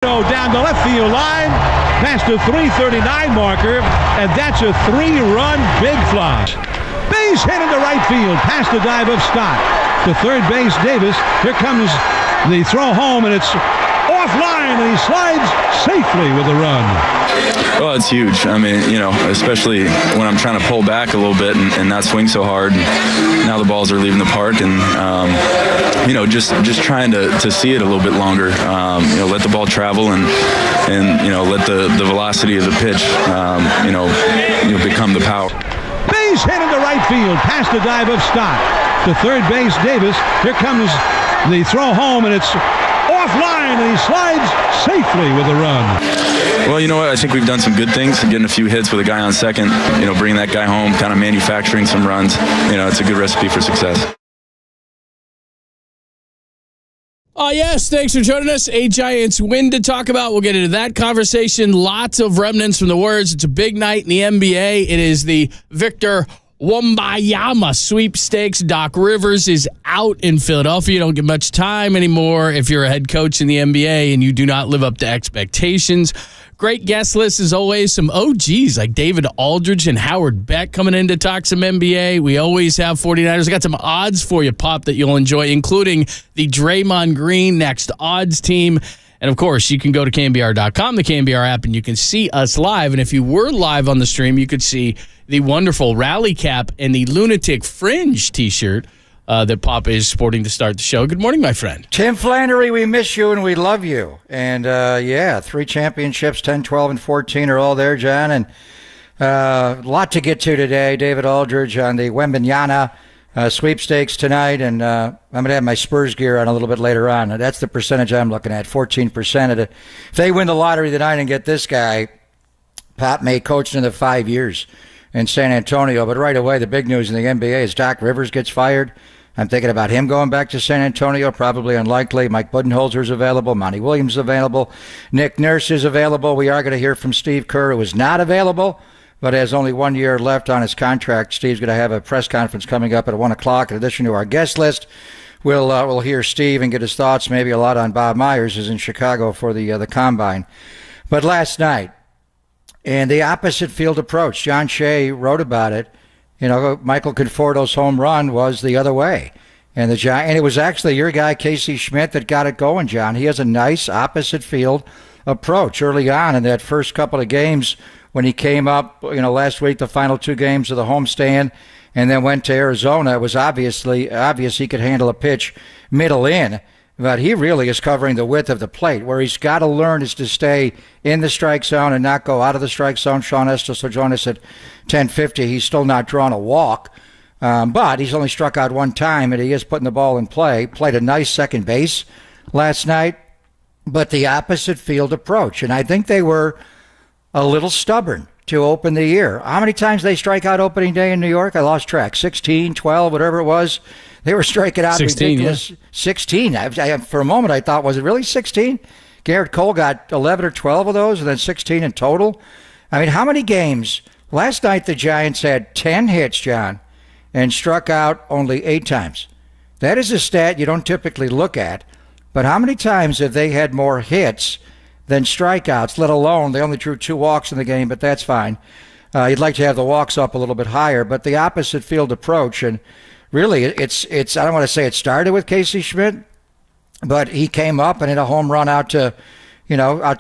Down the left field line, past the 339 marker, and that's a 3-run big fly. Base hit into right field, past the dive of Stott. To third base, Davis. Here comes the throw home, and it's offline, and he slides safely with a run. Well, it's huge. I mean, especially when I'm trying to pull back a little bit and not swing so hard. And now the balls are leaving the park, and just trying to see it a little bit longer. Let the ball travel and let the velocity of the pitch, become the power. Base hit into right field, past the dive of Stott. To third base, Davis. Here comes the throw home, and it's offline, and he slides safely with a run. Well, you know what? I think we've done some good things, getting a few hits with a guy on second, bringing that guy home, kind of manufacturing some runs. It's a good recipe for success. Oh, yes. Thanks for joining us. A Giants win to talk about. We'll get into that conversation. Lots of remnants from the words. It's a big night in the NBA. It is the Victor Wembanyama sweepstakes. Doc Rivers is out in Philadelphia. You don't get much time anymore if you're a head coach in the NBA and you do not live up to expectations. Great guest list as always. Some OGs like David Aldridge and Howard Beck coming in to talk some NBA. We always have 49ers. I got some odds for you, Pop, that you'll enjoy, including the Draymond Green next odds team. And, of course, you can go to KNBR.com, the KNBR app, and you can see us live. And if you were live on the stream, you could see the wonderful rally cap and the Lunatic Fringe T-shirt that Pop is sporting to start the show. Good morning, my friend. Tim Flannery, we miss you and we love you. And, 3 championships, 10, 12, and 14 are all there, John. And a lot to get to today. David Aldridge on the Wembanyama sweepstakes tonight. And I'm going to have my Spurs gear on a little bit later on. That's the percentage I'm looking at, 14% of it. If they win the lottery tonight and get this guy, Pop may coach another 5 years in San Antonio. But right away, the big news in the NBA is Doc Rivers gets fired. I'm thinking about him going back to San Antonio, probably unlikely. Mike Budenholzer's available. Monty Williams is available. Nick Nurse is available. We are going to hear from Steve Kerr, who is not available, but has only 1 year left on his contract. Steve's going to have a press conference coming up at 1 o'clock. In addition to our guest list, we'll hear Steve and get his thoughts, maybe a lot on Bob Myers, who's in Chicago for the Combine. But last night, and the opposite field approach, John Shea wrote about it. Michael Conforto's home run was the other way. And it was actually your guy, Casey Schmidt, that got it going, John. He has a nice opposite field approach early on in that first couple of games when he came up, last week, the final 2 games of the homestand, and then went to Arizona. It was obvious he could handle a pitch middle in. But he really is covering the width of the plate. Where he's got to learn is to stay in the strike zone and not go out of the strike zone. Sean Estes will join us at 10:50. He's still not drawn a walk, but he's only struck out 1 time, and he is putting the ball in play. Played a nice second base last night, but the opposite field approach. And I think they were a little stubborn to open the year. How many times they strike out opening day in New York? I lost track. 16, 12, whatever it was. They were striking out 16, ridiculous. Yeah. 16. For a moment, I thought, was it really 16? Garrett Cole got 11 or 12 of those, and then 16 in total. I mean, how many games? Last night, the Giants had 10 hits, John, and struck out only 8 times. That is a stat you don't typically look at. But how many times have they had more hits than strikeouts, let alone they only drew 2 walks in the game, but that's fine. You'd like to have the walks up a little bit higher, but the opposite field approach, and really, it's. I don't want to say it started with Casey Schmidt, but he came up and hit a home run out to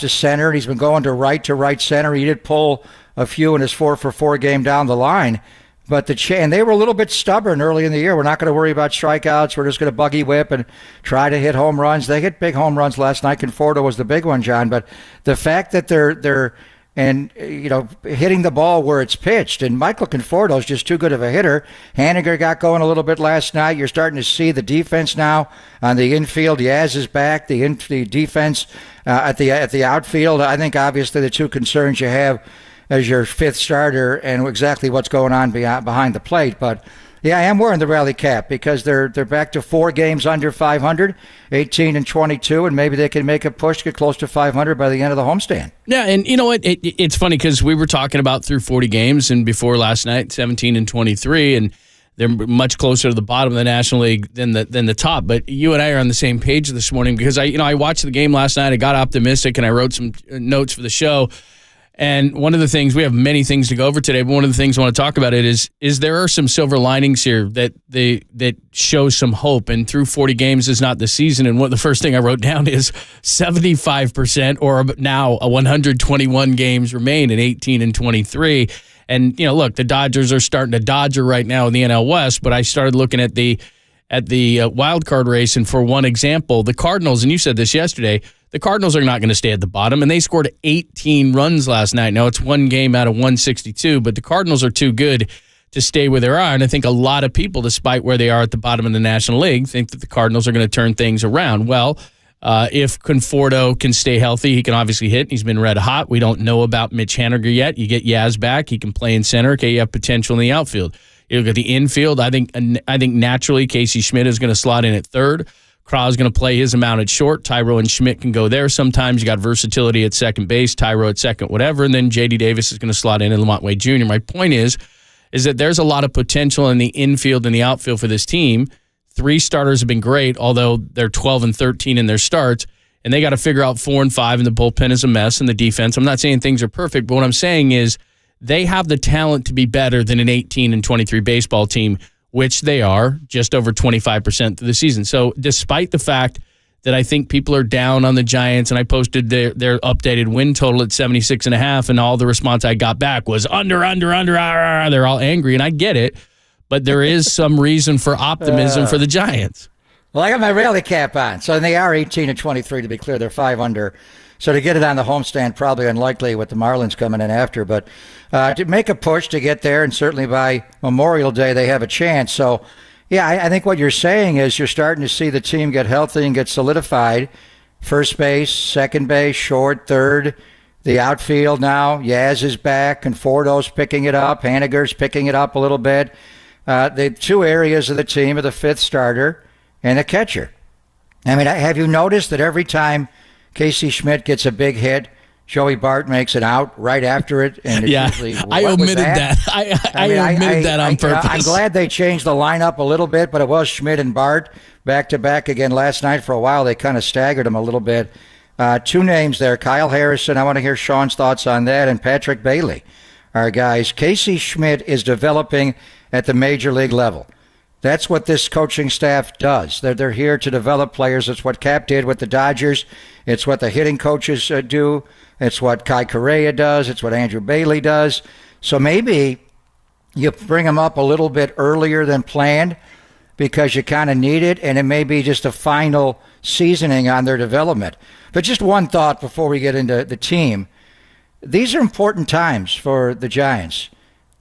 center. And he's been going to right center. He did pull a few in his 4-for-4 game down the line, but and they were a little bit stubborn early in the year. We're not going to worry about strikeouts. We're just going to buggy whip and try to hit home runs. They hit big home runs last night. Conforto was the big one, John. But the fact that they're hitting the ball where it's pitched. And Michael Conforto is just too good of a hitter. Haniger got going a little bit last night. You're starting to see the defense now on the infield. Yaz is back. The defense at the outfield. I think obviously the 2 concerns you have as your 5th starter and exactly what's going on behind the plate. But yeah, I am wearing the rally cap because they're back to 4 games under 500, 18 and 22, and maybe they can make a push to get close to 500 by the end of the homestand. Yeah, and you know what? It's funny because we were talking about through 40 games and before last night, 17 and 23, and They're much closer to the bottom of the National League than the top. But you and I are on the same page this morning because I watched the game last night. I got optimistic and I wrote some notes for the show. And one of the things, we have many things to go over today, but one of the things I want to talk about is there are some silver linings here that show some hope. And through 40 games is not the season. And the first thing I wrote down is 75% or now 121 games remain in 18 and 23. And, look, the Dodgers are starting to dodger right now in the NL West, but I started looking at the wild card race, and for one example, the Cardinals, and you said this yesterday, the Cardinals are not going to stay at the bottom, and they scored 18 runs last night. Now, it's one game out of 162, but the Cardinals are too good to stay where they are, and I think a lot of people, despite where they are at the bottom of the National League, think that the Cardinals are going to turn things around. Well, if Conforto can stay healthy, he can obviously hit. He's been red hot. We don't know about Mitch Haniger yet. You get Yaz back. He can play in center. Okay, you have potential in the outfield. You look at the infield. I think naturally Casey Schmidt is going to slot in at third. Crow's going to play his amount at short. Tyro and Schmidt can go there sometimes. You got versatility at second base, Tyro at second, whatever. And then J.D. Davis is going to slot in and Lamont Wade Jr. My point is that there's a lot of potential in the infield and the outfield for this team. 3 starters have been great, although they're 12 and 13 in their starts, and they got to figure out 4 and 5, and the bullpen is a mess, and the defense. I'm not saying things are perfect, but what I'm saying is they have the talent to be better than an 18 and 23 baseball team, which they are, just over 25% through the season. So despite the fact that I think people are down on the Giants, and I posted their updated win total at 76.5, and all the response I got back was under. They're all angry, and I get it. But there is some reason for optimism for the Giants. Well, I got my rally cap on. So they are 18 and 23, to be clear. They're 5 under. So to get it on the homestand, probably unlikely with the Marlins coming in after. But to make a push to get there, and certainly by Memorial Day, they have a chance. So, yeah, I think what you're saying is you're starting to see the team get healthy and get solidified. First base, second base, short, third. The outfield now, Yaz is back, Conforto's picking it up. Haniger's picking it up a little bit. The 2 areas of the team are the 5th starter and the catcher. I mean, have you noticed that every time Casey Schmidt gets a big hit, Joey Bart makes it out right after it? And it's usually, I omitted that. I omitted that on purpose. I'm glad they changed the lineup a little bit, but it was Schmidt and Bart back-to-back again last night. For a while, they kind of staggered them a little bit. 2 names there, Kyle Harrison. I want to hear Sean's thoughts on that, and Patrick Bailey. Our guys, Casey Schmidt is developing at the major league level. That's what this coaching staff does. They're here to develop players. It's what Cap did with the Dodgers. It's what the hitting coaches do. It's what Kai Correa does. It's what Andrew Bailey does. So maybe you bring them up a little bit earlier than planned because you kind of need it, and it may be just a final seasoning on their development. But just one thought before we get into the team. These are important times for the Giants.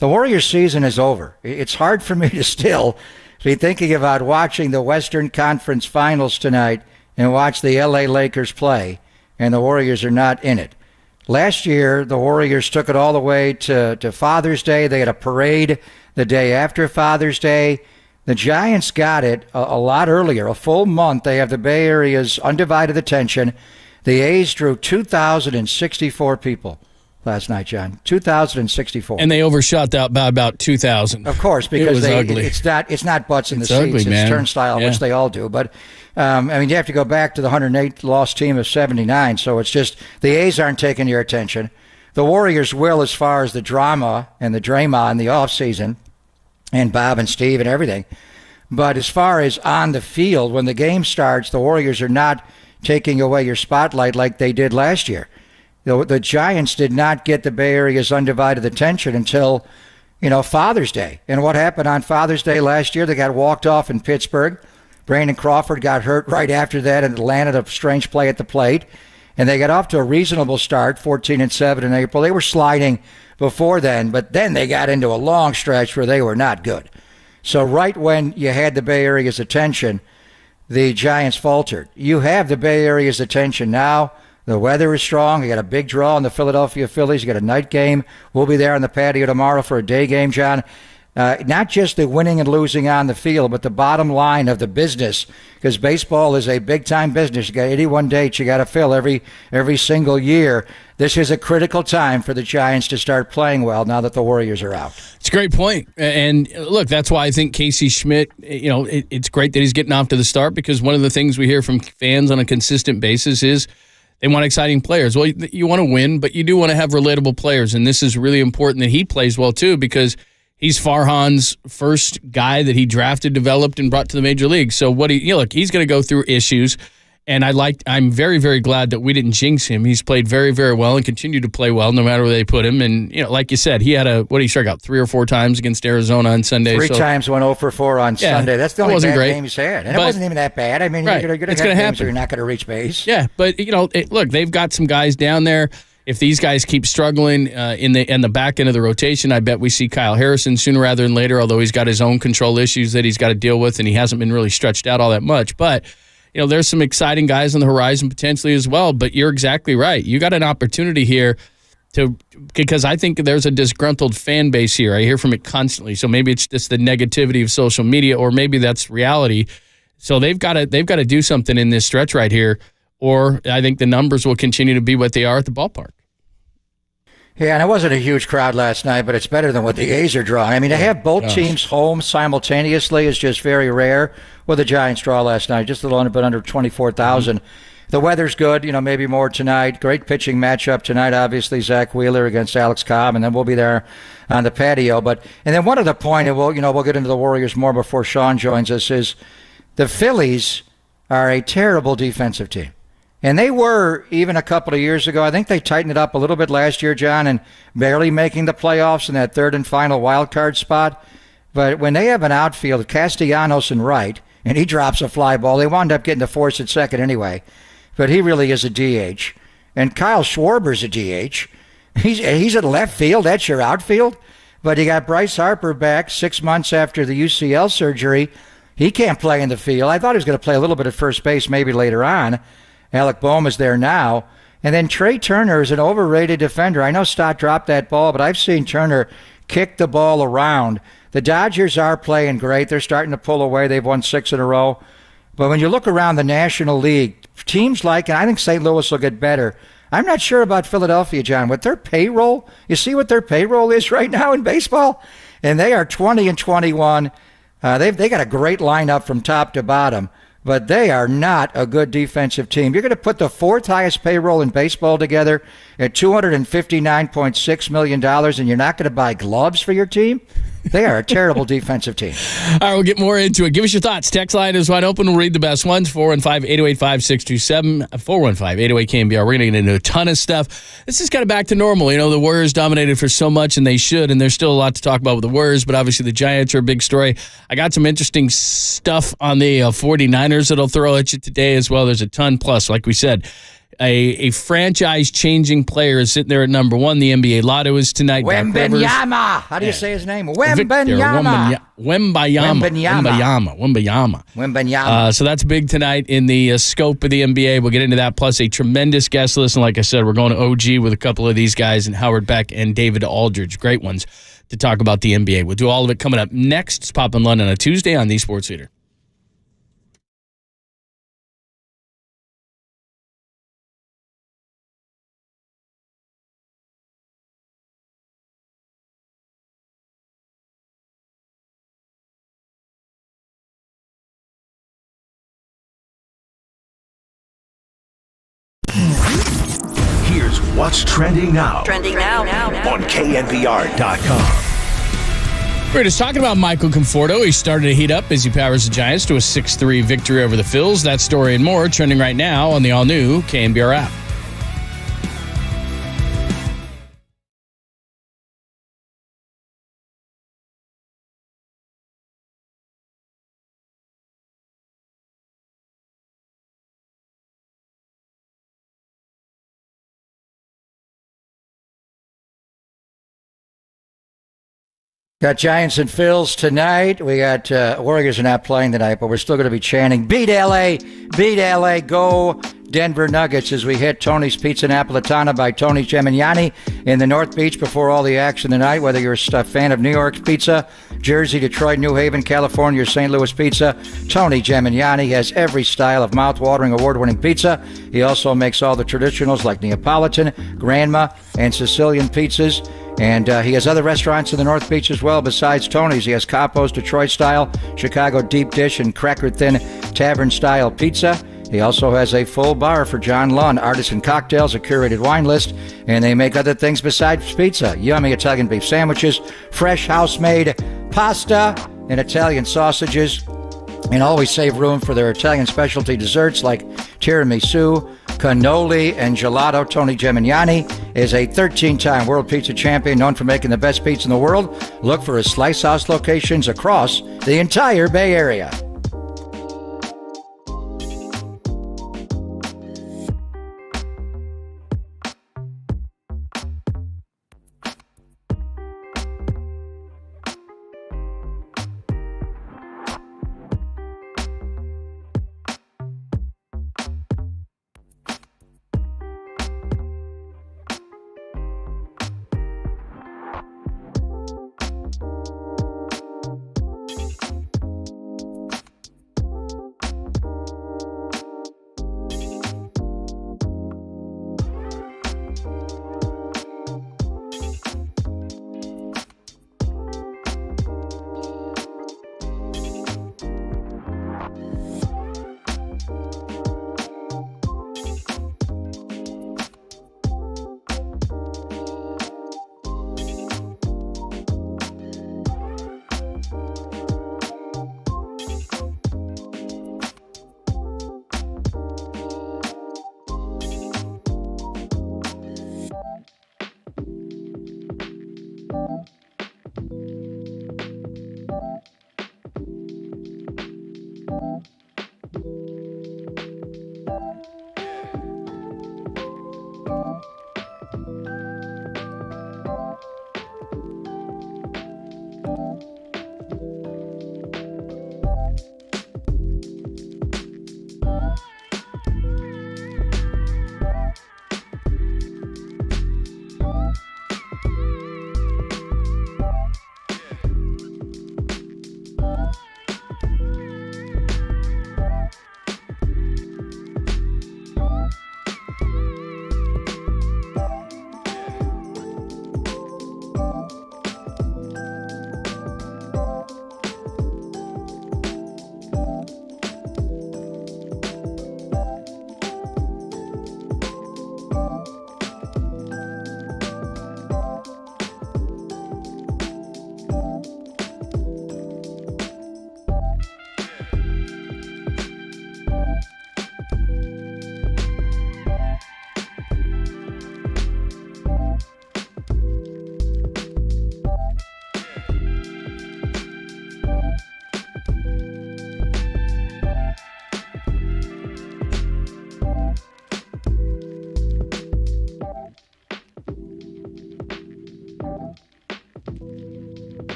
The Warriors season is over. It's hard for me to still be thinking about watching the Western Conference Finals tonight and watch the LA Lakers play, and the Warriors are not in it. Last year, the Warriors took it all the way to Father's Day. They had a parade the day after Father's Day. The Giants got it a lot earlier, a full month. They have the Bay Area's undivided attention. The A's drew 2,064 people last night, John. 2,064. And they overshot that by about 2,000. Of course, because ugly. It's not butts in the seats. Ugly, it's turnstile, which they all do. But, you have to go back to the 108 loss team of 79. So it's just the A's aren't taking your attention. The Warriors will, as far as the drama and the drama in the offseason, and Bob and Steve and everything. But as far as on the field, when the game starts, the Warriors are not taking away your spotlight like they did last year. The Giants did not get the Bay Area's undivided attention until, Father's Day. And what happened on Father's Day last year? They got walked off in Pittsburgh. Brandon Crawford got hurt right after that in Atlanta, a strange play at the plate. And they got off to a reasonable start, 14-7 in April. They were sliding before then, but then they got into a long stretch where they were not good. So right when you had the Bay Area's attention, the Giants faltered. You have the Bay Area's attention now. The weather is strong. You got a big draw in the Philadelphia Phillies. You got a night game. We'll be there on the patio tomorrow for a day game, John. not just the winning and losing on the field, but the bottom line of the business, because baseball is a big-time business. You got 81 dates you got to fill every single year. This is a critical time for the Giants to start playing well now that the Warriors are out. It's a great point. And look, that's why I think Casey Schmidt, it's great that he's getting off to the start, because one of the things we hear from fans on a consistent basis is they want exciting players. Well, you want to win, but you do want to have relatable players. And this is really important that he plays well, too, because he's Farhan's first guy that he drafted, developed, and brought to the major leagues. So he's going to go through issues. And I'm very, very glad that we didn't jinx him. He's played very, very well and continued to play well no matter where they put him. And, like you said, he had he struck out 3 or 4 times against Arizona on Sunday. 3 times, went 0 for 4 on Sunday. That's the only bad game he's had. And it wasn't even that bad. I mean, right, you're going to have games where you're not going to reach base. Yeah, but, look, they've got some guys down there. If these guys keep struggling in the back end of the rotation, I bet we see Kyle Harrison sooner rather than later, although he's got his own control issues that he's got to deal with, and he hasn't been really stretched out all that much. But there's some exciting guys on the horizon potentially as well, but you're exactly right. You got an opportunity here because I think there's a disgruntled fan base here. I hear from it constantly. So maybe it's just the negativity of social media, or maybe that's reality. So they've got to do something in this stretch right here, or I think the numbers will continue to be what they are at the ballpark. Yeah, and it wasn't a huge crowd last night, but it's better than what the A's are drawing. I mean, to have both teams home simultaneously is just very rare. Well, the Giants draw last night, just a little bit under 24,000. Mm-hmm. The weather's good, maybe more tonight. Great pitching matchup tonight, obviously, Zach Wheeler against Alex Cobb, and then we'll be there on the patio. And then one other point, and we'll get into the Warriors more before Sean joins us, is the Phillies are a terrible defensive team. And they were even a couple of years ago. I think they tightened it up a little bit last year, John, and barely making the playoffs in that third and final wild card spot. But when they have an outfield, Castellanos and right, and he drops a fly ball, they wound up getting the force at second anyway. But he really is a DH. And Kyle Schwarber's a DH. He's at left field. That's your outfield. But you got Bryce Harper back 6 months after the UCL surgery. He can't play in the field. I thought he was going to play a little bit at first base maybe later on. Alec Boehm is there now. And then Trey Turner is an overrated defender. I know Stott dropped that ball, but I've seen Turner kick the ball around. The Dodgers are playing great. They're starting to pull away. They've won 6 in a row. But when you look around the National League, teams and I think St. Louis will get better. I'm not sure about Philadelphia, John. With their payroll, you see what their payroll is right now in baseball? And they are 20-21. They got a great lineup from top to bottom. But they are not a good defensive team. You're going to put the 4th highest payroll in baseball together at $259.6 million, and you're not going to buy gloves for your team? They are a terrible defensive team. All right, we'll get more into it. Give us your thoughts. Text line is wide open. We'll read the best ones. 415-808-5627. 415-808-KNBR. We're going to get into a ton of stuff. This is kind of back to normal. The Warriors dominated for so much, and they should, and there's still a lot to talk about with the Warriors, but obviously the Giants are a big story. I got some interesting stuff on the 49ers that I'll throw at you today as well. There's a ton. Plus, like we said, a franchise-changing player is sitting there at number 1. The NBA Lotto is tonight. Wembanyama. How do you say his name? Wembanyama. Wembanyama. So that's big tonight in the scope of the NBA. We'll get into that, plus a tremendous guest list. And like I said, we're going to OG with a couple of these guys, and Howard Beck and David Aldridge. Great ones to talk about the NBA. We'll do all of it coming up next. It's Pop in London on a Tuesday on the Sports Leader. Here's what's trending now. On KNBR.com. We're just talking about Michael Conforto. He started to heat up as he powers the Giants to a 6-3 victory over the Phils. That story and more trending right now on the all-new KNBR app. Got Giants and Phils tonight. We got Warriors are not playing tonight, but we're still going to be chanting, beat LA, go Denver Nuggets as we hit Tony's Pizza Napolitana by Tony Gemignani in the North Beach before all the action tonight. Whether you're a fan of New York's pizza, Jersey, Detroit, New Haven, California, or St. Louis pizza, Tony Gemignani has every style of mouth-watering, award-winning pizza. He also makes all the traditionals like Neapolitan, Grandma, and Sicilian pizzas. And he has other restaurants in the North Beach as well besides Tony's. He has Capo's Detroit-style, Chicago deep dish, and cracker-thin tavern-style pizza. He also has a full bar for John Lund, artisan cocktails, a curated wine list, and they make other things besides pizza. Yummy Italian beef sandwiches, fresh house-made pasta, and Italian sausages. And always save room for their Italian specialty desserts like tiramisu, cannoli, and gelato. Tony Gemignani is a 13-time world pizza champion known for making the best pizza in the world. Look for his Slice House locations across the entire Bay Area.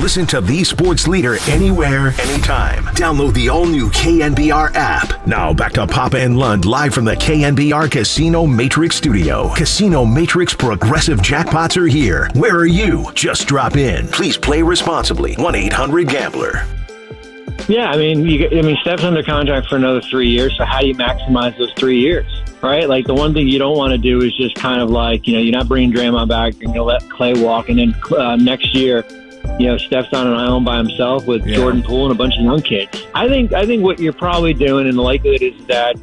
Listen to the sports leader anywhere, anytime. Download the all-new KNBR app. Now back to Papa and Lund live from the KNBR Casino Matrix studio. Casino Matrix progressive jackpots are here. Where are you? Just drop in. Please play responsibly. 1-800-GAMBLER. Yeah, I mean, Steph's under contract for another 3 years, so how do you maximize those 3 years, right? Like, the one thing you don't want to do is just kind of like, you're not bringing Draymond back, and you'll let Clay walk, and then next year, Steph's on an island by himself with Jordan Poole and a bunch of young kids. I think what you're probably doing, and the likelihood is that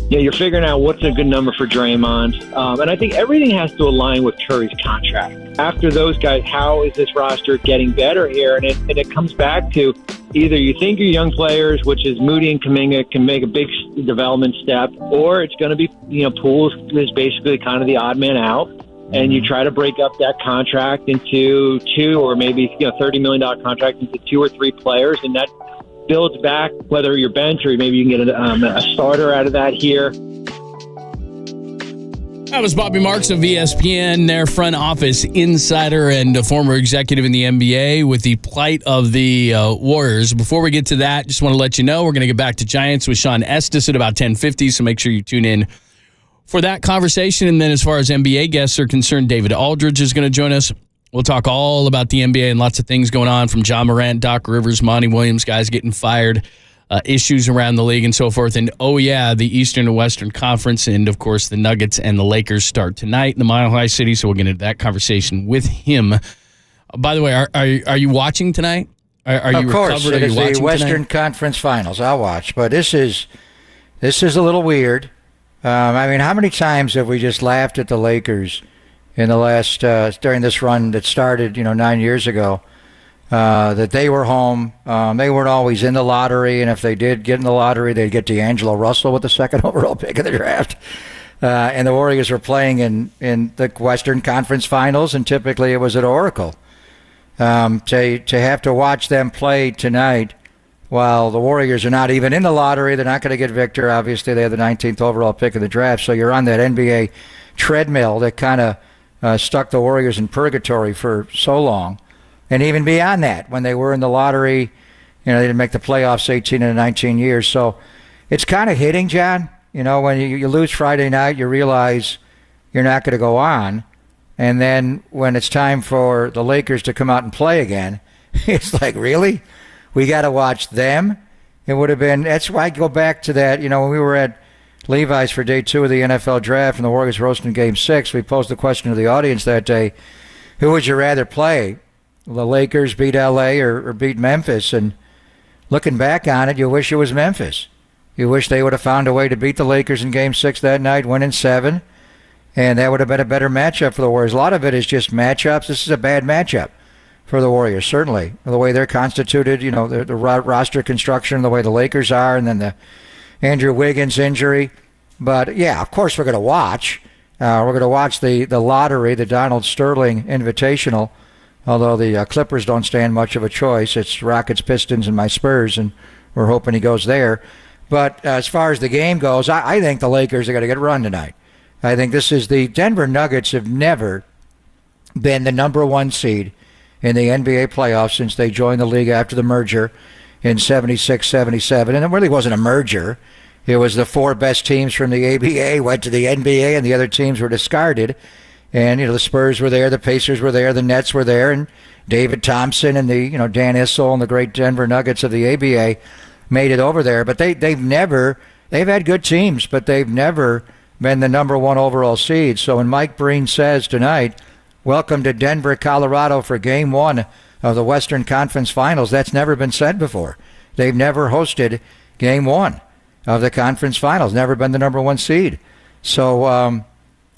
you're figuring out what's a good number for Draymond. And I think everything has to align with Curry's contract. After those guys, how is this roster getting better here? And it comes back to either you think your young players, which is Moody and Kuminga, can make a big development step, or it's going to be, Poole is basically kind of the odd man out. and you try to break up that contract into two, or maybe $30 million contract into 2 or 3 players, and that builds back, whether you're bench or maybe you can get a starter out of that here. That was Bobby Marks of ESPN, their front office insider and a former executive in the NBA, with the plight of the Warriors. Before we get to that, just want to let you know we're going to get back to Giants with Sean Estes at about 10:50, so make sure you tune in for that conversation. And then as far as NBA guests are concerned, David Aldridge is going to join us. We'll talk all about the NBA and lots of things going on, from John Morant, Doc Rivers, Monty Williams, guys getting fired, issues around the league and so forth. And, the Eastern and Western Conference. And, of course, the Nuggets and the Lakers start tonight in the Mile High City. So we'll get into that conversation with him. By the way, are you watching tonight? Are you of course, recovered? it is the Western tonight? Conference Finals. I'll watch. But this is a little weird. How many times have we just laughed at the Lakers in the last during this run that started 9 years ago? That they were home. They weren't always in the lottery, and if they did get in the lottery, they'd get D'Angelo Russell with the second overall pick of the draft. And the Warriors were playing in the Western Conference Finals, and typically it was at Oracle. To have to watch them play tonight while the Warriors are not even in the lottery, they're not going to get Victor. Obviously, they have the 19th overall pick of the draft, so you're on that NBA treadmill that kind of stuck the Warriors in purgatory for so long. And even beyond that, when they were in the lottery, they didn't make the playoffs 18 and 19 years. So it's kind of hitting, John. When you lose Friday night, you realize you're not going to go on. And then when it's time for the Lakers to come out and play again, it's like, really? We got to watch them? It would have been, that's why I go back to that, when we were at Levi's for day 2 of the NFL draft and the Warriors were hosting game 6, we posed the question to the audience that day, who would you rather play? The Lakers beat L.A. or beat Memphis, and looking back on it, you wish it was Memphis. You wish they would have found a way to beat the Lakers in Game 6 that night, win in 7, and that would have been a better matchup for the Warriors. A lot of it is just matchups. This is a bad matchup for the Warriors, certainly. The way they're constituted, the roster construction, the way the Lakers are, and then the Andrew Wiggins injury. But, yeah, of course we're going to watch. We're going to watch the lottery, the Donald Sterling Invitational. Although the Clippers don't stand much of a choice. It's Rockets, Pistons, and my Spurs, and we're hoping he goes there. But as far as the game goes, I think the Lakers are going to get run tonight. I think this is the Denver Nuggets have never been the number 1 seed in the NBA playoffs since they joined the league after the merger in 76-77. And it really wasn't a merger. It was the 4 best teams from the ABA went to the NBA, and the other teams were discarded. And, the Spurs were there, the Pacers were there, the Nets were there, and David Thompson and the, Dan Issel and the great Denver Nuggets of the ABA made it over there. But they've had good teams, but they've never been the number 1 overall seed. So when Mike Breen says tonight, welcome to Denver, Colorado for Game 1 of the Western Conference Finals, that's never been said before. They've never hosted Game 1 of the Conference Finals, never been the number 1 seed. So,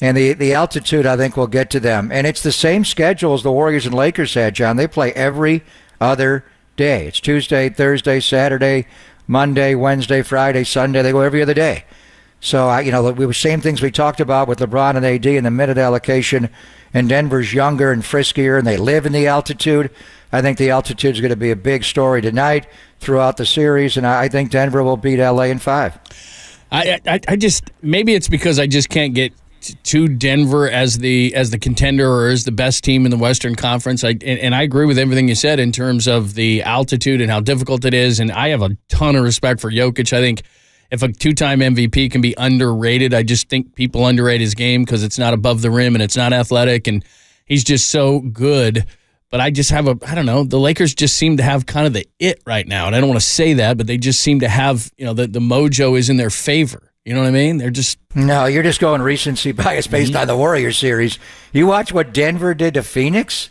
and the altitude, I think, will get to them. And it's the same schedule as the Warriors and Lakers had, John. They play every other day. It's Tuesday, Thursday, Saturday, Monday, Wednesday, Friday, Sunday. They go every other day. So, the same things we talked about with LeBron and AD in the minute allocation. And Denver's younger and friskier, and they live in the altitude. I think the altitude is going to be a big story tonight throughout the series, and I think Denver will beat LA in 5. I just, maybe it's because I just can't get to Denver as the contender or as the best team in the Western Conference. And I agree with everything you said in terms of the altitude and how difficult it is. And I have a ton of respect for Jokic. I think if a 2-time MVP can be underrated, I just think people underrate his game because it's not above the rim and it's not athletic, and he's just so good. But I just have I don't know, the Lakers just seem to have kind of the it right now. And I don't want to say that, but they just seem to have, the mojo is in their favor. You know what I mean? They're just... No, you're just going recency bias based on the Warriors series. You watch what Denver did to Phoenix?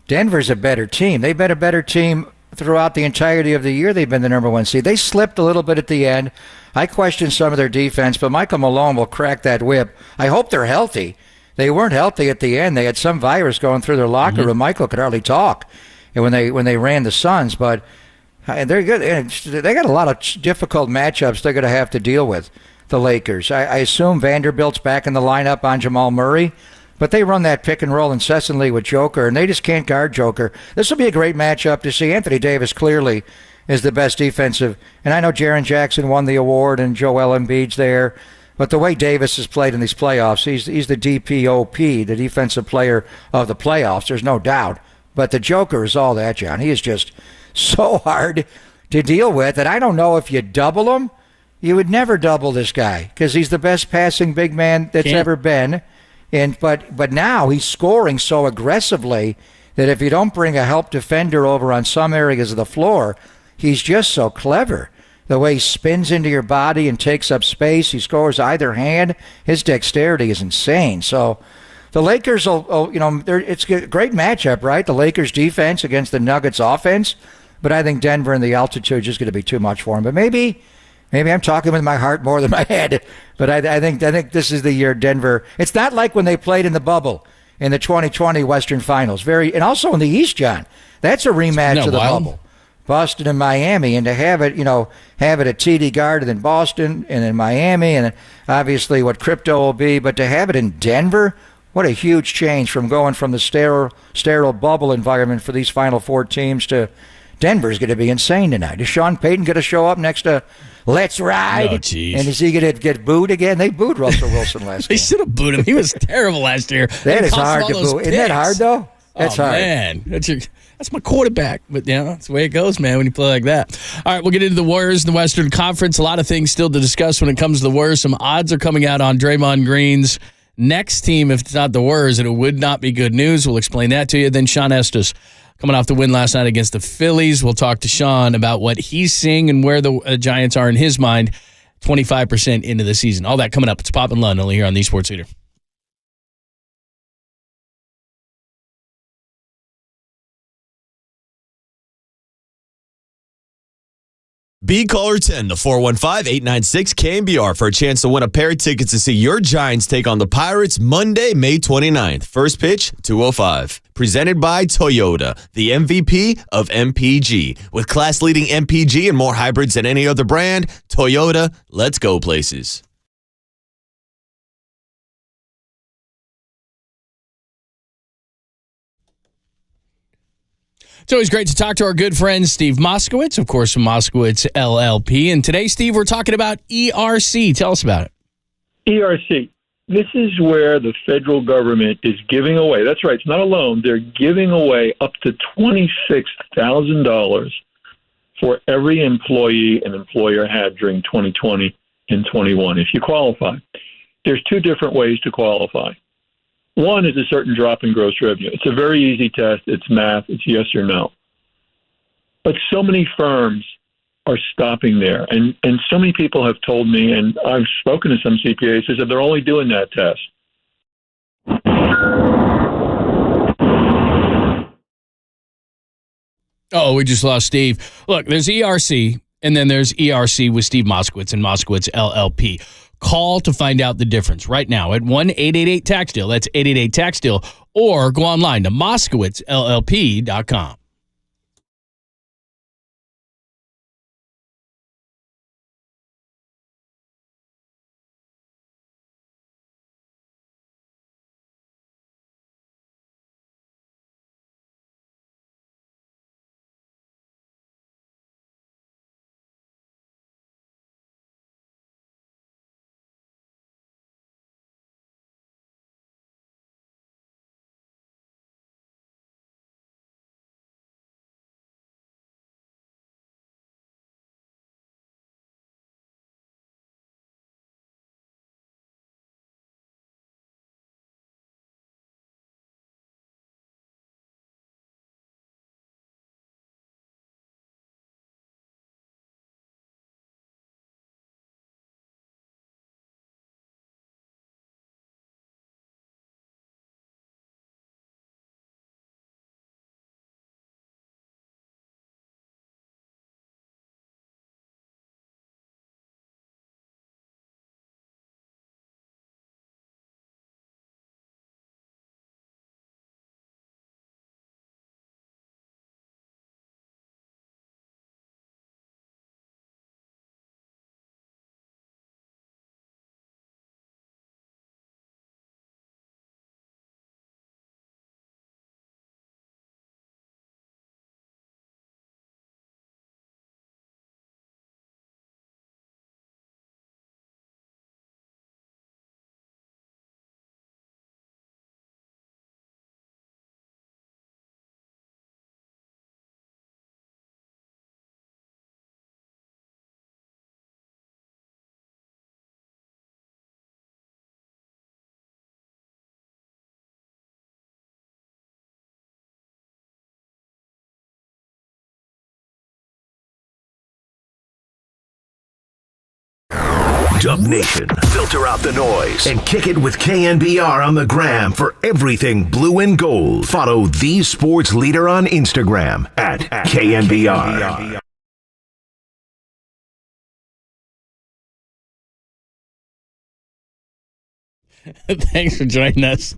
Denver's a better team. They've been a better team throughout the entirety of the year. They've been the number 1 seed. They slipped a little bit at the end. I question some of their defense, but Michael Malone will crack that whip. I hope they're healthy. They weren't healthy at the end. They had some virus going through their locker room. Michael could hardly talk when they ran the Suns, but they're good. They got a lot of difficult matchups they're going to have to deal with, the Lakers. I assume Vanderbilt's back in the lineup on Jamal Murray. But they run that pick and roll incessantly with Joker, and they just can't guard Joker. This will be a great matchup to see. Anthony Davis clearly is the best defensive. And I know Jaren Jackson won the award and Joel Embiid's there. But the way Davis has played in these playoffs, he's the DPOP, the defensive player of the playoffs. There's no doubt. But the Joker is all that, John. He is just so hard to deal with that I don't know if you double him. You would never double this guy because he's the best passing big man that's ever been. But now he's scoring so aggressively that if you don't bring a help defender over on some areas of the floor, he's just so clever. The way he spins into your body and takes up space, he scores either hand. His dexterity is insane. So the Lakers will, it's a great matchup, right? The Lakers defense against the Nuggets offense. But I think Denver and the altitude is just going to be too much for him. But maybe I'm talking with my heart more than my head. But I think this is the year Denver. It's not like when they played in the bubble in the 2020 Western Finals. And also in the East, John. That's a rematch of the bubble. Boston and Miami, and to have it at TD Garden in Boston and in Miami, and obviously what crypto will be, but to have it in Denver, what a huge change from going from the sterile bubble environment for these Final Four teams to Denver's going to be insane tonight. Is Sean Payton going to show up next to Let's Ride? Oh, jeez. And is he going to get booed again? They booed Russell Wilson last They game. should have booed him. He was terrible last year. That is hard to boo. Isn't that hard, though? That's hard. Man. That's my quarterback. But, that's the way it goes, man, when you play like that. All right, we'll get into the Warriors in the Western Conference. A lot of things still to discuss when it comes to the Warriors. Some odds are coming out on Draymond Green's next team. If it's not the Warriors, it would not be good news. We'll explain that to you. Then Sean Estes, coming off the win last night against the Phillies. We'll talk to Sean about what he's seeing and where the Giants are in his mind 25% into the season. All that coming up. It's Pop and Lund, only here on the Sports Leader. Be caller 10 to 415-896-KNBR for a chance to win a pair of tickets to see your Giants take on the Pirates Monday, May 29th. First pitch, 2:05. Presented by Toyota, the MVP of MPG. With class-leading MPG and more hybrids than any other brand, Toyota, let's go places. It's always great to talk to our good friend Steve Moskowitz, of course, from Moskowitz LLP. And today, Steve, we're talking about ERC. Tell us about it. ERC. This is where the federal government is giving away. That's right. It's not a loan. They're giving away up to $26,000 for every employee an employer had during 2020 and 21 if you qualify. There's two different ways to qualify. One is a certain drop in gross revenue. It's a very easy test. It's math. It's yes or no. But so many firms are stopping there. And so many people have told me, and I've spoken to some CPAs, who said they're only doing that test. Oh, we just lost Steve. Look, there's ERC, and then there's ERC with Steve Moskowitz and Moskowitz LLP. Call to find out the difference right now at 1-888-TAX-DEAL. That's 888-TAX-DEAL. Or go online to MoskowitzLLP.com. Dub Nation, filter out the noise and kick it with KNBR on the gram for everything blue and gold. Follow the sports leader on Instagram at KNBR. Thanks for joining us.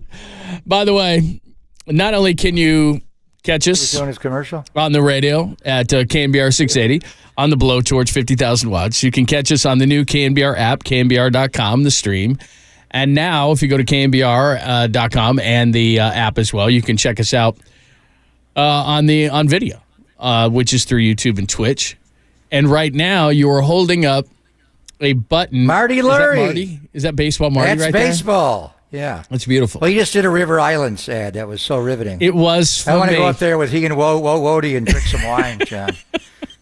By the way, not only can you catch us doing his commercial on the radio at KNBR 680 on the blowtorch 50,000 watts, you can catch us on the new KNBR app, knbr.com, the stream. And now, if you go to knbr.com and the app as well, you can check us out on video, which is through YouTube and Twitch. And right now, you are holding up a button. Marty Lurie. Is that baseball Marty That's right there? That's baseball. Yeah. That's beautiful. Well, he just did a River Islands ad. That was so riveting. It was for I want to me. go up there with he and Wody and drink some wine, John,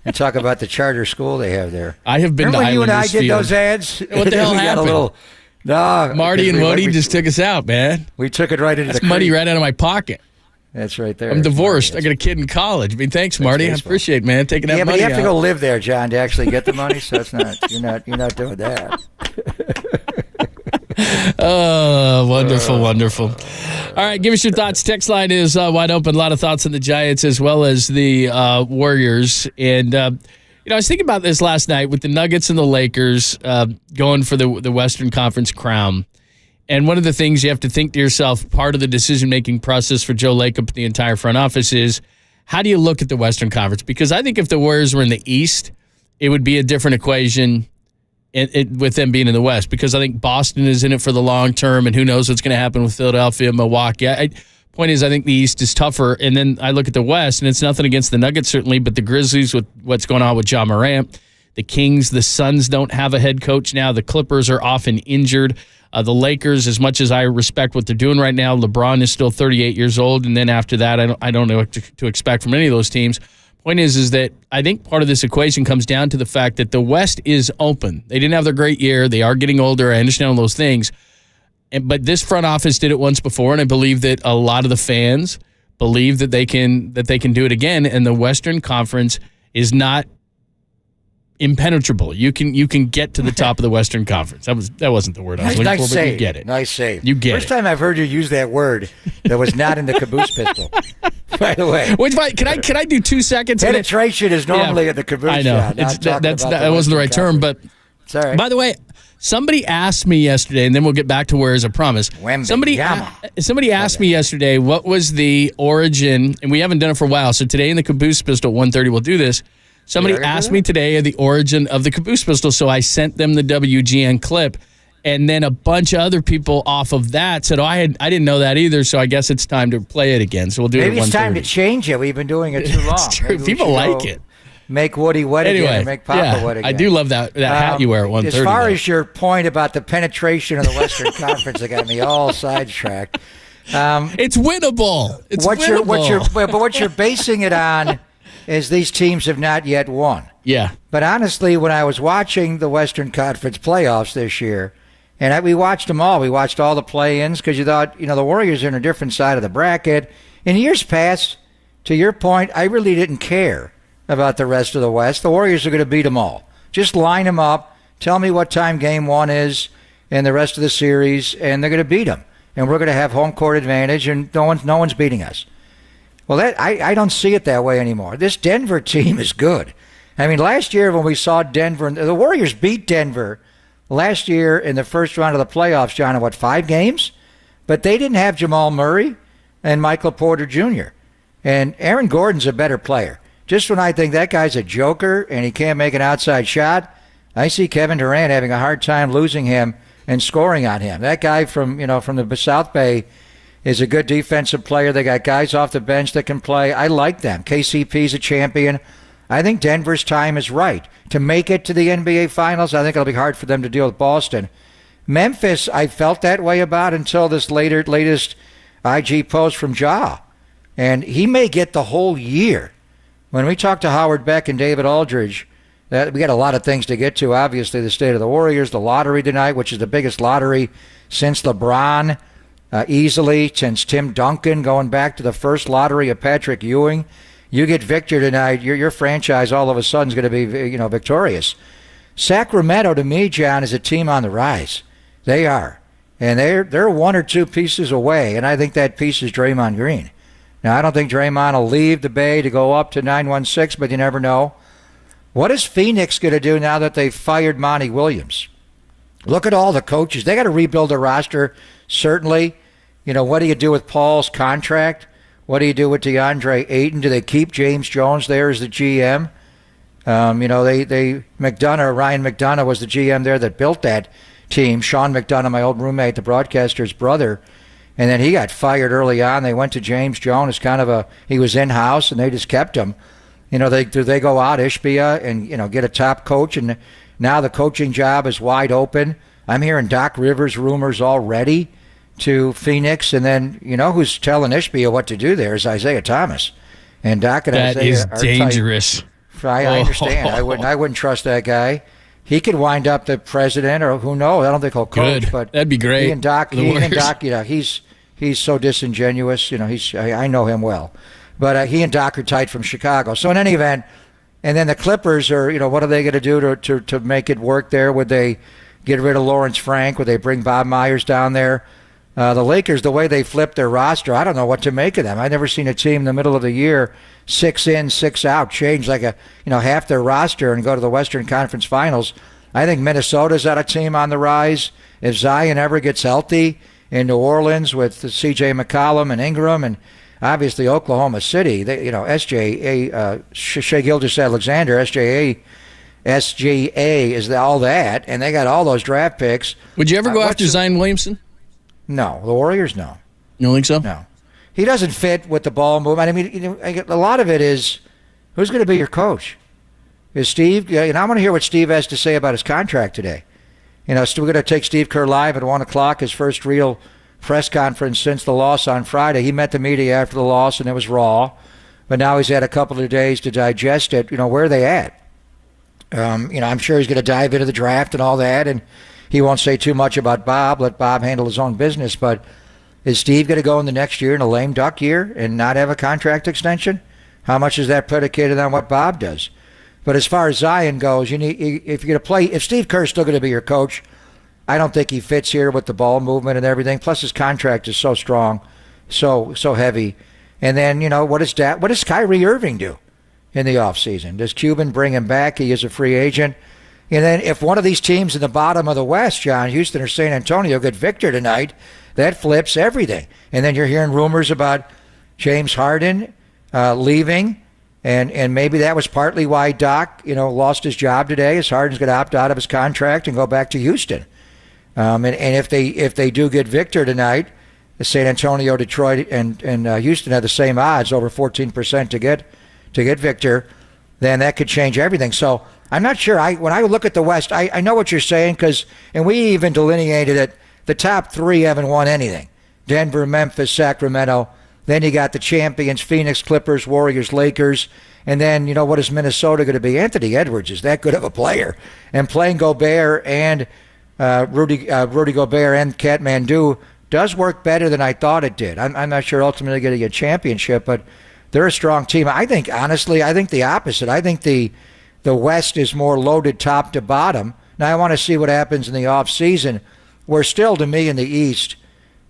and talk about the charter school they have there. I have been Remember to when you and I Islanders did Field. those ads? What the hell We got happened? a little, no, Marty and we- Wody we- just took us out, man. We took it right into That's the money creek. right out of my pocket. That's right there. I'm divorced. I Marty. got a kid in college. I mean, thanks, Marty. I baseball. appreciate it, man, taking that Yeah, but money you have to out. go live there, John, to actually get the money. So it's not you're not doing that. Oh, wonderful, wonderful. All right, give us your thoughts. Text line is wide open. A lot of thoughts on the Giants as well as the Warriors. And, I was thinking about this last night with the Nuggets and the Lakers going for the Western Conference crown. And one of the things you have to think to yourself, part of the decision-making process for Joe Lacob and the entire front office is, how do you look at the Western Conference? Because I think if the Warriors were in the East, it would be a different equation with them being in the West, because I think Boston is in it for the long term, and who knows what's going to happen with Philadelphia, Milwaukee. Point is, I think the East is tougher, and then I look at the West, and it's nothing against the Nuggets, certainly, but the Grizzlies with what's going on with Ja Morant, the Kings, the Suns don't have a head coach now, the Clippers are often injured. The Lakers, as much as I respect what they're doing right now, LeBron is still 38 years old, and then after that, I don't know what to expect from any of those teams. Point is that I think part of this equation comes down to the fact that the West is open. They didn't have their great year. They are getting older. I understand all those things. But this front office did it once before, and I believe that a lot of the fans believe that they can do it again, and the Western Conference is not impenetrable. You can get to the top of the Western Conference. That wasn't the word I was looking for, but you get it. Nice save. You get First it. time I've heard you use that word that was not in the caboose pistol. By the way, Can I do 2 seconds? penetration is normally at the caboose. I know. John, That wasn't the right term, but it's all right. by the way, somebody asked me yesterday, and then we'll get back to where is a promise. Somebody asked me yesterday what was the origin, and we haven't done it for a while, so today in the caboose pistol 1:30 we'll do this. Somebody asked me today the origin of the caboose pistol, so I sent them the WGN clip, and then a bunch of other people off of that said, I didn't know that either, so I guess it's time to play it again. So we'll do it at 1:30. Maybe it's time to change it. We've been doing it too long. It's true. Maybe we People should like go it. Make Woody wet again Anyway, and make Papa wet again. I do love that hat you wear at 1:30. As far though. as your point about the penetration of the Western Conference, that got me all sidetracked. It's winnable. It's What winnable. you're basing it on is these teams have not yet won. Yeah. But honestly, when I was watching the Western Conference playoffs this year, and we watched them all. We watched all the play-ins because you thought, the Warriors are on a different side of the bracket. In years past, to your point, I really didn't care about the rest of the West. The Warriors are going to beat them all. Just line them up. Tell me what time game one is and the rest of the series, and they're going to beat them. And we're going to have home court advantage, and no one's beating us. Well, I don't see it that way anymore. This Denver team is good. I mean, last year when we saw Denver, the Warriors beat Denver last year in the first round of the playoffs, John, in 5 games? But they didn't have Jamal Murray and Michael Porter Jr. And Aaron Gordon's a better player. Just when I think that guy's a joker and he can't make an outside shot, I see Kevin Durant having a hard time losing him and scoring on him. That guy from the South Bay is a good defensive player. They got guys off the bench that can play. I like them. KCP's a champion. I think Denver's time is right to make it to the NBA Finals. I think it'll be hard for them to deal with Boston. Memphis, I felt that way about until this latest IG post from Ja. And he may get the whole year. When we talked to Howard Beck and David Aldridge, we got a lot of things to get to. Obviously, the state of the Warriors, the lottery tonight, which is the biggest lottery since LeBron, easily, since Tim Duncan, going back to the first lottery of Patrick Ewing. You get Victor tonight, your franchise all of a sudden is going to be victorious. Sacramento, to me, John, is a team on the rise. They are. And they're one or two pieces away, and I think that piece is Draymond Green. Now, I don't think Draymond will leave the Bay to go up to 916, but you never know. What is Phoenix going to do now that they've fired Monty Williams? Look at all the coaches. They got to rebuild their roster, certainly. What do you do with Paul's contract? What do you do with DeAndre Ayton? Do they keep James Jones there as the GM? Ryan McDonough was the GM there that built that team. Sean McDonough, my old roommate, the broadcaster's brother. And then he got fired early on. They went to James Jones. He was in-house, and they just kept him. They go out, Ishbia, and, get a top coach, and now the coaching job is wide open. I'm hearing Doc Rivers rumors already to Phoenix, and then, who's telling Ishbia what to do there is Isaiah Thomas. And Doc and that Isaiah is are dangerous. I understand. I wouldn't trust that guy. He could wind up the president, or who knows? I don't think he'll coach. Good. But that'd be great. He and Doc, he's so disingenuous. I know him well. But he and Doc are tight from Chicago. So in any event, and then the Clippers are, what are they going to do to make it work there? Would they get rid of Lawrence Frank? Would they bring Bob Myers down there? The Lakers, the way they flipped their roster, I don't know what to make of them. I've never seen a team in the middle of the year, 6 in, 6 out, change like half their roster and go to the Western Conference Finals. I think Minnesota's got a team on the rise. If Zion ever gets healthy in New Orleans with C.J. McCollum and Ingram, and obviously Oklahoma City, Shai Gilgeous-Alexander, SGA is all that, and they got all those draft picks. Would you ever go after Zion Williamson? No. The Warriors, no. You don't think so? No. He doesn't fit with the ball movement. I mean, a lot of it is, who's going to be your coach? Is Steve? And I want to hear what Steve has to say about his contract today. We're going to take Steve Kerr live at 1 o'clock, his first real press conference since the loss on Friday. He met the media after the loss, and it was raw. But now he's had a couple of days to digest it. Where are they at? I'm sure he's going to dive into the draft and all that, and he won't say too much about Bob. Let Bob handle his own business. But is Steve going to go in the next year in a lame duck year and not have a contract extension? How much is that predicated on what Bob does? But as far as Zion goes, if Steve Kerr's still going to be your coach, I don't think he fits here with the ball movement and everything. Plus his contract is so strong, so heavy. And then, what does Kyrie Irving do in the offseason? Does Cuban bring him back? He is a free agent. And then if one of these teams in the bottom of the West, John, Houston or San Antonio, get Victor tonight, that flips everything. And then you're hearing rumors about James Harden leaving, and maybe that was partly why Doc, lost his job today, as Harden's going to opt out of his contract and go back to Houston. And if they do get Victor tonight, San Antonio, Detroit, and Houston have the same odds, over 14% to get Victor, then that could change everything. So I'm not sure. When I look at the West, I know what you're saying, and we even delineated it. The top three haven't won anything. Denver, Memphis, Sacramento. Then you got the champions, Phoenix, Clippers, Warriors, Lakers. And then, what is Minnesota going to be? Anthony Edwards is that good of a player. And playing Gobert and Rudy Gobert and Kathmandu does work better than I thought it did. I'm not sure ultimately getting a championship, but they're a strong team. I think the opposite. I think the West is more loaded top to bottom. Now, I want to see what happens in the offseason. We're still, to me, in the East,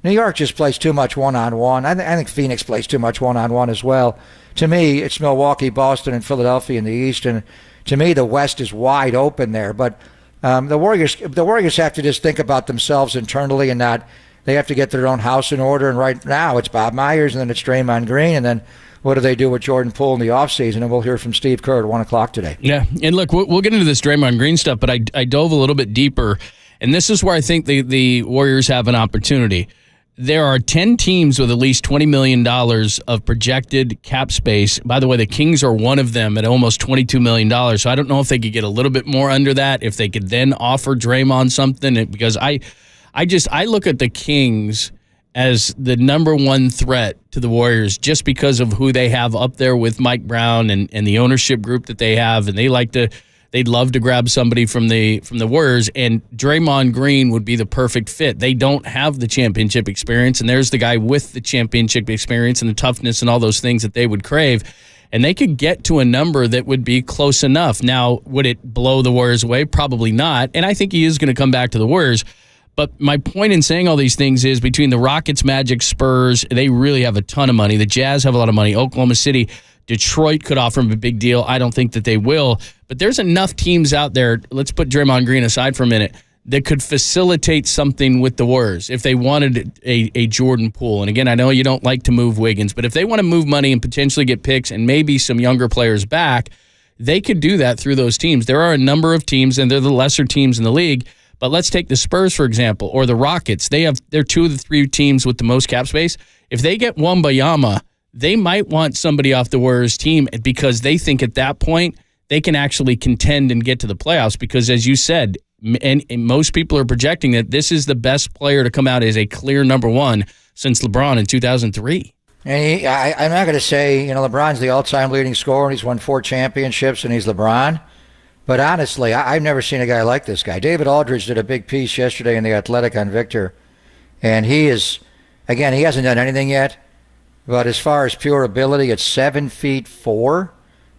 New York just plays too much one-on-one. I think Phoenix plays too much one-on-one as well. To me, it's Milwaukee, Boston, and Philadelphia in the East, and to me, the West is wide open there. But the Warriors have to just think about themselves internally and not. They have to get their own house in order. And right now, it's Bob Myers, and then it's Draymond Green, and then what do they do with Jordan Poole in the offseason? And we'll hear from Steve Kerr at 1 o'clock today. Yeah, and look, we'll get into this Draymond Green stuff, but I dove a little bit deeper, and this is where I think the Warriors have an opportunity. There are 10 teams with at least $20 million of projected cap space. By the way, the Kings are one of them at almost $22 million. So I don't know if they could get a little bit more under that, if they could then offer Draymond something. Because I look at the Kings as the number one threat to the Warriors just because of who they have up there with Mike Brown and the ownership group that they have. And they'd love to grab somebody from the Warriors, and Draymond Green would be the perfect fit. They don't have the championship experience, and there's the guy with the championship experience and the toughness and all those things that they would crave. and they could get to a number that would be close enough. Now, would it blow the Warriors away? Probably not, and I think he is going to come back to the Warriors. But my point in saying all these things is between the Rockets, Magic, Spurs, they really have a ton of money. The Jazz have a lot of money. Oklahoma City, Detroit could offer him a big deal. I don't think that they will. But there's enough teams out there, let's put Draymond Green aside for a minute, that could facilitate something with the Warriors if they wanted a Jordan Poole. And again, I know you don't like to move Wiggins, but if they want to move money and potentially get picks and maybe some younger players back, they could do that through those teams. There are a number of teams, and they're the lesser teams in the league. But let's take the Spurs, for example, or the Rockets. They're 2 of the 3 teams with the most cap space. If they get Wembanyama, they might want somebody off the Warriors team because they think at that point they can actually contend and get to the playoffs because, as you said, and most people are projecting that this is the best player to come out as a clear number one since LeBron in 2003. And I'm not going to say, LeBron's the all-time leading scorer and he's won 4 championships and he's LeBron. But honestly, I've never seen a guy like this guy. David Aldridge did a big piece yesterday in The Athletic on Victor. And he is, again, he hasn't done anything yet. But as far as pure ability, it's 7'4"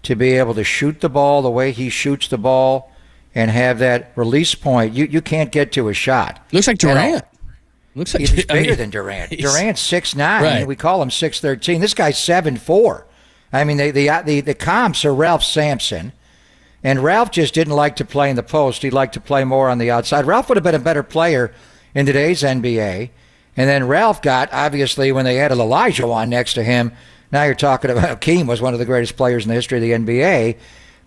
to be able to shoot the ball the way he shoots the ball and have that release point. You can't get to a shot. Looks like Durant. Looks like he's bigger than Durant. Durant's 6'9". Right. We call him 6'13". This guy's 7'4". I mean, the comps are Ralph Sampson. And Ralph just didn't like to play in the post. He liked to play more on the outside. Ralph would have been a better player in today's NBA. And then Ralph got, obviously, when they added Elijah on next to him, now you're talking about Hakeem was one of the greatest players in the history of the NBA.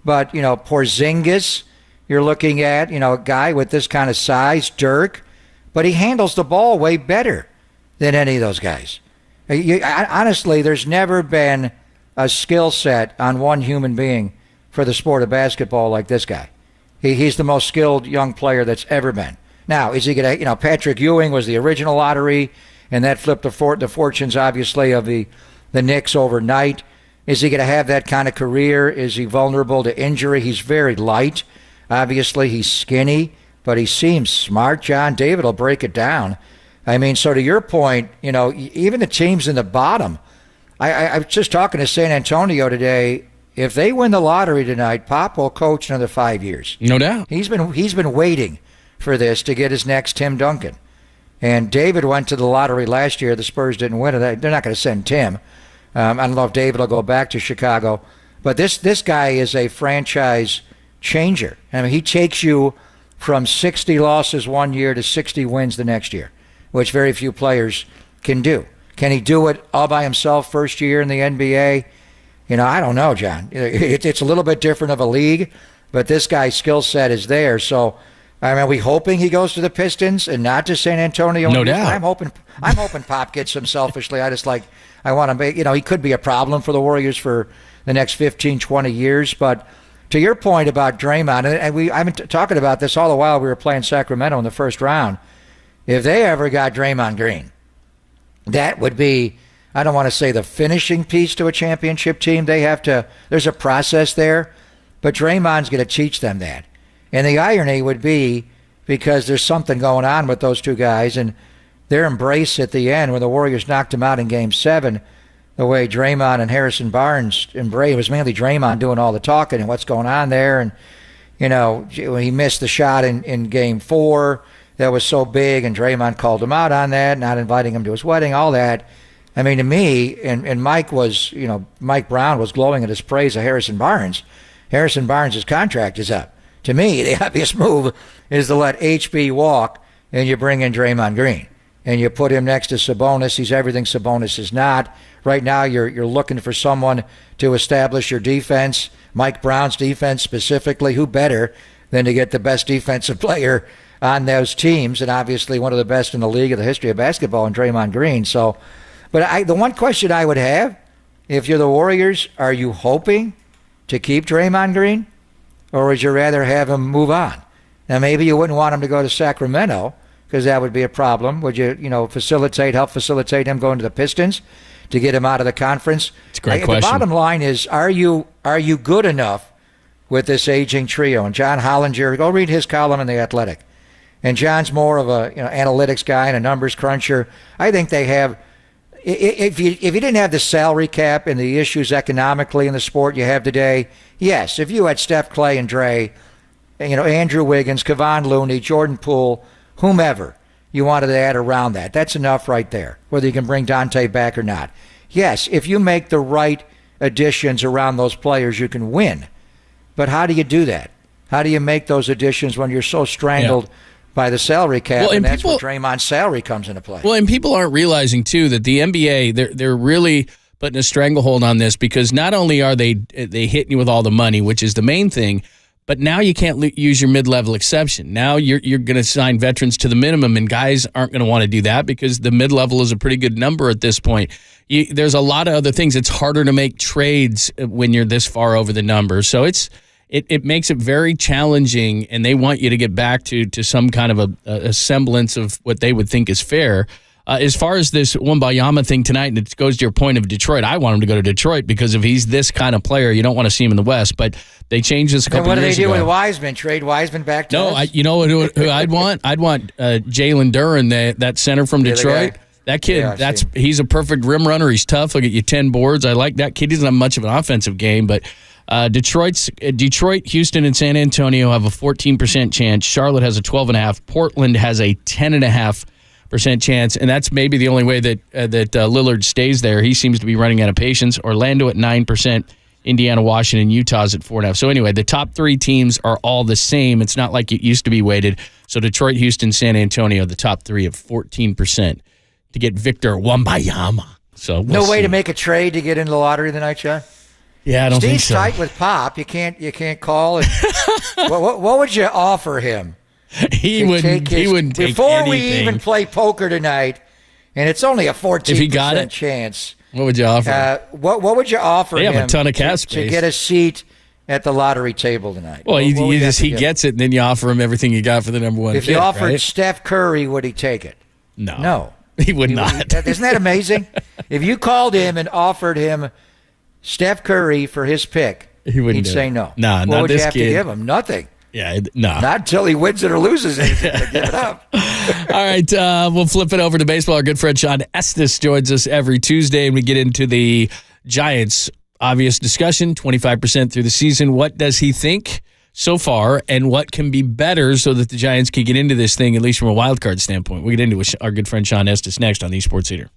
But, Porzingis, you're looking at, a guy with this kind of size, Dirk. But he handles the ball way better than any of those guys. Honestly, there's never been a skill set on one human being for the sport of basketball like this guy. He's the most skilled young player that's ever been. Now, is he going to, Patrick Ewing was the original lottery, and that flipped the fortunes, obviously, of the Knicks overnight. Is he going to have that kind of career? Is he vulnerable to injury? He's very light. Obviously, he's skinny, but he seems smart, John. David will break it down. I mean, so to your point, even the teams in the bottom, I was just talking to San Antonio today. If they win the lottery tonight, Pop will coach another 5 years. No doubt. He's been waiting for this to get his next Tim Duncan. And David went to the lottery last year. The Spurs didn't win it. They're not going to send Tim. I don't know if David will go back to Chicago. But this guy is a franchise changer. I mean, he takes you from 60 losses one year to 60 wins the next year, which very few players can do. Can he do it all by himself first year in the NBA? I don't know, John. It's a little bit different of a league, but this guy's skill set is there. So, are we hoping he goes to the Pistons and not to San Antonio? No doubt. I'm hoping Pop gets him selfishly. I want to make, he could be a problem for the Warriors for the next 15, 20 years. But to your point about Draymond, and I've been talking about this all the while we were playing Sacramento in the first round. If they ever got Draymond Green, that would be, I don't want to say the finishing piece to a championship team. There's a process there, but Draymond's going to teach them that. And the irony would be, because there's something going on with those two guys, and their embrace at the end when the Warriors knocked them out in Game 7, the way Draymond and Harrison Barnes embraced, it was mainly Draymond doing all the talking and what's going on there. And, he missed the shot in Game 4 that was so big, and Draymond called him out on that, not inviting him to his wedding, all that. I mean, to me, and Mike Brown was glowing at his praise of Harrison Barnes. Harrison Barnes' contract is up. To me, the obvious move is to let HB walk, and you bring in Draymond Green. And you put him next to Sabonis. He's everything Sabonis is not. Right now, you're looking for someone to establish your defense, Mike Brown's defense specifically. Who better than to get the best defensive player on those teams, and obviously one of the best in the league of the history of basketball in Draymond Green. So, but the one question I would have, if you're the Warriors, are you hoping to keep Draymond Green, or would you rather have him move on? Now, maybe you wouldn't want him to go to Sacramento because that would be a problem. Would you, help facilitate him going to the Pistons to get him out of the conference? It's a great question. The bottom line is, are you good enough with this aging trio? And John Hollinger, go read his column in The Athletic. And John's more of a analytics guy and a numbers cruncher. I think they have if you didn't have the salary cap and the issues economically in the sport you have today, yes, if you had Steph, Clay, and Dre, Andrew Wiggins, Kevon Looney, Jordan Poole, whomever you wanted to add around that, that's enough right there, whether you can bring Dante back or not. Yes, if you make the right additions around those players, you can win. But how do you do that? How do you make those additions when you're so strangled by the salary cap? Well, and that's where Draymond's salary comes into play. Well, and people aren't realizing, too, that the NBA, they're really putting a stranglehold on this, because not only are they hitting you with all the money, which is the main thing, but now you can't use your mid-level exception. Now you're going to sign veterans to the minimum, and guys aren't going to want to do that because the mid-level is a pretty good number at this point. There's a lot of other things. It's harder to make trades when you're this far over the number. So it makes it very challenging, and they want you to get back to some kind of a semblance of what they would think is fair. As far as this Wembanyama thing tonight, and it goes to your point of Detroit, I want him to go to Detroit because if he's this kind of player, you don't want to see him in the West. But they changed this a couple years ago. What do they do with Wiseman? Trade Wiseman back to us? You know who I'd want? I'd want Jalen Duren, that center from Detroit. That kid, he's a perfect rim runner. He's tough. He'll get you 10 boards. I like that kid. He doesn't have much of an offensive game, but Detroit, Houston, and San Antonio have a 14% chance. Charlotte has a 12.5%. Portland has a 10.5% chance, and that's maybe the only way that Lillard stays there. He seems to be running out of patience. Orlando at 9%. Indiana, Washington, Utah's at 4.5%. So anyway, the top three teams are all the same. It's not like it used to be weighted. So Detroit, Houston, San Antonio, the top three of 14% to get Victor Wembanyama. So no way to make a trade to get into the lottery tonight, John? Yeah, I don't think so. Steve's tight with Pop. You can't call. What would you offer him? He wouldn't take before anything. We even play poker tonight, and it's only a 14% chance. What would you offer? What would you offer him? They have a ton of cap space to get a seat at the lottery table tonight. Well, he gets it, and then you offer him everything you got for the number one. If you offered Steph Curry, would he take it? No, he would not. Isn't that amazing? If you called him and offered him Steph Curry for his pick, he'd say no. No, what not would this you have kid. to give him? Nothing. Yeah, no. Not until he wins it or loses it. Give it up. All right, we'll flip it over to baseball. Our good friend Sean Estes joins us every Tuesday, and we get into the Giants' obvious discussion, 25% through the season. What does he think so far, and what can be better so that the Giants can get into this thing, at least from a wild card standpoint? We'll get into it with our good friend Sean Estes next on the Sports Leader.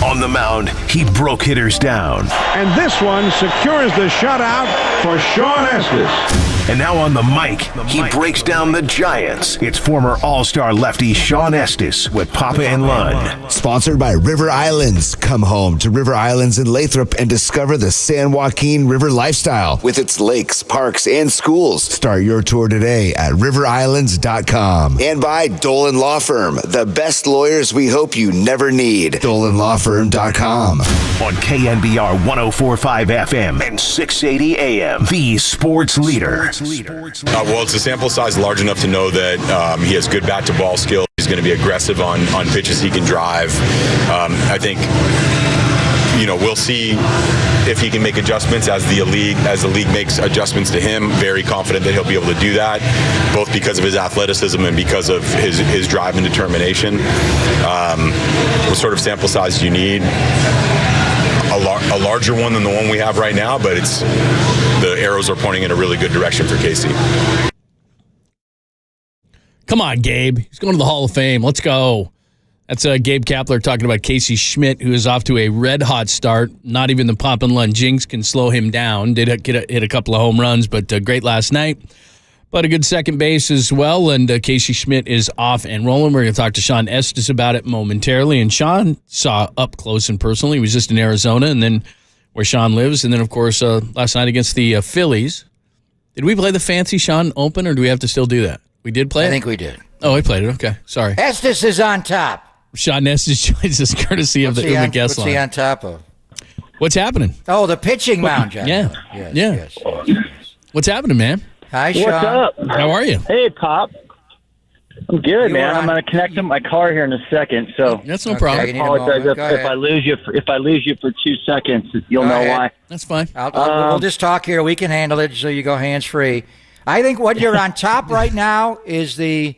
On the mound, he broke hitters down. And this one secures the shutout for Sean Estes. And now on the mic, he breaks down the Giants. It's former All-Star lefty Sean Estes with Papa and Lund. Sponsored by River Islands. Come home to River Islands in Lathrop and discover the San Joaquin River lifestyle with its lakes, parks, and schools. Start your tour today at riverislands.com. And by Dolan Law Firm, the best lawyers we hope you never need. DolanLawFirm.com. On KNBR 104.5 FM and 680 AM, the sports leader. Well, it's a sample size large enough to know that he has good bat-to-ball skills. He's going to be aggressive on pitches he can drive. I think, we'll see if he can make adjustments as the league makes adjustments to him. Very confident that he'll be able to do that, both because of his athleticism and because of his drive and determination. What sort of sample size do you need? A larger one than the one we have right now, but the arrows are pointing in a really good direction for Casey. Come on, Gabe. He's going to the Hall of Fame. Let's go. That's Gabe Kapler talking about Casey Schmidt, who is off to a red-hot start. Not even the Pop and Lund jinx can slow him down. Did hit a couple of home runs, but great last night. But a good second base as well, and Casey Schmidt is off and rolling. We're going to talk to Sean Estes about it momentarily, and Sean saw up close and personal. He was just in Arizona, and then where Sean lives, and then, of course, last night against the Phillies. Did we play the fancy Sean Open, or do we have to still do that? We did play it? I think we did. Oh, we played it. Okay, sorry. Estes is on top. Sean Estes joins us courtesy of the guest line. What's he on top of? What's happening? Oh, the pitching mound, John. Yeah. Yes. What's happening, man? Hi, Sean. What's up? How are you? Hey, Pop. I'm good, man. I'm going to connect to my car here in a second, so That's no problem. you need a apologize moment. if I lose you for 2 seconds. You'll Go know ahead. why. That's fine. We'll just talk here. We can handle it so you go hands-free. I think what you're on top right now is the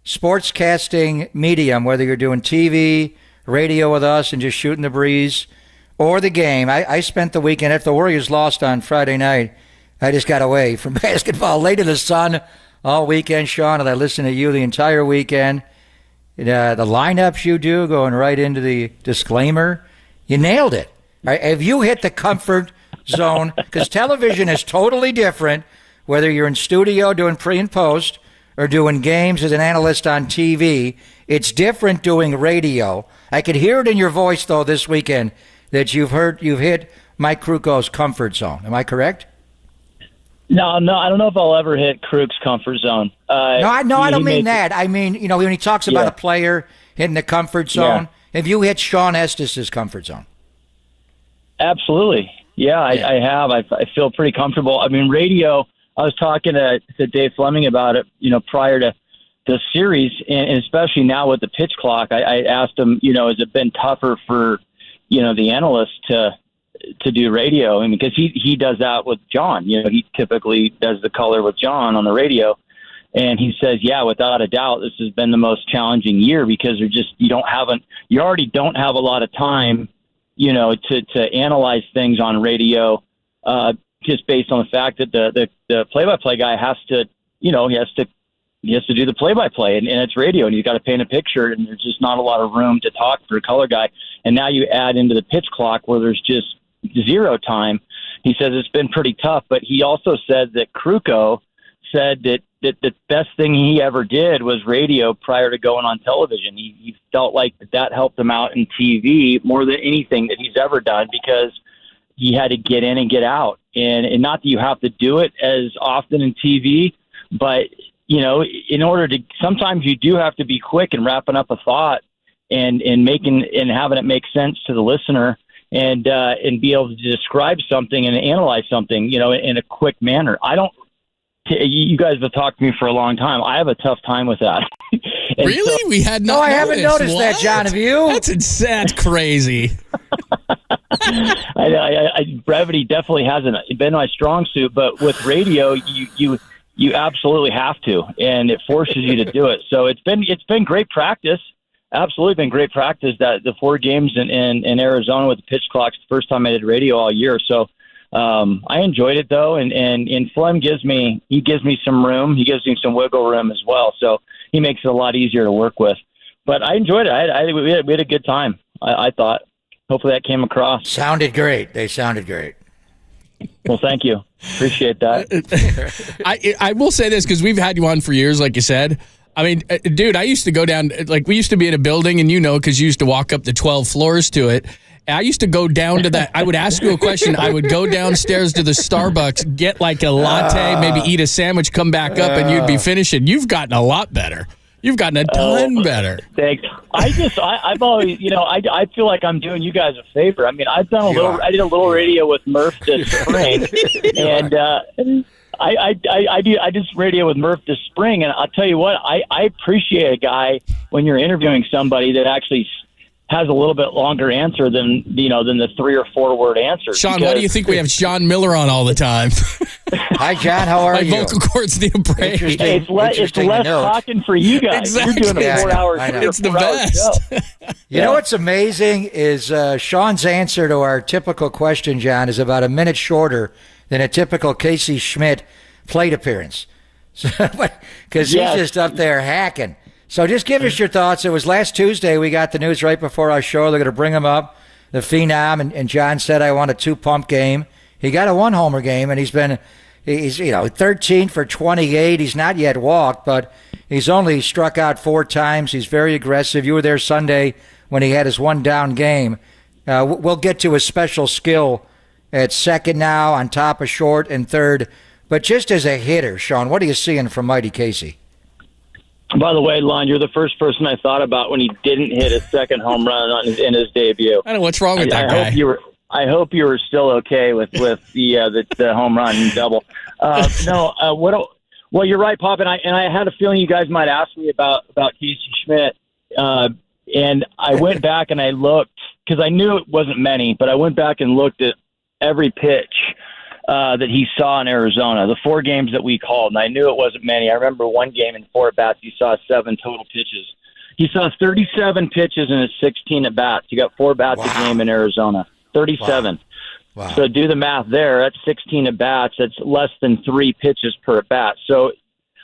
sportscasting medium, whether you're doing TV, radio with us and just shooting the breeze, or the game. I spent the weekend, after the Warriors lost on Friday night, I just got away from basketball, late in the sun all weekend, Sean, and I listened to you the entire weekend. The lineups you do, going right into the disclaimer, you nailed it. Right? Have you hit the comfort zone? Because television is totally different, whether you're in studio doing pre and post or doing games as an analyst on TV. It's different doing radio. I could hear it in your voice, though, this weekend that you've hit Mike Kruko's comfort zone. Am I correct? No, I don't know if I'll ever hit Krug's comfort zone. I don't mean that. I mean, when he talks about a player hitting the comfort zone, have you hit Sean Estes' comfort zone? Absolutely. Yeah, I have. I feel pretty comfortable. I mean, radio, I was talking to Dave Fleming about it, prior to the series, and especially now with the pitch clock. I asked him, has it been tougher for, the analysts to do radio? I mean, because he does that with John. He typically does the color with John on the radio. And he says, yeah, without a doubt, this has been the most challenging year because you already don't have a lot of time, to analyze things on radio, just based on the fact that the play-by-play guy has to, he has to do the play-by-play, and it's radio, and you've got to paint a picture, and there's just not a lot of room to talk for a color guy. And now you add into the pitch clock where there's just zero time. He says it's been pretty tough, but he also said that Kruko said that the best thing he ever did was radio prior to going on television. He felt like that helped him out in TV more than anything that he's ever done because he had to get in and get out. And not that you have to do it as often in TV, but, in order to, sometimes you do have to be quick in wrapping up a thought and having it make sense to the listener and be able to describe something and analyze something, in a quick manner. You guys have talked to me for a long time. I have a tough time with that. Really? We had not. No, I haven't noticed that, John. Have you? That's crazy. Brevity definitely hasn't been my strong suit, but with radio, you absolutely have to, and it forces you to do it. So it's been great practice. Absolutely been great practice. That the 4 games in Arizona with the pitch clocks, the first time I did radio all year. So I enjoyed it though, and Flem gives me some room. He gives me some wiggle room as well. So he makes it a lot easier to work with. But I enjoyed it. We had a good time. I thought. Hopefully that came across. Sounded great. They sounded great. Well, thank you. Appreciate that. I will say this because we've had you on for years, like you said. I mean, dude, I used to go down, like we used to be in a building, and because you used to walk up the 12 floors to it. I used to go down to that. I would ask you a question. I would go downstairs to the Starbucks, get like a latte, maybe eat a sandwich, come back up, and you'd be finishing. You've gotten a lot better. You've gotten a ton better. Thanks. I've always, I feel like I'm doing you guys a favor. I mean, I did a little radio with Murph this spring, and I did radio with Murph this spring, and I'll tell you what, I appreciate a guy when you're interviewing somebody that actually has a little bit longer answer than the 3 or 4 word answer. Sean, why do you think we have John Miller on all the time? Hi, John. How are you? My vocal cords need a break. It's less talking for you guys. Exactly. You're doing a 4-hour show. It's the best. You know what's amazing is Sean's answer to our typical question, John, is about a minute shorter than a typical Casey Schmidt plate appearance. Because he's just up there hacking. So just give us your thoughts. It was last Tuesday we got the news right before our show. They're going to bring him up, the Phenom, and John said, I want a 2-pump game. He got a 1-homer game, and he's 13 for 28. He's not yet walked, but he's only struck out 4 times. He's very aggressive. You were there Sunday when he had his 1-down game. We'll get to his special skill at second now, on top of short and third. But just as a hitter, Sean, what are you seeing from Mighty Casey? By the way, Lon, you're the first person I thought about when he didn't hit his second home run in his debut. I don't know what's wrong with that guy. I hope you were still okay with the home run and double. Well, you're right, Pop, and I had a feeling you guys might ask me about Casey Schmidt, and I went back and I looked because I knew it wasn't many, but I went back and looked at every pitch that he saw in Arizona, the 4 games that we called, and I knew it wasn't many. I remember one game in 4 at-bats, he saw 7 total pitches. He saw 37 pitches in his 16 at-bats. He got 4 bats a game in Arizona, 37. Wow. So do the math there. That's 16 at-bats. That's less than 3 pitches per at-bat. So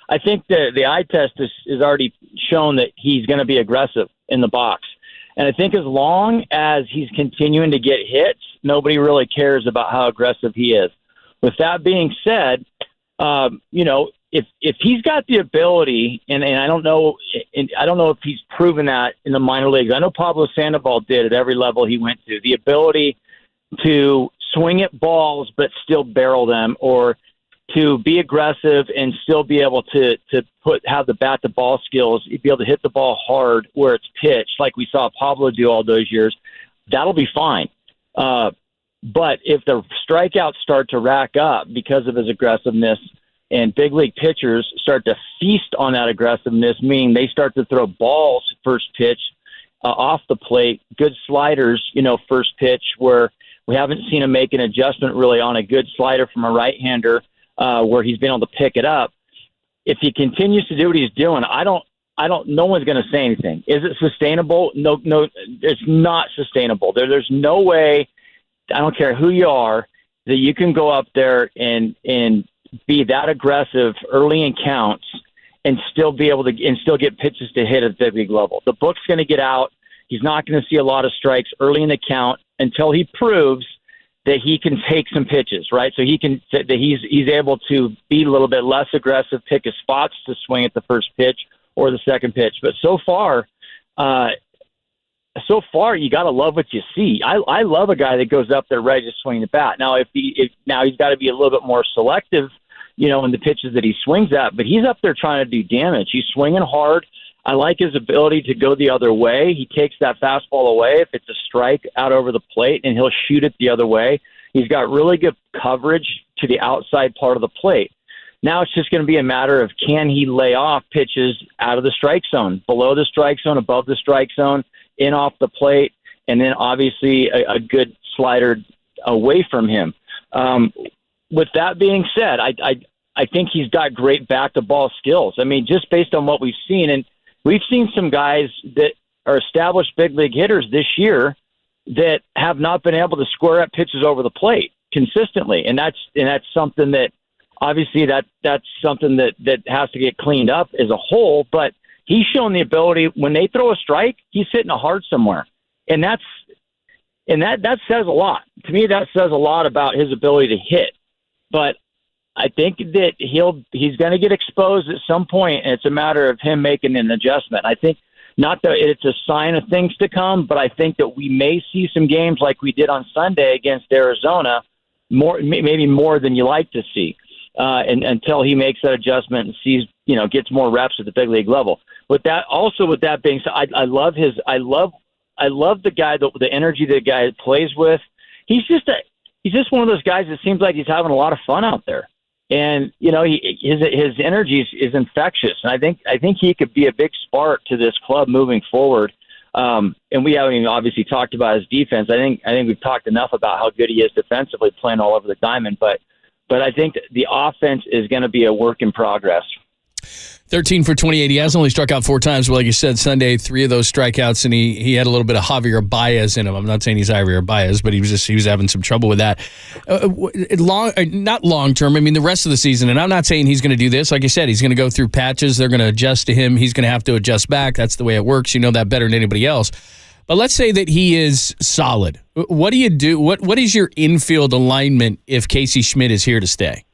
I think the eye test is already shown that he's going to be aggressive in the box. And I think as long as he's continuing to get hits, nobody really cares about how aggressive he is. With that being said, if he's got the ability, and I don't know if he's proven that in the minor leagues. I know Pablo Sandoval did at every level he went to. The ability to swing at balls but still barrel them, or to be aggressive and still be able to have the bat to ball skills, be able to hit the ball hard where it's pitched, like we saw Pablo do all those years. That'll be fine. But if the strikeouts start to rack up because of his aggressiveness, and big league pitchers start to feast on that aggressiveness, meaning they start to throw balls first pitch off the plate, good sliders, first pitch, where we haven't seen him make an adjustment really on a good slider from a right-hander where he's been able to pick it up. If he continues to do what he's doing, no one's going to say anything. Is it sustainable? No, it's not sustainable. There's no way, I don't care who you are, that you can go up there and be that aggressive early in counts and still be able to and still get pitches to hit at the big level. The book's going to get out. He's not going to see a lot of strikes early in the count until he proves that he can take some pitches, right? So that he's able to be a little bit less aggressive, pick his spots to swing at the first pitch or the second pitch. But so far, you got to love what you see. I love a guy that goes up there ready to swing the bat. Now, now he's got to be a little bit more selective, in the pitches that he swings at. But he's up there trying to do damage. He's swinging hard. I like his ability to go the other way. He takes that fastball away if it's a strike out over the plate, and he'll shoot it the other way. He's got really good coverage to the outside part of the plate. Now it's just going to be a matter of, can he lay off pitches out of the strike zone, below the strike zone, above the strike zone, in off the plate, and then obviously a good slider away from him. With that being said, I think he's got great back-to-ball skills. I mean, just based on what we've seen, and we've seen some guys that are established big league hitters this year that have not been able to square up pitches over the plate consistently, and that's something that obviously that's something that has to get cleaned up as a whole. But he's shown the ability when they throw a strike, he's hitting it hard somewhere, and And that says a lot. To me, that says a lot about his ability to hit. But I think that he's going to get exposed at some point, and it's a matter of him making an adjustment. I think not that it's a sign of things to come, but I think that we may see some games like we did on Sunday against Arizona, maybe more than you like to see, and until he makes that adjustment and sees, gets more reps at the big league level. With that being said, I love the guy, the energy the guy plays with. He's just one of those guys that seems like he's having a lot of fun out there. And, his energy is infectious. And I think he could be a big spark to this club moving forward. And we haven't even obviously talked about his defense. I think we've talked enough about how good he is defensively, playing all over the diamond. But I think the offense is going to be a work in progress. 13 for 28. He has only struck out 4 times. But like you said, Sunday, 3 of those strikeouts, and he had a little bit of Javier Baez in him. I'm not saying he's Javier Baez, but he was having some trouble with that. Not long term. I mean, the rest of the season, and I'm not saying he's going to do this. Like I said, he's going to go through patches. They're going to adjust to him. He's going to have to adjust back. That's the way it works. You know that better than anybody else. But let's say that he is solid. What do you do? What is your infield alignment if Casey Schmidt is here to stay?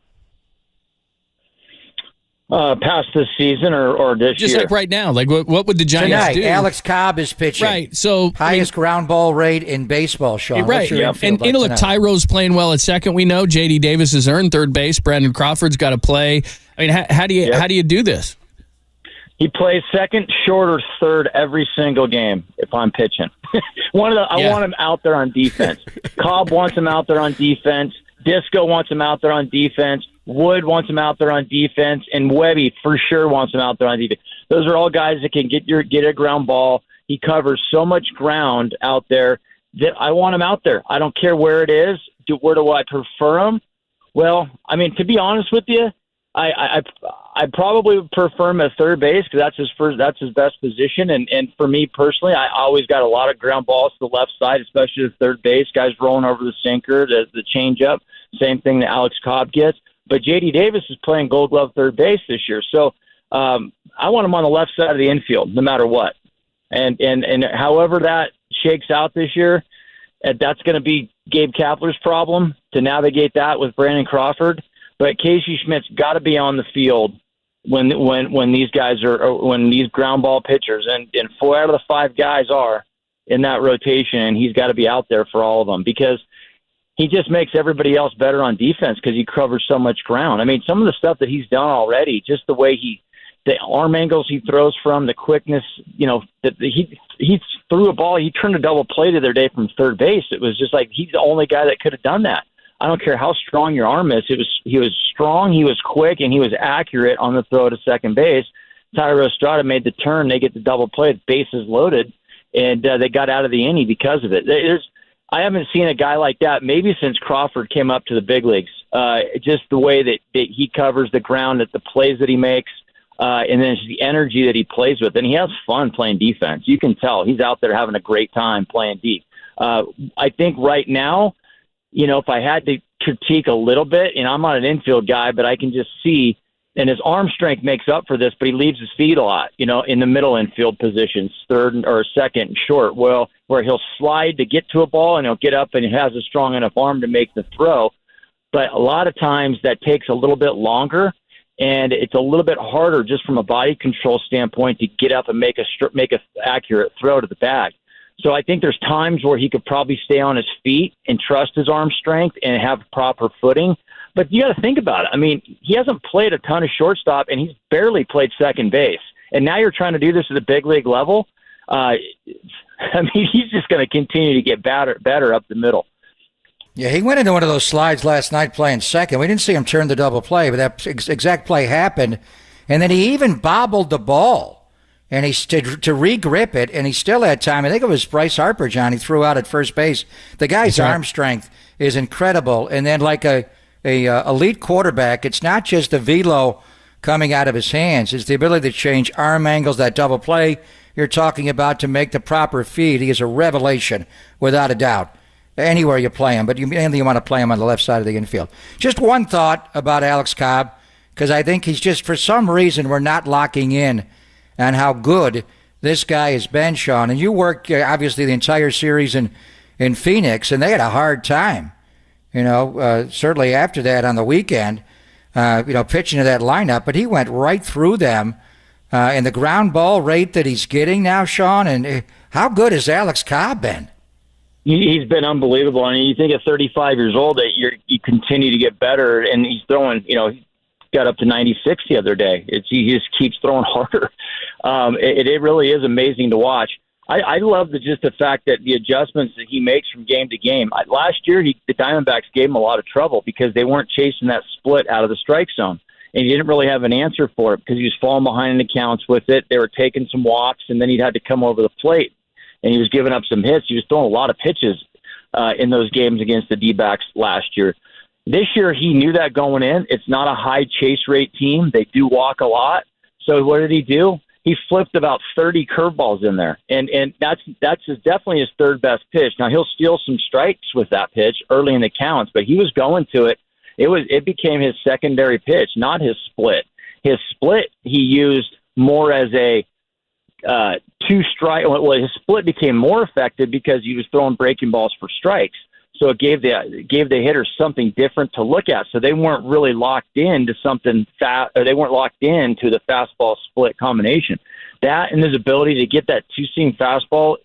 Past this season or this year? Just like right now. Like, what would the Giants do? Alex Cobb is pitching. Right. So highest ground ball rate in baseball, Sean. Right. And look, Tyro's playing well at second. We know J.D. Davis has earned third base. Brandon Crawford's got to play. I mean, how do you do this? He plays second, short, or third every single game if I'm pitching. I want him out there on defense. Cobb wants him out there on defense. Disco wants him out there on defense. Wood wants him out there on defense, and Webby for sure wants him out there on defense. Those are all guys that can get a ground ball. He covers so much ground out there that I want him out there. I don't care where it is. Where do I prefer him? Well, I mean, to be honest with you, I probably would prefer him at third base because that's his best position. And for me personally, I always got a lot of ground balls to the left side, especially at third base. Guys rolling over the sinker, the changeup, same thing that Alex Cobb gets. But J.D. Davis is playing Gold Glove third base this year, so I want him on the left side of the infield, no matter what. And however that shakes out this year, that's going to be Gabe Kapler's problem to navigate that with Brandon Crawford. But Casey Schmidt's got to be on the field when these guys when these ground ball pitchers and 4 out of the 5 guys are in that rotation, and he's got to be out there for all of them because he just makes everybody else better on defense because he covers so much ground. I mean, some of the stuff that he's done already, just the way the arm angles he throws from, the quickness, that he threw a ball. He turned a double play the other day from third base. It was just like he's the only guy that could have done that. I don't care how strong your arm is. He was strong, he was quick, and he was accurate on the throw to second base. Tyro Estrada made the turn. They get the double play, bases loaded, and they got out of the inning because of it. I haven't seen a guy like that maybe since Crawford came up to the big leagues. Just the way that he covers the ground, that the plays that he makes, and then it's the energy that he plays with. And he has fun playing defense. You can tell he's out there having a great time playing deep. I think right now, if I had to critique a little bit, and I'm not an infield guy, but I can just see, and his arm strength makes up for this, but he leaves his feet a lot, in the middle infield positions, third or second and short, where he'll slide to get to a ball and he'll get up and he has a strong enough arm to make the throw. But a lot of times that takes a little bit longer, and it's a little bit harder just from a body control standpoint to get up and make a accurate throw to the bag. So I think there's times where he could probably stay on his feet and trust his arm strength and have proper footing. But you got to think about it. I mean, he hasn't played a ton of shortstop, and he's barely played second base. And now you're trying to do this at the big league level. I mean, he's just going to continue to get better up the middle. Yeah, he went into one of those slides last night playing second. We didn't see him turn the double play, but that exact play happened. And then he even bobbled the ball. And he to re-grip it, and he still had time. I think it was Bryce Harper, John, he threw out at first base. The guy's arm strength is incredible. And then like a elite quarterback, it's not just the velo coming out of his hands. It's the ability to change arm angles, that double play you're talking about to make the proper feed. He is a revelation, without a doubt, anywhere you play him. But you mainly want to play him on the left side of the infield. Just one thought about Alex Cobb, because I think he's just, for some reason, we're not locking in on how good this guy has been, Sean. And you worked, obviously, the entire series in in Phoenix, and they had a hard time. Certainly after that on the weekend, pitching to that lineup, but he went right through them. And the ground ball rate that he's getting now, Sean, and how good has Alex Cobb been? He's been unbelievable. I mean, you think at 35 years old that you continue to get better, and he's throwing, he got up to 96 the other day. He just keeps throwing harder. It really is amazing to watch. I love the fact that the adjustments that he makes from game to game. Last year, the Diamondbacks gave him a lot of trouble because they weren't chasing that split out of the strike zone. And he didn't really have an answer for it because he was falling behind in the counts with it. They were taking some walks, and then he'd had to come over the plate. And he was giving up some hits. He was throwing a lot of pitches in those games against the D-backs last year. This year, he knew that going in. It's not a high chase rate team. They do walk a lot. So what did he do? He flipped about 30 curveballs in there, and that's definitely his third best pitch. Now he'll steal some strikes with that pitch early in the counts, but he was going to it. It became his secondary pitch, not his split. His split he used more as a two strike. Well, his split became more effective because he was throwing breaking balls for strikes. So it gave the hitters something different to look at. So they weren't really locked into something fast, or they weren't locked into the fastball split combination. That and his ability to get that two-seam fastball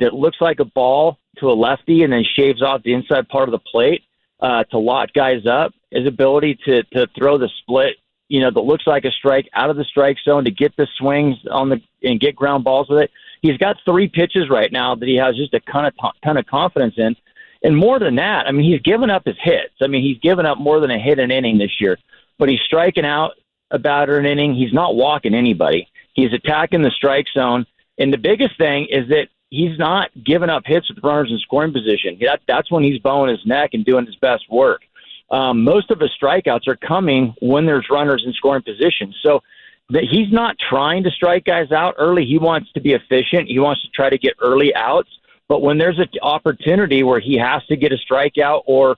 that looks like a ball to a lefty and then shaves off the inside part of the plate to lock guys up. His ability to throw the split, that looks like a strike out of the strike zone to get the swings and get ground balls with it. He's got 3 pitches right now that he has just a ton of confidence in. And more than that, I mean, he's given up his hits. I mean, he's given up more than a hit an inning this year. But he's striking out a batter an inning. He's not walking anybody. He's attacking the strike zone. And the biggest thing is that he's not giving up hits with runners in scoring position. That's when he's bowing his neck and doing his best work. Most of his strikeouts are coming when there's runners in scoring position. So that he's not trying to strike guys out early. He wants to be efficient. He wants to try to get early outs. But when there's an opportunity where he has to get a strikeout or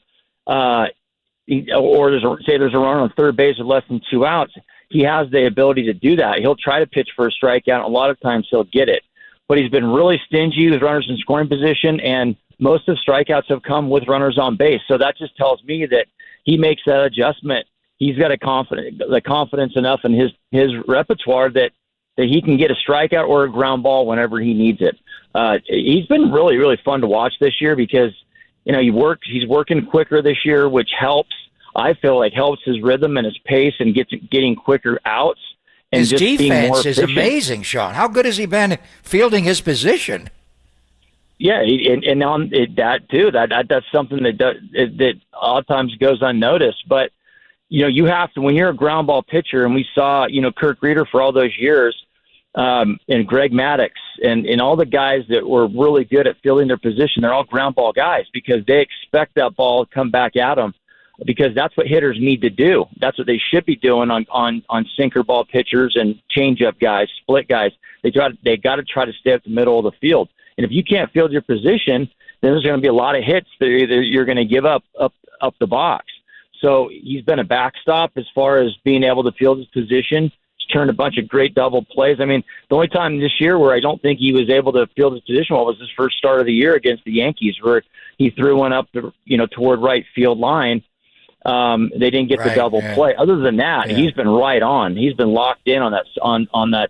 there's a runner on third base with less than 2 outs, he has the ability to do that. He'll try to pitch for a strikeout. A lot of times he'll get it. But he's been really stingy with runners in scoring position, and most of the strikeouts have come with runners on base. So that just tells me that he makes that adjustment. He's got the confidence enough in his repertoire that he can get a strikeout or a ground ball whenever he needs it. He's been really, really fun to watch this year because, he's working quicker this year, which helps. I feel like helps his rhythm and his pace and getting quicker outs. And his just defense being more is efficient. amazing, Sean. How good has he been fielding his position? Yeah, and on that too. That's something that a lot of times goes unnoticed. But you have to, when you're a ground ball pitcher, and we saw Kirk Reeder for all those years, and Greg Maddux and all the guys that were really good at fielding their position. They're all ground ball guys because they expect that ball to come back at them, because that's what hitters need to do. That's what they should be doing on sinker ball pitchers and changeup guys, split guys. They got to try to stay at the middle of the field. And if you can't field your position, then there's going to be a lot of hits that you're going to give up the box. So he's been a backstop as far as being able to field his position. He's turned a bunch of great double plays. I mean, the only time this year where I don't think he was able to field his position well was his first start of the year against the Yankees, where he threw one up toward right field line. They didn't get the double play. Other than that, he's been right on. He's been locked in on that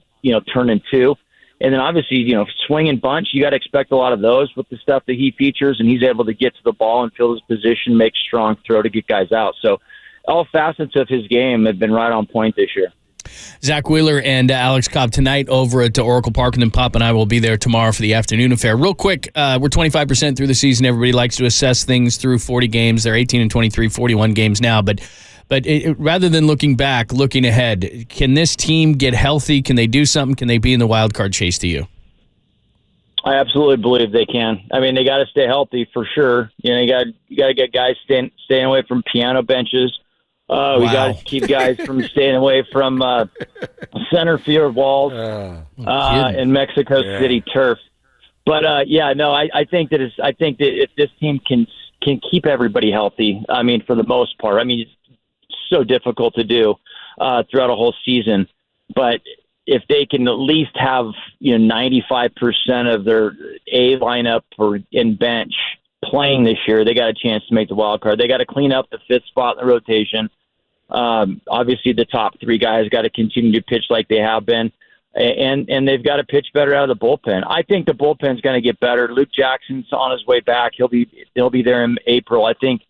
turn and 2. And then obviously, swing and bunch, you got to expect a lot of those with the stuff that he features, and he's able to get to the ball and field his position, make strong throw to get guys out. So all facets of his game have been right on point this year. Zach Wheeler and Alex Cobb tonight over at Oracle Park, and then Pop and I will be there tomorrow for the afternoon affair. Real quick, we're 25% through the season. Everybody likes to assess things through 40 games. They're 18 and 23, 41 games now, but rather than looking back, looking ahead, can this team get healthy? Can they do something? Can they be in the wild card chase to you? I absolutely believe they can. I mean, they got to stay healthy for sure. You got to get guys staying away from piano benches. We got to keep guys from staying away from center field walls and Mexico City turf. But I think that if this team can keep everybody healthy, I mean, for the most part, I mean, it's so difficult to do throughout a whole season. But if they can at least have 95% of their A lineup in bench playing this year, they got a chance to make the wild card. They got to clean up the fifth spot in the rotation. Obviously, the top three guys got to continue to pitch like they have been, and they've got to pitch better out of the bullpen. I think the bullpen's going to get better. Luke Jackson's on his way back. He'll be there in April. I think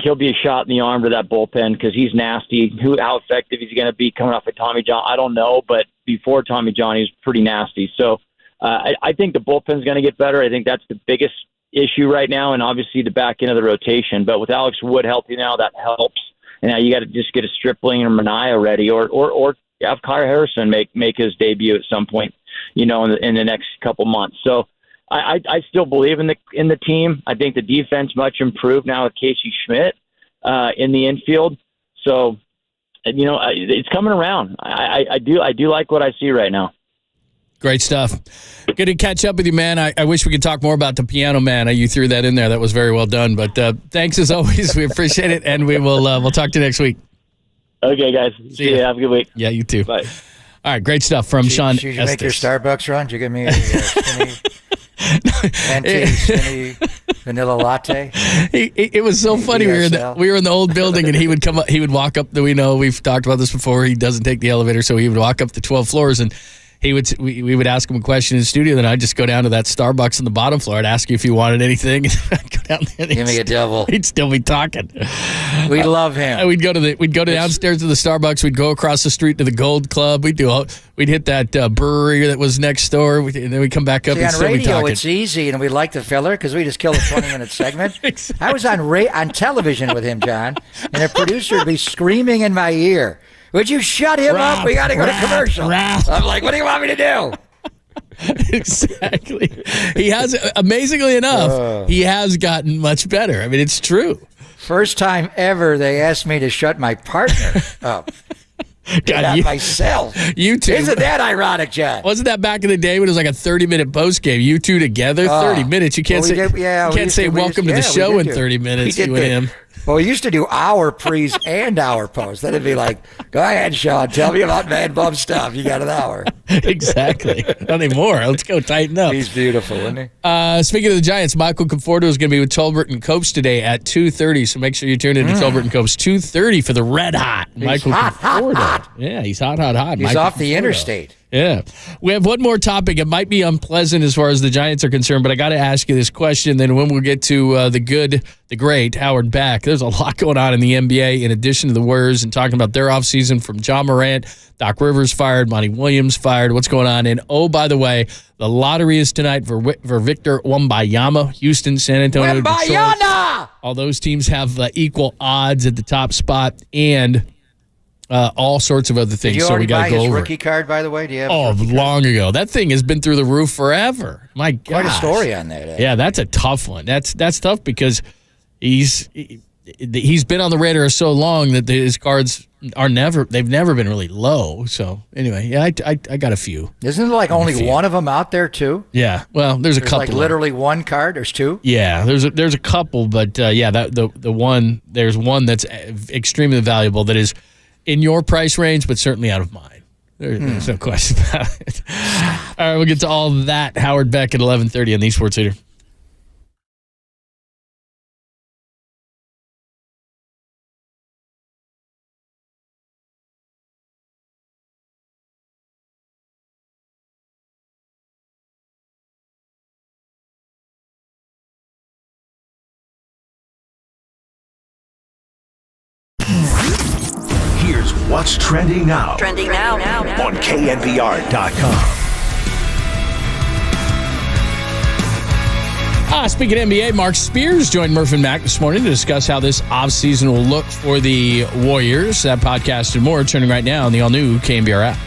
he'll be a shot in the arm to that bullpen because he's nasty. How effective he's going to be coming off of Tommy John, I don't know, but before Tommy John, he was pretty nasty. So I think the bullpen's going to get better. I think that's the biggest issue right now, and obviously the back end of the rotation. But with Alex Wood healthy now, that helps. And now you got to just get a Stripling or Mania ready, or have Kyle Harrison make his debut at some point, in the next couple months. So I still believe in the team. I think the defense much improved now with Casey Schmidt in the infield. So it's coming around. I do like what I see right now. Great stuff. Good to catch up with you, man. I wish we could talk more about the Piano Man. You threw that in there. That was very well done. But thanks as always. We appreciate it, and we'll talk to you next week. Okay, guys. See you. Have a good week. Yeah, you too. Bye. All right, great stuff from Sean Estes. Did you make your Starbucks run? Did you give me a skinny vanilla latte? It was so funny. We were in the old building, and he would come up. He would walk up. We've talked about this before. He doesn't take the elevator, so he would walk up the 12 floors, and we would ask him a question in the studio. Then I'd just go down to that Starbucks on the bottom floor. I'd ask you if you wanted anything. I'd go down there. Give me a double. He'd still be talking. We love him. We'd go downstairs to the Starbucks. We'd go across the street to the Gold Club. We'd hit that brewery that was next door. And then we'd come back up and on still radio, be talking. it's easy, and we like the filler because we just killed a 20-minute segment. Exactly. I was on television with him, John, and a producer would be screaming in my ear, "Would you shut him up? We got to go to commercial." I'm like, "What do you want me to do?" Exactly. He has, amazingly enough, he has gotten much better. I mean, it's true. First time ever they asked me to shut my partner up. God, myself. You two. Isn't that ironic, John? Wasn't that back in the day when it was like a 30-minute post game? You two together, 30 minutes. You can't say welcome to the show in 30 minutes. You and him. Well, we used to do our pre's and our post. Then it'd be like, "Go ahead, Sean. Tell me about Man Bum stuff. You got an hour." Exactly. Not anymore. Let's go tighten up. He's beautiful, isn't he? Speaking of the Giants, Michael Conforto is going to be with Tolbert and Copes today at 2:30. So make sure you tune in to Tolbert and Copes 2:30 for the red hot Michael Conforto. Hot. Yeah, he's hot. He's Michael off the Conforto. interstate. Yeah. We have one more topic. It might be unpleasant as far as the Giants are concerned, but I got to ask you this question. Then when we'll get to the great, Howard Beck, there's a lot going on in the NBA in addition to the Warriors and talking about their offseason from John Morant, Doc Rivers fired, Monty Williams fired, what's going on. And, oh, by the way, the lottery is tonight for Victor Wembanyama, Houston, San Antonio, Detroit. All those teams have equal odds at the top spot and all sorts of other things. So we got to go over. Rookie card, by the way? Do you have long ago. That thing has been through the roof forever. My God, quite a story on that. Yeah, that's a tough one. That's tough because he's been on the radar so long that his cards they've never been really low. So anyway, yeah, I got a few. Isn't there like only one of them out there too? Yeah, well, there's a couple. Like literally one card. There's two. Yeah, there's a couple, but yeah, there's one that's extremely valuable that is in your price range, but certainly out of mine. There's no question about it. All right, we'll get to all that. Howard Beck at 11:30 on the Sports Leader. Here's what's trending now. Trending now. On KNBR.com. Speaking of NBA, Mark Spears joined Murph and Mac this morning to discuss how this offseason will look for the Warriors. That podcast and more trending right now on the all-new KNBR app.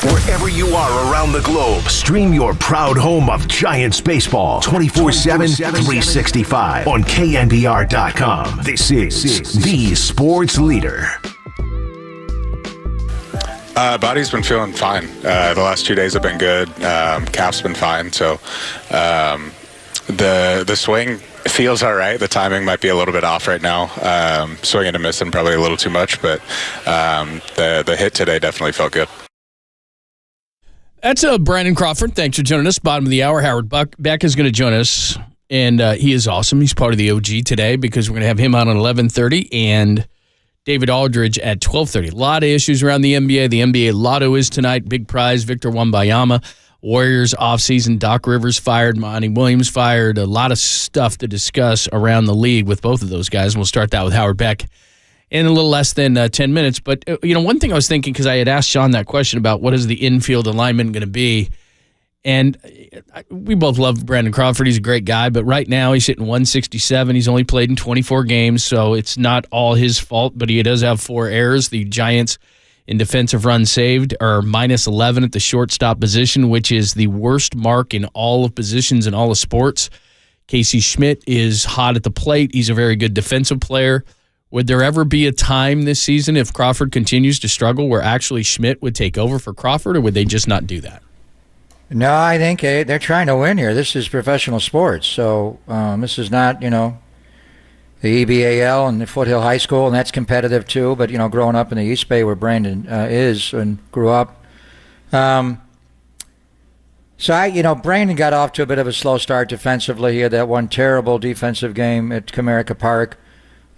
Wherever you are around the globe, stream your proud home of Giants baseball 24/7, 365 on KNBR.com. This is the sports leader. Body's been feeling fine. The last 2 days have been good. Calf's been fine. So the swing feels all right. The timing might be a little bit off right now. Swinging and missing probably a little too much, but the hit today definitely felt good. That's Brandon Crawford. Thanks for joining us. Bottom of the hour, Howard Beck is going to join us, and he is awesome. He's part of the OG today because we're going to have him on at 11:30 and David Aldridge at 12:30. A lot of issues around the NBA. The NBA Lotto is tonight. Big prize, Victor Wembanyama. Warriors offseason. Doc Rivers fired. Monty Williams fired. A lot of stuff to discuss around the league with both of those guys. And we'll start that with Howard Beck in a little less than 10 minutes. But, one thing I was thinking, because I had asked Sean that question about what is the infield alignment going to be, and we both love Brandon Crawford. He's a great guy, but right now he's hitting 167. He's only played in 24 games, so it's not all his fault, but he does have 4 errors. The Giants in defensive runs saved are minus 11 at the shortstop position, which is the worst mark in all of positions in all of sports. Casey Schmidt is hot at the plate. He's a very good defensive player. Would there ever be a time this season, if Crawford continues to struggle, where actually Schmidt would take over for Crawford, or would they just not do that? No, I think they're trying to win here. This is professional sports, so this is not, the EBAL and the Foothill High School, and that's competitive too, but, growing up in the East Bay where Brandon is and grew up. Brandon got off to a bit of a slow start defensively. He had that one terrible defensive game at Comerica Park.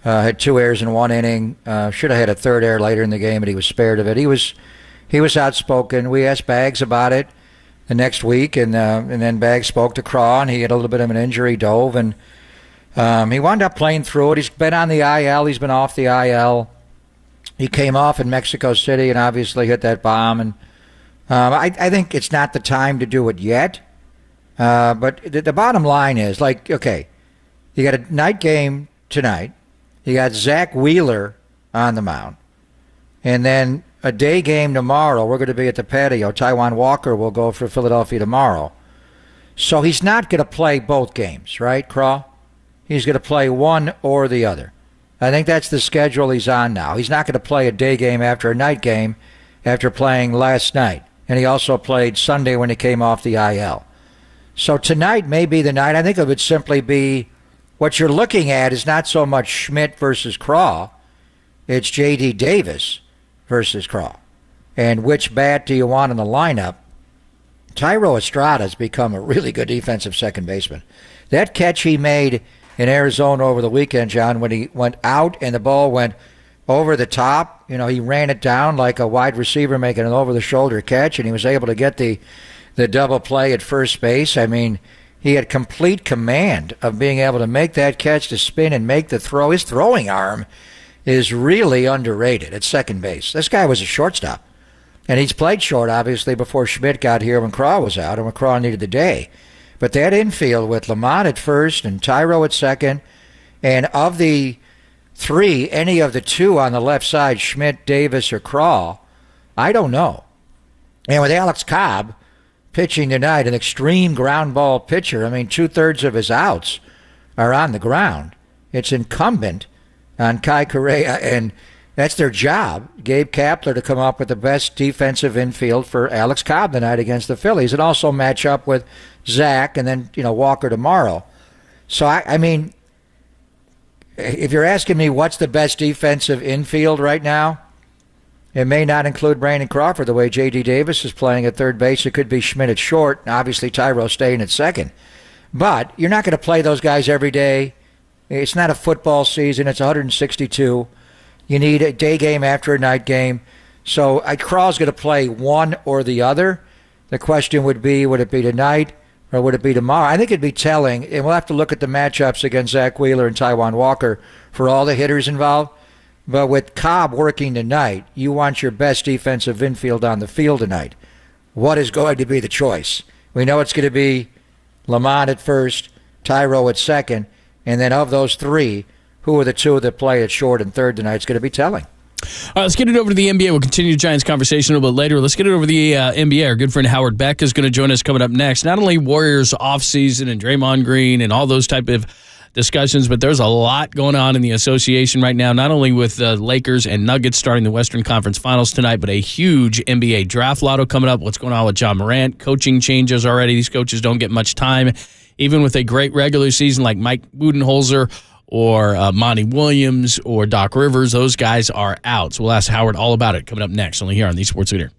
Had 2 errors in 1 inning. Should have had a 3rd error later in the game, but he was spared of it. He was outspoken. We asked Baggs about it the next week, and then Baggs spoke to Craw, and he had a little bit of an injury, dove, and he wound up playing through it. He's been on the IL. He's been off the IL. He came off in Mexico City and obviously hit that bomb. And I think it's not the time to do it yet. But the bottom line is, okay, you got a night game tonight. You got Zach Wheeler on the mound. And then a day game tomorrow. We're going to be at the patio. Taijuan Walker will go for Philadelphia tomorrow. So he's not going to play both games, right, Craw? He's going to play one or the other. I think that's the schedule he's on now. He's not going to play a day game after a night game after playing last night. And he also played Sunday when he came off the IL. So tonight may be the night. I think it would simply be, what you're looking at is not so much Schmidt versus Craw. It's J.D. Davis versus Craw. And which bat do you want in the lineup? Thairo Estrada's become a really good defensive second baseman. That catch he made in Arizona over the weekend, John, when he went out and the ball went over the top, he ran it down like a wide receiver making an over-the-shoulder catch, and he was able to get the double play at first base. I mean, he had complete command of being able to make that catch, to spin and make the throw. His throwing arm is really underrated at second base. This guy was a shortstop. And he's played short, obviously, before Schmidt got here when Craw was out and when Craw needed the day. But that infield with Lamont at first and Thairo at second, and of the three, any of the two on the left side, Schmidt, Davis, or Craw, I don't know. And with Alex Cobb pitching tonight, an extreme ground ball pitcher, 2/3 of his outs are on the ground. It's incumbent on Kai Correa, and that's their job, Gabe Kapler, to come up with the best defensive infield for Alex Cobb tonight against the Phillies, and also match up with Zach and then, Walker tomorrow. So, if you're asking me what's the best defensive infield right now, it may not include Brandon Crawford the way J.D. Davis is playing at third base. It could be Schmidt at short, and obviously Thairo staying at second. But you're not going to play those guys every day. It's not a football season. It's 162. You need a day game after a night game. So Craw's going to play one or the other. The question would be, would it be tonight or would it be tomorrow? I think it'd be telling, and we'll have to look at the matchups against Zach Wheeler and Taijuan Walker for all the hitters involved. But with Cobb working tonight, you want your best defensive infield on the field tonight. What is going to be the choice? We know it's going to be Lamont at first, Tyro at second, and then of those three, who are the two that play at short and third tonight? It's going to be telling. All right, let's get it over to the NBA. We'll continue the Giants conversation a little bit later. Let's get it over to the NBA. Our good friend Howard Beck is going to join us coming up next. Not only Warriors offseason and Draymond Green and all those type of discussions, but there's a lot going on in the association right now, not only with the Lakers and Nuggets starting the Western Conference Finals tonight, but a huge NBA draft lotto coming up. What's going on with John Morant? Coaching changes already. These coaches don't get much time. Even with a great regular season like Mike Budenholzer or Monty Williams or Doc Rivers, those guys are out. So we'll ask Howard all about it coming up next, only here on the Sports Leader.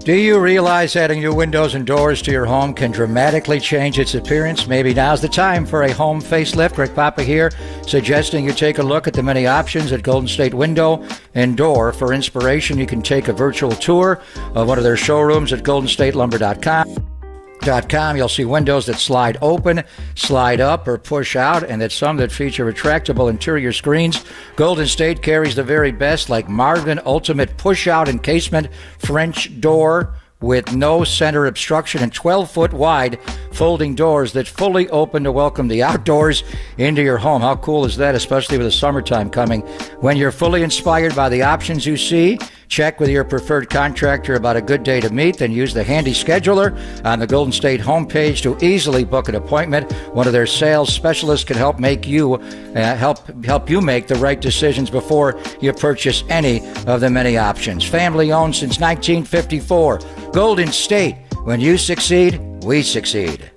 Do you realize adding new windows and doors to your home can dramatically change its appearance? Maybe now's the time for a home facelift. Rick Papa here, suggesting you take a look at the many options at Golden State Window and Door. For inspiration, you can take a virtual tour of one of their showrooms at goldenstatelumber.com. You'll see windows that slide open, slide up, or push out, and that some that feature retractable interior screens. Golden State carries the very best, like Marvin Ultimate Push-Out Encasement French Door with no center obstruction and 12-foot wide folding doors that fully open to welcome the outdoors into your home. How cool is that, especially with the summertime coming? When you're fully inspired by the options you see, check with your preferred contractor about a good day to meet, then use the handy scheduler on the Golden State homepage to easily book an appointment. One of their sales specialists can help make you help you make the right decisions before you purchase any of the many options. Family owned since 1954. Golden State. When you succeed, we succeed.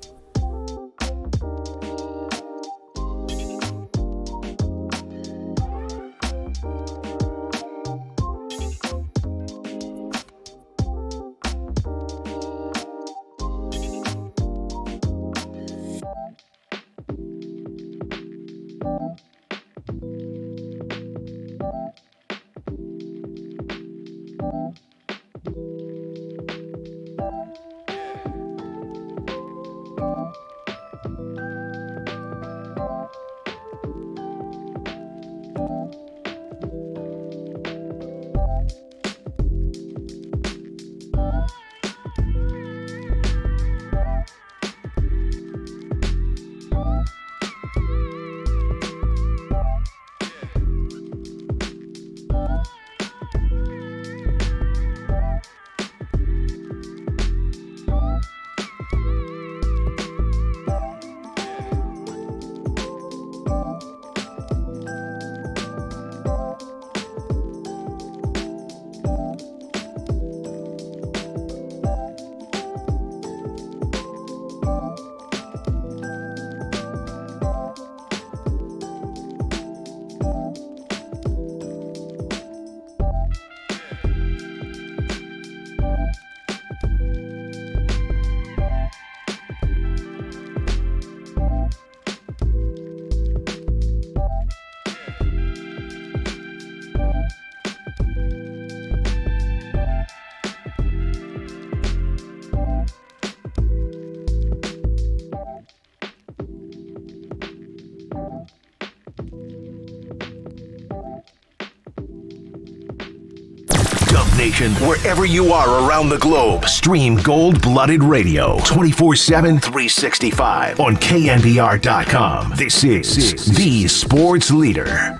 Nation, wherever you are around the globe. Stream Gold-Blooded Radio 24/7, 365 on KNBR.com. This is the sports leader.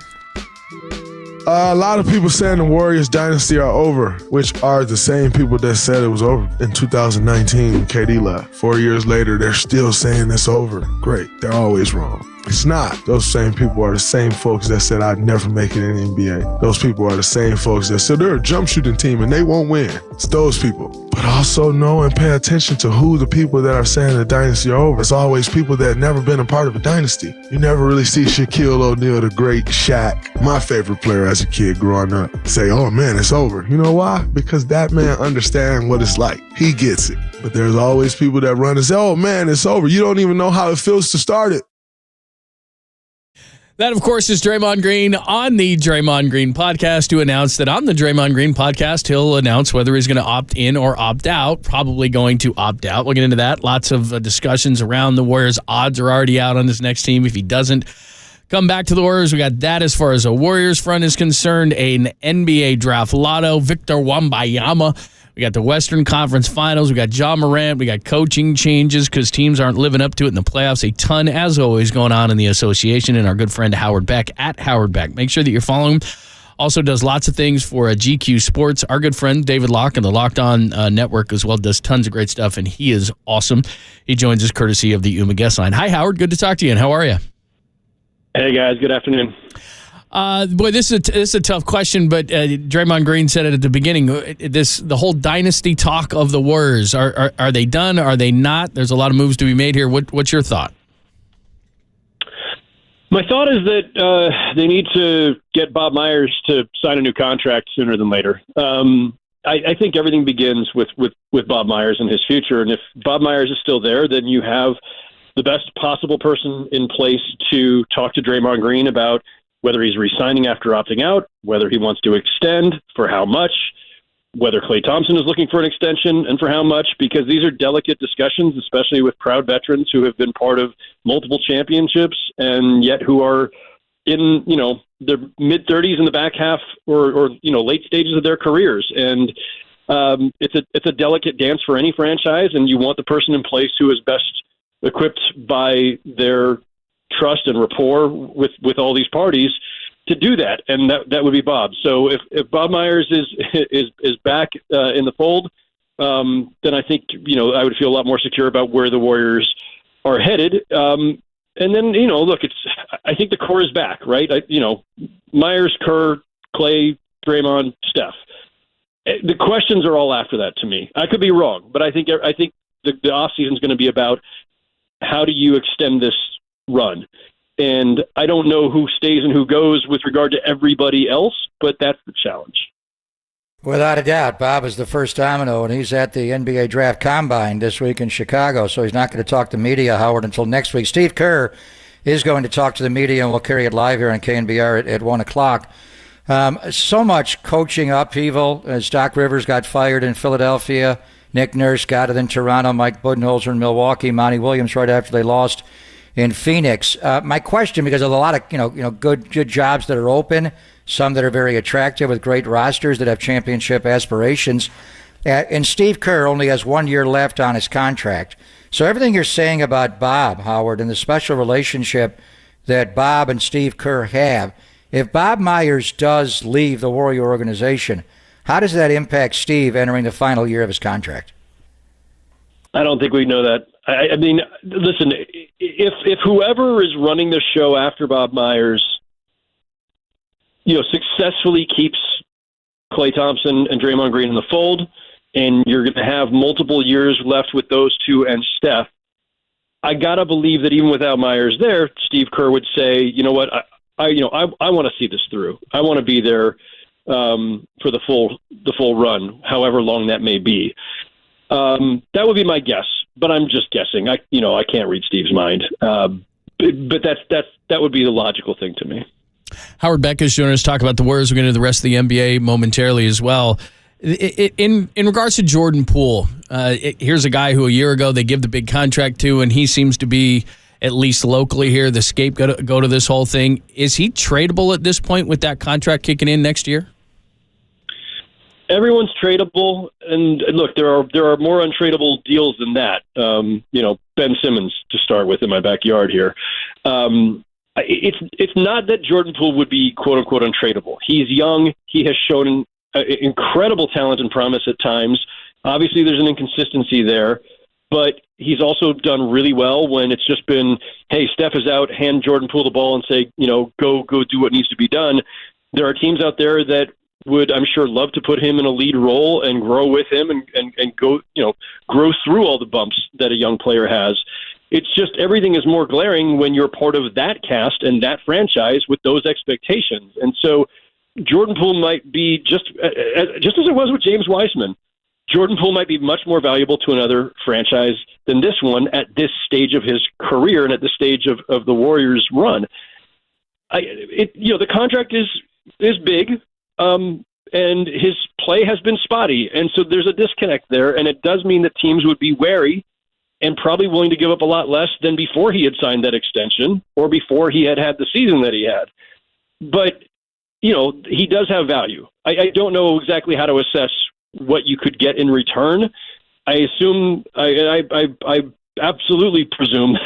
A lot of people saying the Warriors dynasty are over, which are the same people that said it was over in 2019 when KD left. 4 years later, they're still saying it's over. Great. They're always wrong. It's not. Those same people are the same folks that said I'd never make it in the NBA. Those people are the same folks that said they're a jump shooting team and they won't win. It's those people. But also know and pay attention to who the people that are saying the dynasty are over. It's always people that have never been a part of a dynasty. You never really see Shaquille O'Neal, the great Shaq, my favorite player as a kid growing up, say, oh man, it's over. You know why? Because that man understands what it's like. He gets it. But there's always people that run and say, oh man, it's over. You don't even know how it feels to start it. That, of course, is Draymond Green on the Draymond Green podcast, who announced that on the Draymond Green podcast, he'll announce whether he's going to opt in or opt out. Probably going to opt out. We'll get into that. Lots of discussions around the Warriors. Odds are already out on this next team if he doesn't come back to the Warriors. We got that as far as the Warriors front is concerned. An NBA draft lotto. Victor Wembanyama. We got the Western Conference Finals. We got Ja Morant. We got coaching changes because teams aren't living up to it in the playoffs. A ton, as always, going on in the association. And our good friend Howard Beck at Howard Beck. Make sure that you're following him. Also does lots of things for GQ Sports. Our good friend David Locke and the Locked On Network as well does tons of great stuff, and he is awesome. He joins us courtesy of the Uma Guest Line. Hi, Howard. Good to talk to you, and how are you? Hey, guys. Good afternoon. Boy, this is a tough question, but Draymond Green said it at the beginning. The whole dynasty talk of the Warriors, are they done? Are they not? There's a lot of moves to be made here. What's your thought? My thought is that they need to get Bob Myers to sign a new contract sooner than later. I think everything begins with Bob Myers and his future, and if Bob Myers is still there, then you have the best possible person in place to talk to Draymond Green about whether he's re-signing after opting out, whether he wants to extend, for how much, whether Klay Thompson is looking for an extension and for how much, because these are delicate discussions, especially with proud veterans who have been part of multiple championships and yet who are in, their mid-30s in the back half or late stages of their careers. And it's a delicate dance for any franchise, and you want the person in place who is best equipped by their trust and rapport with all these parties to do that, and that would be Bob. So if Bob Myers is back in the fold, then I think I would feel a lot more secure about where the Warriors are headed. And then look, I think the core is back, right? Myers, Kerr, Klay, Draymond, Steph. The questions are all after that to me. I could be wrong, but I think the offseason is going to be about how do you extend this run. And I don't know who stays and who goes with regard to everybody else, but that's the challenge. Without a doubt, Bob is the first domino, and he's at the NBA Draft Combine this week in Chicago, so he's not going to talk to media, Howard, until next week. Steve Kerr is going to talk to the media, and we'll carry it live here on KNBR at 1 o'clock. So much coaching upheaval as Doc Rivers got fired in Philadelphia, Nick Nurse got it in Toronto, Mike Budenholzer in Milwaukee, Monty Williams right after they lost in Phoenix. My question, because there's a lot of good jobs that are open, some that are very attractive with great rosters that have championship aspirations, and Steve Kerr only has 1 year left on his contract. So everything you're saying about Bob, Howard, and the special relationship that Bob and Steve Kerr have, if Bob Myers does leave the Warrior organization, how does that impact Steve entering the final year of his contract? I don't think we know that. I mean, listen, if whoever is running the show after Bob Myers, successfully keeps Klay Thompson and Draymond Green in the fold, and you're going to have multiple years left with those two and Steph, I got to believe that even without Myers there, Steve Kerr would say, you know what, I want to see this through. I want to be there for the full run, however long that may be. That would be my guess, but I'm just guessing. I can't read Steve's mind. But that would be the logical thing to me. Howard Beck is joining us to talk about the Warriors. We're going to do the rest of the NBA momentarily as well. In regards to Jordan Poole, here's a guy who a year ago they give the big contract to, and he seems to be, at least locally here, the scapegoat to this whole thing. Is he tradable at this point with that contract kicking in next year? everyone's tradable, and look, there are more untradeable deals than that. Ben Simmons to start with in my backyard here. It's not that Jordan Poole would be quote unquote untradeable. He's young. He has shown incredible talent and promise at times. Obviously, there's an inconsistency there, but he's also done really well when it's just been, hey, Steph is out, hand Jordan Poole the ball and say, go do what needs to be done. There are teams out there that would, I'm sure, love to put him in a lead role and grow with him and go, grow through all the bumps that a young player has. It's just everything is more glaring when you're part of that cast and that franchise with those expectations. And so Jordan Poole might be just as it was with James Wiseman. Jordan Poole might be much more valuable to another franchise than this one at this stage of his career and at this stage of the Warriors' run. The contract is big, and his play has been spotty, and so there's a disconnect there, and it does mean that teams would be wary and probably willing to give up a lot less than before he had signed that extension or before he had the season that he had. But, he does have value. I don't know exactly how to assess what you could get in return. I assume, I absolutely presume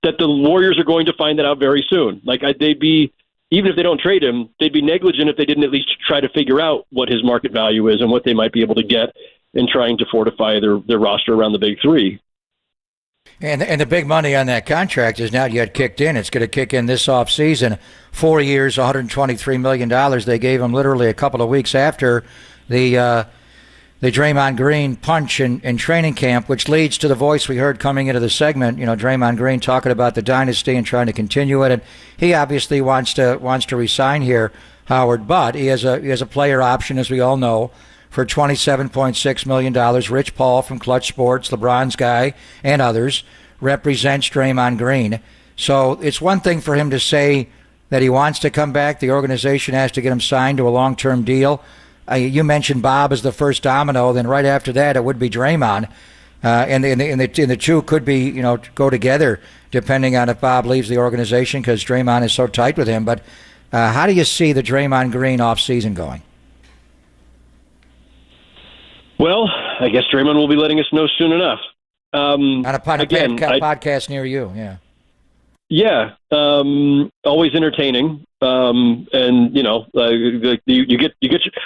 that the Warriors are going to find that out very soon. They'd be, even if they don't trade him, they'd be negligent if they didn't at least try to figure out what his market value is and what they might be able to get in trying to fortify their roster around the big three. And the big money on that contract is not yet kicked in. It's going to kick in this offseason. 4 years, $123 million. They gave him literally a couple of weeks after the Draymond Green punch in training camp, which leads to the voice we heard coming into the segment. Draymond Green talking about the dynasty and trying to continue it. And he obviously wants to resign here, Howard. But he has a player option, as we all know, for $27.6 million. Rich Paul from Clutch Sports, LeBron's guy, and others, represents Draymond Green. So it's one thing for him to say that he wants to come back. The organization has to get him signed to a long-term deal. You mentioned Bob as the first domino. Then right after that, it would be Draymond. And the two could be, go together, depending on if Bob leaves the organization, because Draymond is so tight with him. But how do you see the Draymond Green offseason going? Well, I guess Draymond will be letting us know soon enough. On a podcast near you, yeah. Yeah, always entertaining, and you get.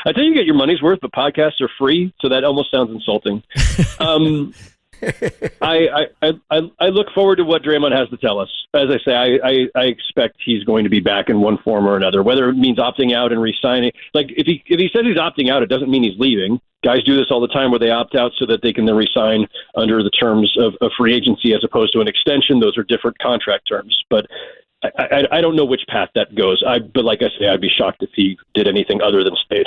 I tell you get your money's worth, but podcasts are free, so that almost sounds insulting. I look forward to what Draymond has to tell us. As I say, I expect he's going to be back in one form or another, whether it means opting out and re-signing. If he says he's opting out, it doesn't mean he's leaving. Guys do this all the time where they opt out so that they can then re-sign under the terms of free agency as opposed to an extension. Those are different contract terms. But I don't know which path that goes. But like I say, I'd be shocked if he did anything other than stayed.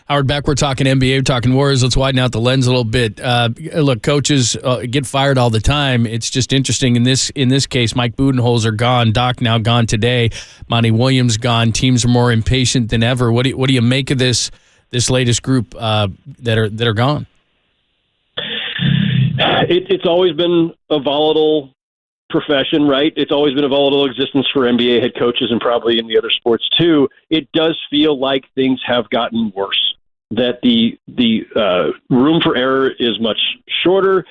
Howard Beck, we're talking NBA, we're talking Warriors. Let's widen out the lens a little bit. Look, coaches get fired all the time. It's just interesting. In this case, Mike Budenholzer gone, Doc now gone today, Monty Williams gone. Teams are more impatient than ever. What do you make of this latest group that are gone? It's always been a volatile profession, right? It's always been a volatile existence for NBA head coaches and probably in the other sports too. It does feel like things have gotten worse, that the room for error is much shorter,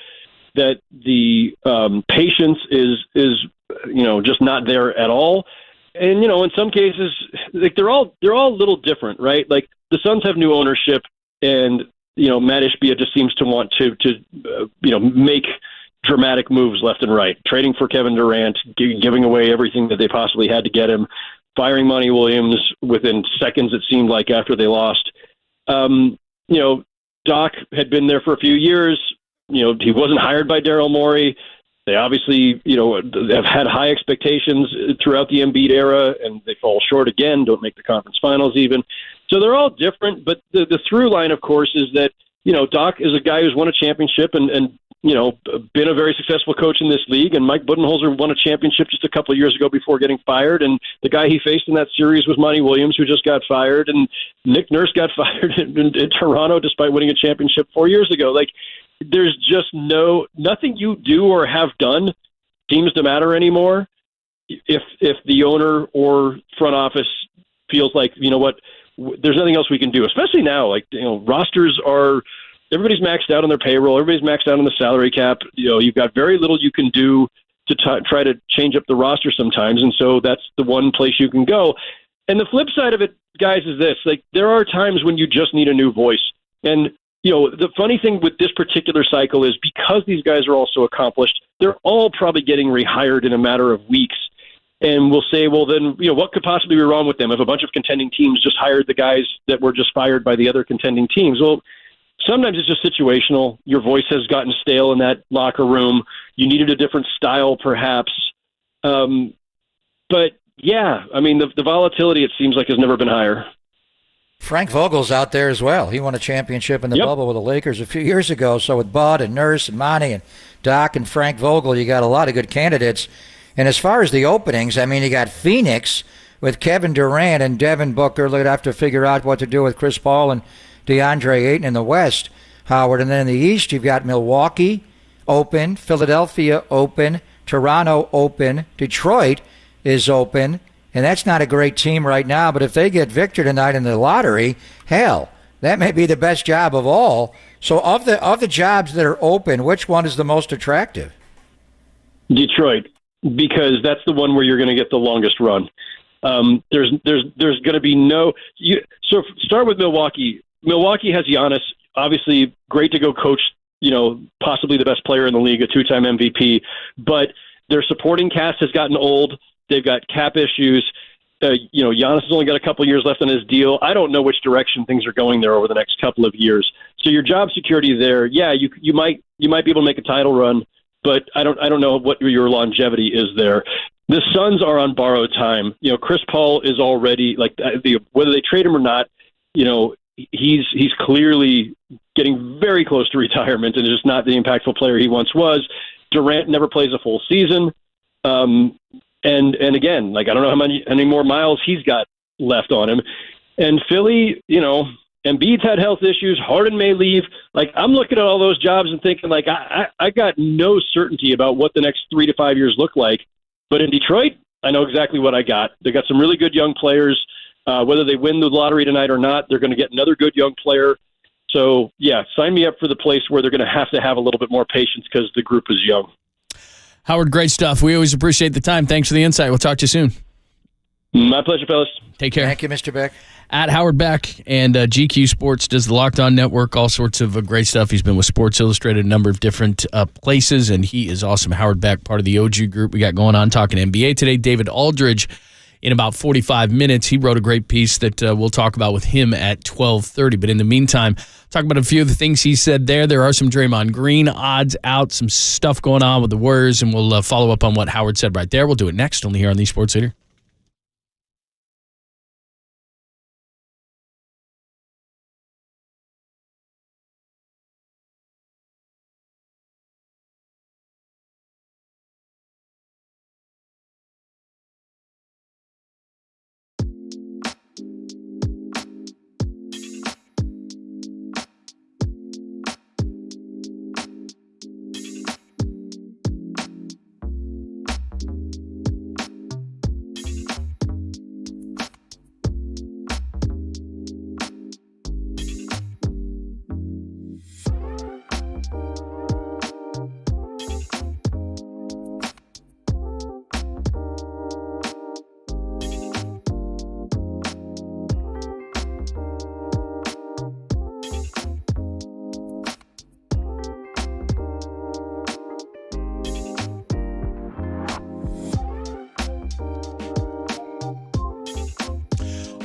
that the patience is just not there at all. And, in some cases, they're all a little different, right? Like the Suns have new ownership and, Matt Ishbia just seems to want to make dramatic moves left and right, trading for Kevin Durant, giving away everything that they possibly had to get him, firing Monty Williams within seconds, it seemed like, after they lost. Doc had been there for a few years. He wasn't hired by Daryl Morey. They obviously, have had high expectations throughout the Embiid era, and they fall short again, don't make the conference finals even. So they're all different, but the through line, of course, is that, Doc is a guy who's won a championship and been a very successful coach in this league, and Mike Budenholzer won a championship just a couple of years ago before getting fired, and the guy he faced in that series was Monty Williams, who just got fired, and Nick Nurse got fired in Toronto despite winning a championship 4 years ago. Like, there's just nothing you do or have done seems to matter anymore if the owner or front office feels like, there's nothing else we can do, especially now. Like, rosters everybody's maxed out on their payroll. Everybody's maxed out on the salary cap. You've got very little you can do to try to change up the roster sometimes. And so that's the one place you can go. And the flip side of it, guys, is this. Like, there are times when you just need a new voice. And, the funny thing with this particular cycle is because these guys are all so accomplished, they're all probably getting rehired in a matter of weeks. And we'll say, well, then, what could possibly be wrong with them if a bunch of contending teams just hired the guys that were just fired by the other contending teams? Well, sometimes it's just situational. Your voice has gotten stale in that locker room. You needed a different style, perhaps. But, yeah, I mean, the volatility, it seems like, has never been higher. Frank Vogel's out there as well. He won a championship in the bubble with the Lakers a few years ago. So with Bud and Nurse and Monty and Doc and Frank Vogel, you got a lot of good candidates. And as far as the openings, I mean, you got Phoenix with Kevin Durant and Devin Booker. They'd have to figure out what to do with Chris Paul and DeAndre Ayton in the West, Howard. And then in the East, you've got Milwaukee open, Philadelphia open, Toronto open, Detroit is open. And that's not a great team right now, but if they get Victor tonight in the lottery, hell, that may be the best job of all. So of the jobs that are open, which one is the most attractive? Detroit, because that's the one where you're going to get the longest run. There's going to be so start with Milwaukee. Milwaukee has Giannis, obviously great to go coach, possibly the best player in the league, a 2-time MVP, but their supporting cast has gotten old. They've got cap issues. Giannis has only got a couple years left on his deal. I don't know which direction things are going there over the next couple of years. So your job security there, yeah, you might be able to make a title run, but I don't know what your longevity is there. The Suns are on borrowed time. Chris Paul is already whether they trade him or not, he's clearly getting very close to retirement and is just not the impactful player he once was. Durant never plays a full season. And again, I don't know how many more miles he's got left on him. And Philly, Embiid's had health issues. Harden may leave. I'm looking at all those jobs and thinking, I got no certainty about what the next 3 to 5 years look like. But in Detroit, I know exactly what I got. They got some really good young players. Whether they win the lottery tonight or not, they're going to get another good young player. So, yeah, sign me up for the place where they're going to have a little bit more patience because the group is young. Howard, great stuff. We always appreciate the time. Thanks for the insight. We'll talk to you soon. My pleasure, fellas. Take care. Thank you, Mr. Beck. At Howard Beck, and GQ Sports does the Locked On Network, all sorts of great stuff. He's been with Sports Illustrated a number of different places, and he is awesome. Howard Beck, part of the OG group we got going on, talking NBA today. David Aldridge, in about 45 minutes, he wrote a great piece that we'll talk about with him at 12:30. But in the meantime, talk about a few of the things he said there. There are some Draymond Green odds out, some stuff going on with the Warriors, and we'll follow up on what Howard said right there. We'll do it next, only here on the Sports Leader.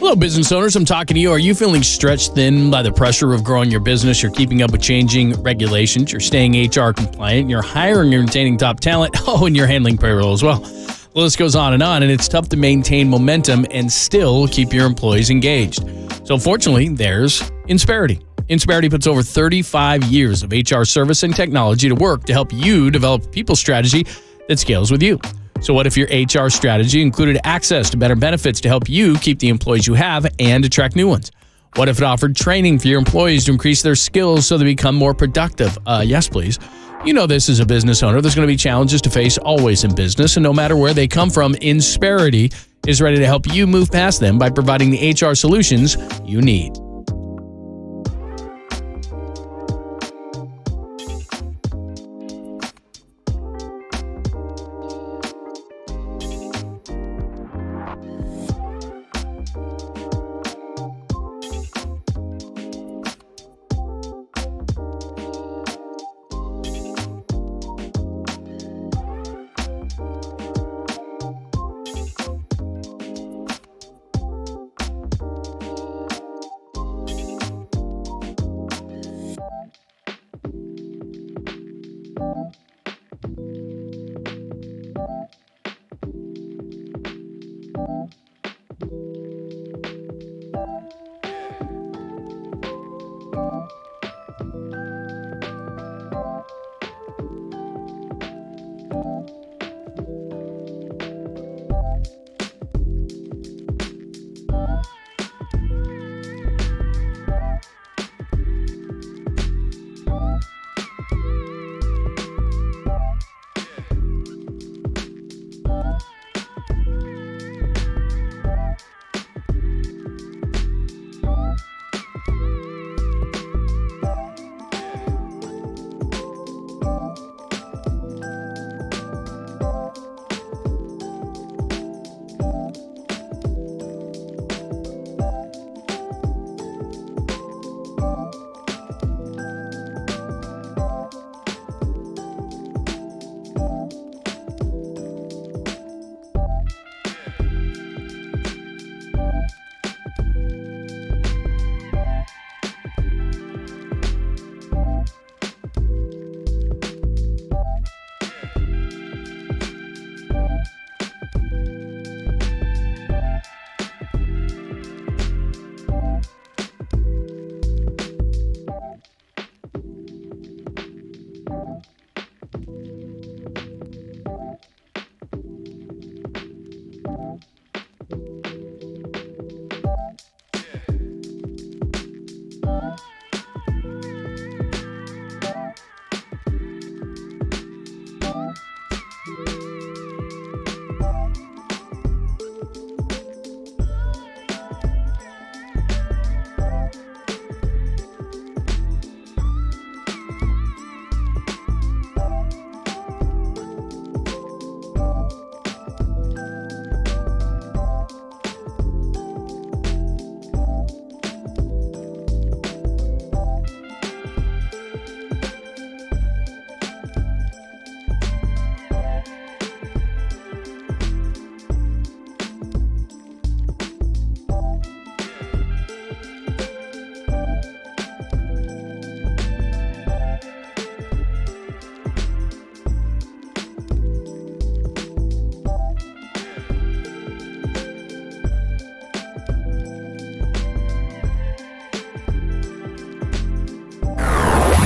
Hello, business owners. I'm talking to you. Are you feeling stretched thin by the pressure of growing your business? You're keeping up with changing regulations. You're staying HR compliant. You're hiring and retaining top talent. Oh, and you're handling payroll as well. The list goes on, and it's tough to maintain momentum and still keep your employees engaged. So fortunately, there's Insperity. Insperity puts over 35 years of HR service and technology to work to help you develop a people strategy that scales with you. So what if your HR strategy included access to better benefits to help you keep the employees you have and attract new ones? What if it offered training for your employees to increase their skills so they become more productive? Yes, please. You know this as a business owner. There's going to be challenges to face always in business, and no matter where they come from, Insperity is ready to help you move past them by providing the HR solutions you need.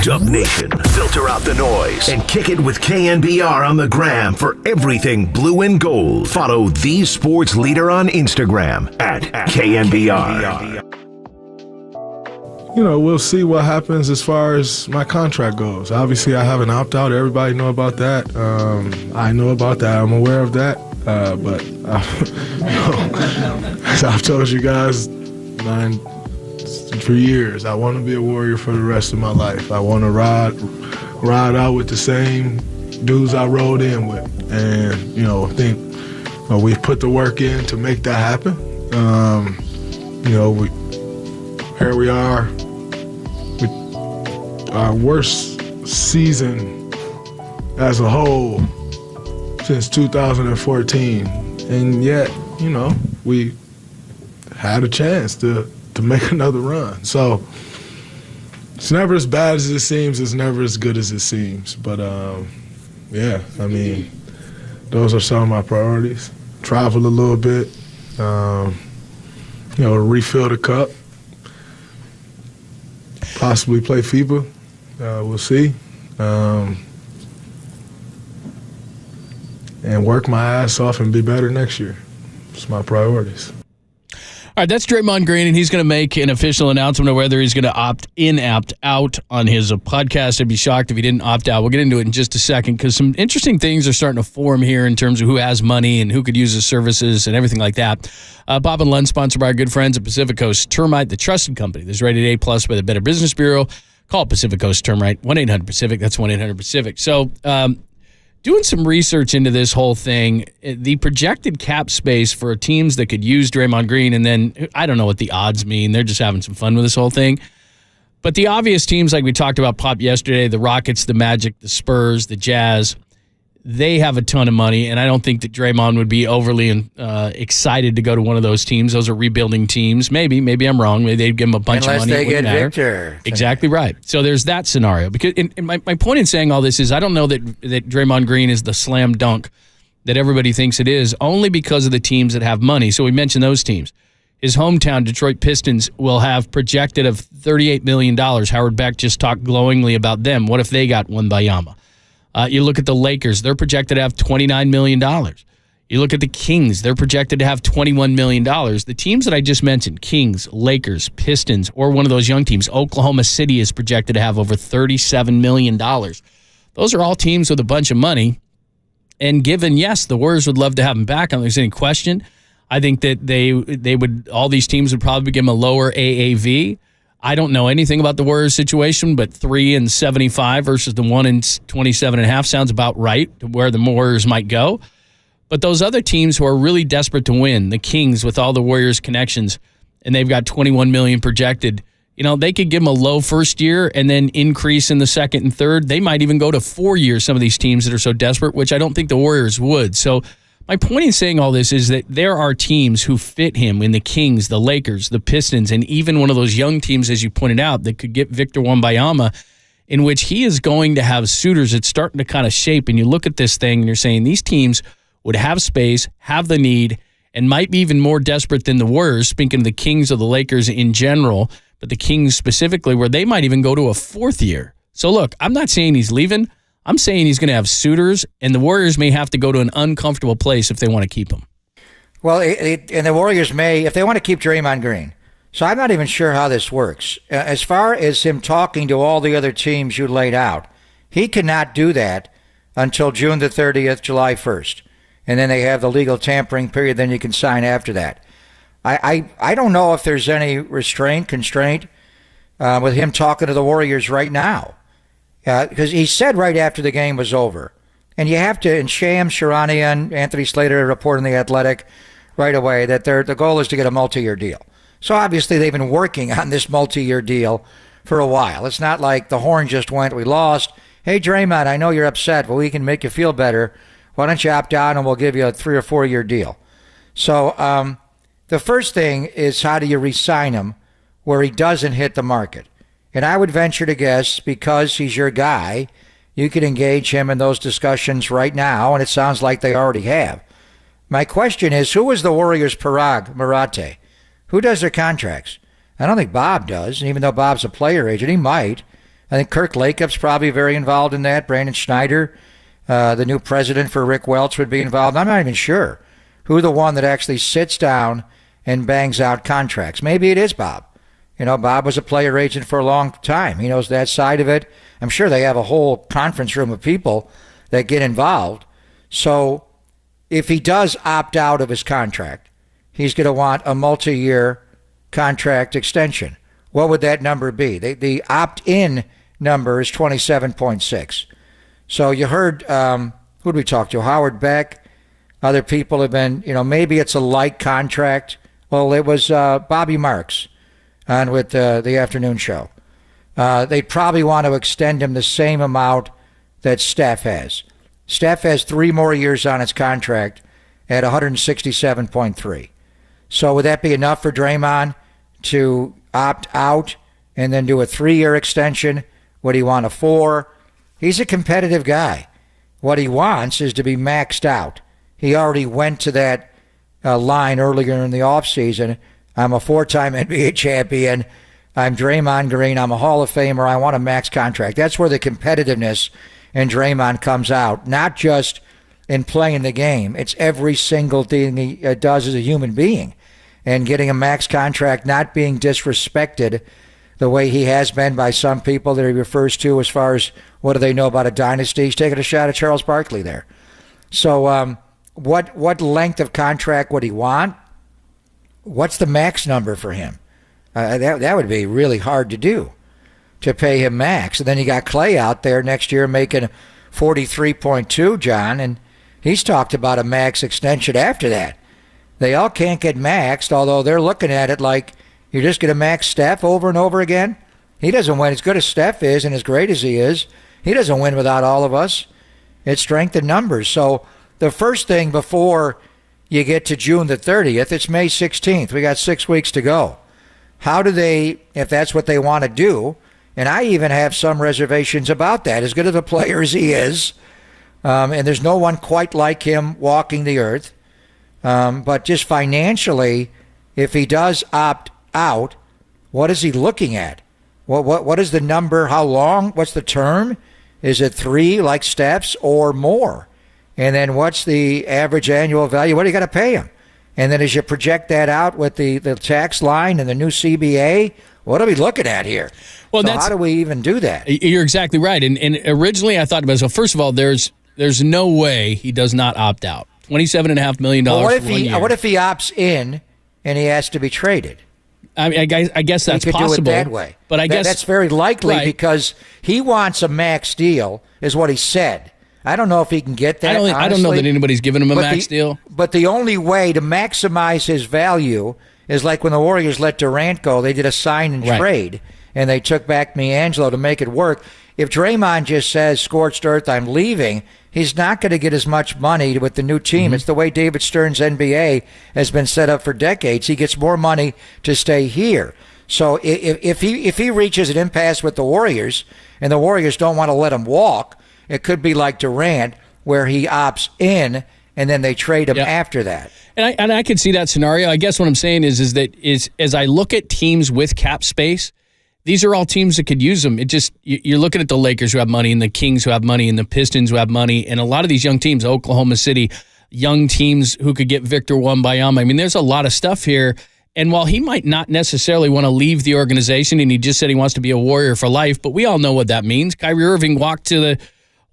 Dub Nation, filter out the noise and kick it with KNBR on the gram for everything blue and gold. Follow the sports leader on Instagram at KNBR. You know, we'll see what happens as far as my contract goes. Obviously, I have an opt-out. Everybody know about that. I know about that. I'm aware of that. But as I've told you guys, for years, I want to be a Warrior for the rest of my life. I want to ride out with the same dudes I rode in with. And, you know, I think we've put the work in to make that happen. You know, here we are with our worst season as a whole since 2014. And yet, you know, we had a chance to make another run. So it's never as bad as it seems. It's never as good as it seems. But, yeah, I mean, those are some of my priorities. Travel a little bit, you know, refill the cup, possibly play FIBA. We'll see. And work my ass off and be better next year. It's my priorities. All right, that's Draymond Green, and he's going to make an official announcement of whether he's going to opt in, opt out on his podcast. I'd be shocked if he didn't opt out. We'll get into it in just a second because some interesting things are starting to form here in terms of who has money and who could use his services and everything like that. Bob and Lund, sponsored by our good friends at Pacific Coast Termite, the trusted company that's rated A+ by the Better Business Bureau. Call Pacific Coast Termite, 1-800-PACIFIC. That's 1-800-PACIFIC. So, doing some research into this whole thing, the projected cap space for teams that could use Draymond Green, and then I don't know what the odds mean. They're just having some fun with this whole thing. But the obvious teams like we talked about pop yesterday, the Rockets, the Magic, the Spurs, the Jazz, they have a ton of money, and I don't think that Draymond would be overly excited to go to one of those teams. Those are rebuilding teams. Maybe I'm wrong. Maybe they'd give him a bunch of money. Unless they get Victor. Exactly right. So there's that scenario. Because and my point in saying all this is I don't know that Draymond Green is the slam dunk that everybody thinks it is, only because of the teams that have money. So we mentioned those teams. His hometown, Detroit Pistons, will have projected of $38 million. Howard Beck just talked glowingly about them. What if they got Wembanyama? You look at the Lakers, they're projected to have $29 million. You look at the Kings, they're projected to have $21 million. The teams that I just mentioned, Kings, Lakers, Pistons, or one of those young teams, Oklahoma City is projected to have over $37 million. Those are all teams with a bunch of money. And given, yes, the Warriors would love to have him back, I don't think there's any question. I think that they would, all these teams would probably give him a lower AAV. I don't know anything about the Warriors situation, but 3-75 versus the 1-27.5 sounds about right to where the Warriors might go. But those other teams who are really desperate to win, the Kings with all the Warriors connections, and they've got $21 million projected, they could give them a low first year and then increase in the second and third. They might even go to 4 years, some of these teams that are so desperate, which I don't think the Warriors would. So my point in saying all this is that there are teams who fit him in the Kings, the Lakers, the Pistons, and even one of those young teams, as you pointed out, that could get Victor Wembanyama, in which he is going to have suitors. It's starting to kind of shape, and you look at this thing and you're saying these teams would have space, have the need, and might be even more desperate than the Warriors, speaking of the Kings or the Lakers in general, but the Kings specifically, where they might even go to a fourth year. So look, I'm not saying he's leaving. I'm saying he's going to have suitors, and the Warriors may have to go to an uncomfortable place if they want to keep him. Well, and the Warriors may, if they want to keep Draymond Green. So I'm not even sure how this works. As far as him talking to all the other teams you laid out, he cannot do that until June the 30th, July 1st. And then they have the legal tampering period, then you can sign after that. I don't know if there's any constraint with him talking to the Warriors right now. Because he said right after the game was over. And you have to, and Shams Charania, Anthony Slater report in The Athletic right away that the goal is to get a multi-year deal. So obviously they've been working on this multi-year deal for a while. It's not like the horn just went, we lost. Hey, Draymond, I know you're upset, but we can make you feel better. Why don't you opt out and we'll give you a 3 or 4 year deal. So the first thing is how do you re-sign him where he doesn't hit the market? And I would venture to guess, because he's your guy, you could engage him in those discussions right now, and it sounds like they already have. My question is, who is the Warriors' Parag Marate? Who does their contracts? I don't think Bob does, and even though Bob's a player agent, he might. I think Kirk Lacup's probably very involved in that. Brandon Schneider, the new president for Rick Welch, would be involved. I'm not even sure who the one that actually sits down and bangs out contracts. Maybe it is Bob. Bob was a player agent for a long time. He knows that side of it. I'm sure they have a whole conference room of people that get involved. So if he does opt out of his contract, he's going to want a multi-year contract extension. What would that number be? The opt-in number is 27.6. So you heard, who did we talk to? Howard Beck. Other people have been, maybe it's a light contract. Well, it was Bobby Marks on with the afternoon show. They'd probably want to extend him the same amount that Steph has. Steph has 3 more years on his contract at 167.3. So would that be enough for Draymond to opt out and then do a 3-year extension? Would he want a 4? He's a competitive guy. What he wants is to be maxed out. He already went to that line earlier in the offseason. I'm a 4-time NBA champion. I'm Draymond Green. I'm a Hall of Famer. I want a max contract. That's where the competitiveness in Draymond comes out, not just in playing the game. It's every single thing he does as a human being. and getting a max contract, not being disrespected the way he has been by some people that he refers to as far as what do they know about a dynasty. He's taking a shot at Charles Barkley there. So what length of contract would he want? What's the max number for him? That would be really hard to do, to pay him max. And then you got Clay out there next year making 43.2, John, and he's talked about a max extension after that. They all can't get maxed, although they're looking at it like you're just going to max Steph over and over again. He doesn't win. As good as Steph is and as great as he is, he doesn't win without all of us. It's strength in numbers. So the first thing before you get to June the 30th, it's May 16th. We got 6 weeks to go. How do they, if that's what they want to do, and I even have some reservations about that, as good of a player as he is, and there's no one quite like him walking the earth, but just financially, if he does opt out, what is he looking at? What is the number? How long? What's the term? Is it 3 like Steph's or more? And then what's the average annual value? What do you got to pay him? And then as you project that out with the tax line and the new CBA, what are we looking at here? Well, so how do we even do that? You're exactly right. And originally I thought to myself, first of all, there's no way he does not opt out. $27.5 million Well, for 1 year. what if he opts in and he has to be traded? I mean, I guess that's he could possible. do it that way. But I guess that's very likely right. because he wants a max deal, is what he said. I don't know if he can get that. I don't know that anybody's given him a max deal. But the only way to maximize his value is like when the Warriors let Durant go, they did a sign and trade, and they took back D'Angelo to make it work. If Draymond just says, scorched earth, I'm leaving, he's not going to get as much money with the new team. Mm-hmm. It's the way David Stern's NBA has been set up for decades. He gets more money to stay here. So if he reaches an impasse with the Warriors, and the Warriors don't want to let him walk, it could be like Durant, where he opts in, and then they trade him after that. And I could see that scenario. I guess what I'm saying is that as I look at teams with cap space, these are all teams that could use them. It just, you're looking at the Lakers who have money and the Kings who have money and the Pistons who have money and a lot of these young teams, Oklahoma City, young teams who could get Victor Wembanyama. I mean, there's a lot of stuff here. And while he might not necessarily want to leave the organization, and he just said he wants to be a Warrior for life, but we all know what that means. Kyrie Irving walked to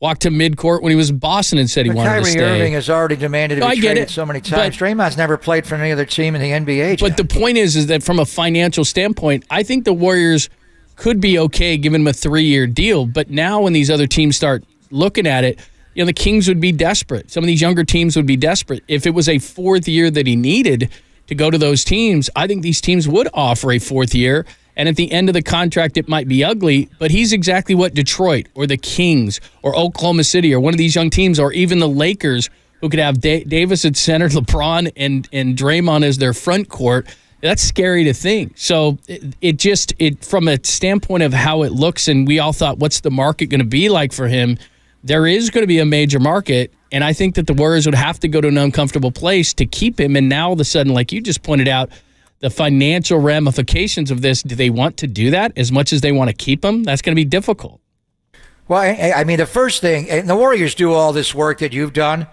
midcourt when he was in Boston and said he wanted to stay. Kyrie Irving has already demanded to be traded so many times. Draymond's never played for any other team in the NBA. John. But the point is that from a financial standpoint, I think the Warriors could be okay giving him a 3-year deal. But now when these other teams start looking at it, the Kings would be desperate. Some of these younger teams would be desperate. If it was a 4th year that he needed to go to those teams, I think these teams would offer a 4th year. And at the end of the contract, it might be ugly, but he's exactly what Detroit or the Kings or Oklahoma City or one of these young teams or even the Lakers who could have Davis at center, LeBron and Draymond as their front court. That's scary to think. So it from a standpoint of how it looks, and we all thought, what's the market going to be like for him? There is going to be a major market, and I think that the Warriors would have to go to an uncomfortable place to keep him. And now all of a sudden, like you just pointed out, the financial ramifications of this, do they want to do that as much as they want to keep him? That's going to be difficult. Well, I mean, the first thing, and the Warriors do all this work that you've done.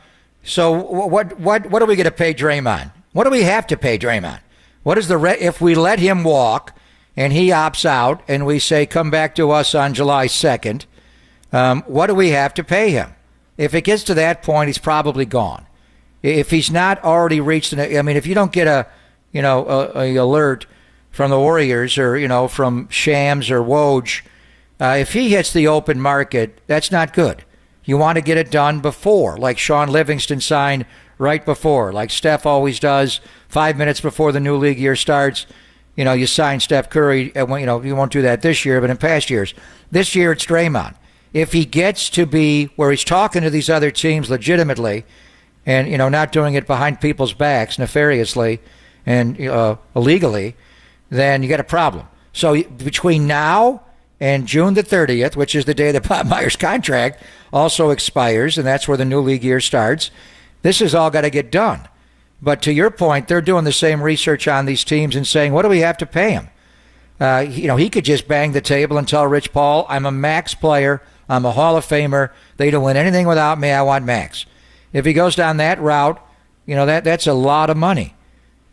So what are we going to pay Draymond? What do we have to pay Draymond? What is if we let him walk and he opts out and we say, come back to us on July 2nd, what do we have to pay him? If it gets to that point, he's probably gone. If he's not already reached, if you don't get a alert from the Warriors or, from Shams or Woj, if he hits the open market, that's not good. You want to get it done before, like Sean Livingston signed right before, like Steph always does, 5 minutes before the new league year starts. You sign Steph Curry, you won't do that this year, but in past years. This year it's Draymond. If he gets to be where he's talking to these other teams legitimately and, not doing it behind people's backs nefariously and illegally, then you got a problem. So between now and June the 30th, which is the day that Bob Myers' contract also expires, and that's where the new league year starts, this has all got to get done. But to your point, they're doing the same research on these teams and saying, what do we have to pay him? He could just bang the table and tell Rich Paul, I'm a max player, I'm a Hall of Famer, they don't win anything without me, I want max. If he goes down that route, that's a lot of money.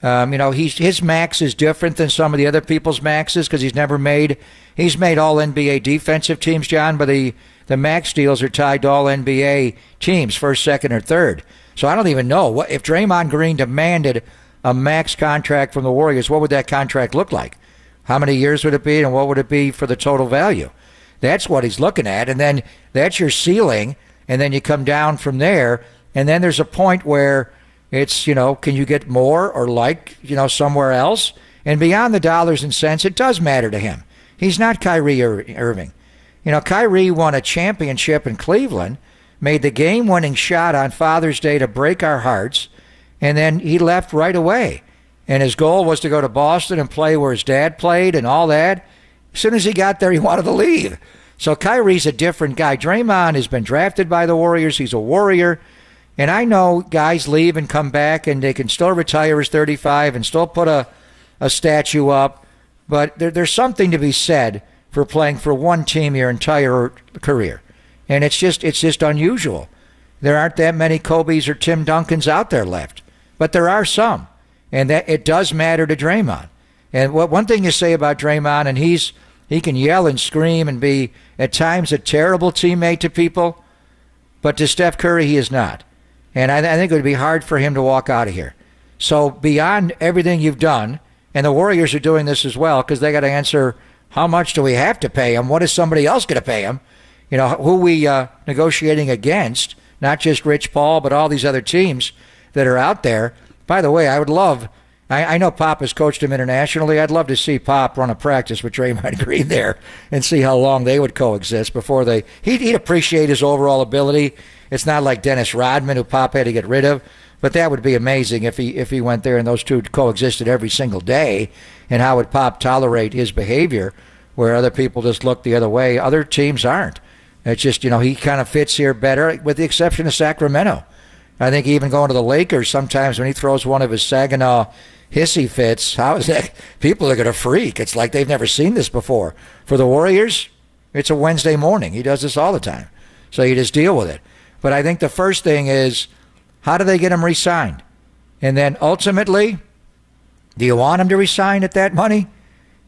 His max is different than some of the other people's maxes because he's made all NBA defensive teams, John, but the max deals are tied to all NBA teams, first, second, or third. So I don't even know if Draymond Green demanded a max contract from the Warriors, what would that contract look like? How many years would it be, and what would it be for the total value? That's what he's looking at, and then that's your ceiling, and then you come down from there, and then there's a point where it's, can you get more or somewhere else? And beyond the dollars and cents, it does matter to him. He's not Kyrie Irving. Kyrie won a championship in Cleveland, made the game-winning shot on Father's Day to break our hearts, and then he left right away. And his goal was to go to Boston and play where his dad played and all that. As soon as he got there, he wanted to leave. So Kyrie's a different guy. Draymond has been drafted by the Warriors. He's a Warrior. And I know guys leave and come back, and they can still retire as 35 and still put a statue up. But there's something to be said for playing for one team your entire career. And it's just unusual. There aren't that many Kobes or Tim Duncans out there left. But there are some. And that it does matter to Draymond. And one thing you say about Draymond, and he can yell and scream and be at times a terrible teammate to people, but to Steph Curry, he is not. And I think it would be hard for him to walk out of here. So beyond everything you've done, and the Warriors are doing this as well, because they got to answer, how much do we have to pay him? What is somebody else going to pay him? Who are we negotiating against? Not just Rich Paul, but all these other teams that are out there. By the way, I know Pop has coached him internationally. I'd love to see Pop run a practice with Draymond Green there and see how long they would coexist before he'd appreciate his overall ability. It's not like Dennis Rodman, who Pop had to get rid of, but that would be amazing if he went there and those two coexisted every single day. And how would Pop tolerate his behavior where other people just look the other way? Other teams aren't. It's just, he kind of fits here better, with the exception of Sacramento. I think even going to the Lakers, sometimes when he throws one of his Saginaw hissy fits, how is that? People are going to freak. It's like they've never seen this before. For the Warriors, it's a Wednesday morning. He does this all the time. So you just deal with it. But I think the first thing is, how do they get him re-signed? And then ultimately, do you want him to re-sign at that money?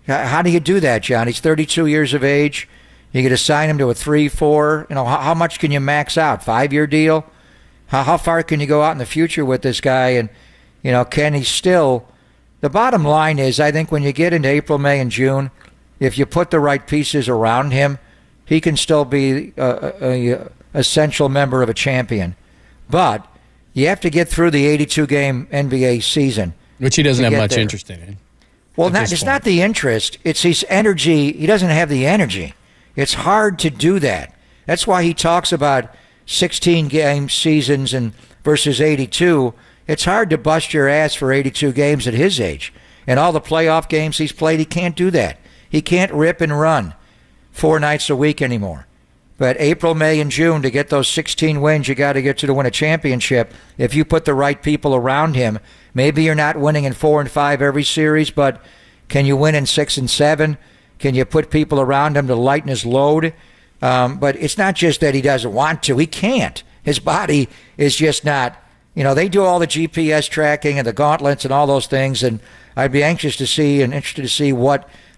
How do you do that, John? He's 32 years of age. You get to sign him to a 3-4. How much can you max out? 5-year deal? How far can you go out in the future with this guy? And, can he still... The bottom line is, I think when you get into April, May, and June, if you put the right pieces around him, he can still be a essential member of a champion. But you have to get through the 82-game NBA season. Which he doesn't have much interest in. Well, it's not the interest. It's his energy. He doesn't have the energy. It's hard to do that. That's why he talks about 16-game seasons and versus 82. It's hard to bust your ass for 82 games at his age. And all the playoff games he's played, he can't do that. He can't rip and run 4 nights a week anymore. But April, May, and June, to get those 16 wins, you got to get to win a championship. If you put the right people around him, maybe you're not winning in 4 and 5 every series, but can you win in 6 and 7? Can you put people around him to lighten his load? But it's not just that he doesn't want to. He can't. His body is just not, they do all the GPS tracking and the gauntlets and all those things, and I'd be anxious to see and interested to see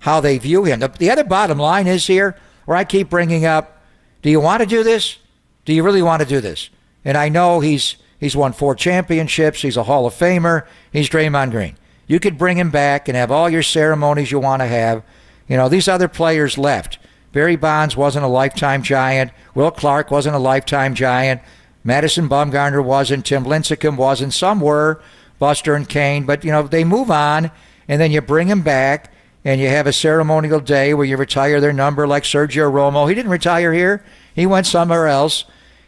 how they view him. The other bottom line is here, where I keep bringing up, do you want to do this? Do you really want to do this? And I know he's won 4 championships. He's a Hall of Famer. He's Draymond Green. You could bring him back and have all your ceremonies you want to have. These other players left. Barry Bonds wasn't a lifetime Giant. Will Clark wasn't a lifetime Giant. Madison Bumgarner wasn't. Tim Lincecum wasn't. Some were, Buster and Kane. But, they move on, and then you bring them back, and you have a ceremonial day where you retire their number like Sergio Romo. He didn't retire here. He went somewhere else.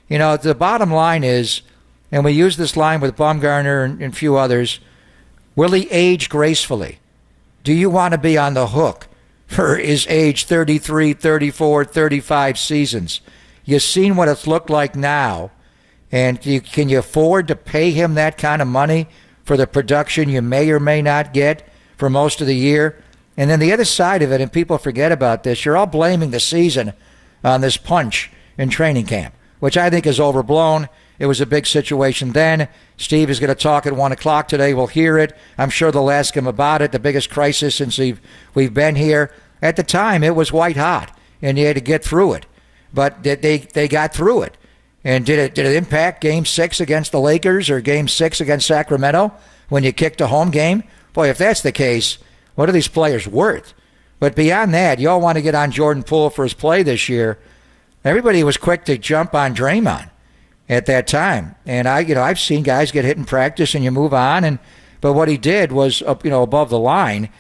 The bottom line is, and we use this line with Bumgarner and a few others, will he age gracefully? Do you want to be on the hook for his age 33, 34, 35 seasons? You've seen what it's looked like now. And can you afford to pay him that kind of money for the production you may or may not get for most of the year? And then the other side of it, and people forget about this, you're all blaming the season on this punch in training camp, which I think is overblown. It was a big situation then. Steve is going to talk at 1 o'clock today. We'll hear it. I'm sure they'll ask him about it. The biggest crisis since we've been here. At the time, it was white hot, and you had to get through it. But they got through it. And did it impact Game 6 against the Lakers or Game 6 against Sacramento when you kicked a home game? Boy, if that's the case, what are these players worth? But beyond that, you all want to get on Jordan Poole for his play this year. Everybody was quick to jump on Draymond at that time. And I've seen guys get hit in practice and you move on. But what he did was above the line.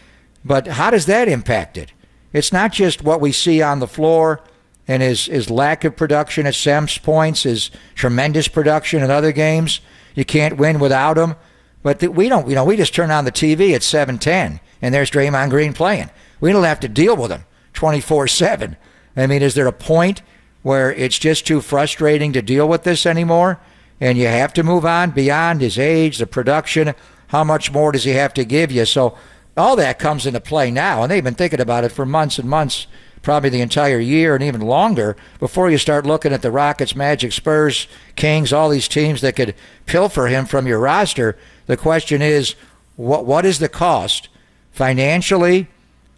But how does that impact it? It's not just what we see on the floor and his lack of production at Sam's points, his tremendous production in other games. You can't win without him. But we don't, we just turn on the TV at 7:10 and there's Draymond Green playing. We don't have to deal with him 24/7. I mean, is there a point where it's just too frustrating to deal with this anymore and you have to move on beyond his age, the production? How much more does he have to give you? So all that comes into play now, and they've been thinking about it for months and months, probably the entire year and even longer, before you start looking at the Rockets, Magic, Spurs, Kings, all these teams that could pilfer him from your roster. The question is, what is the cost financially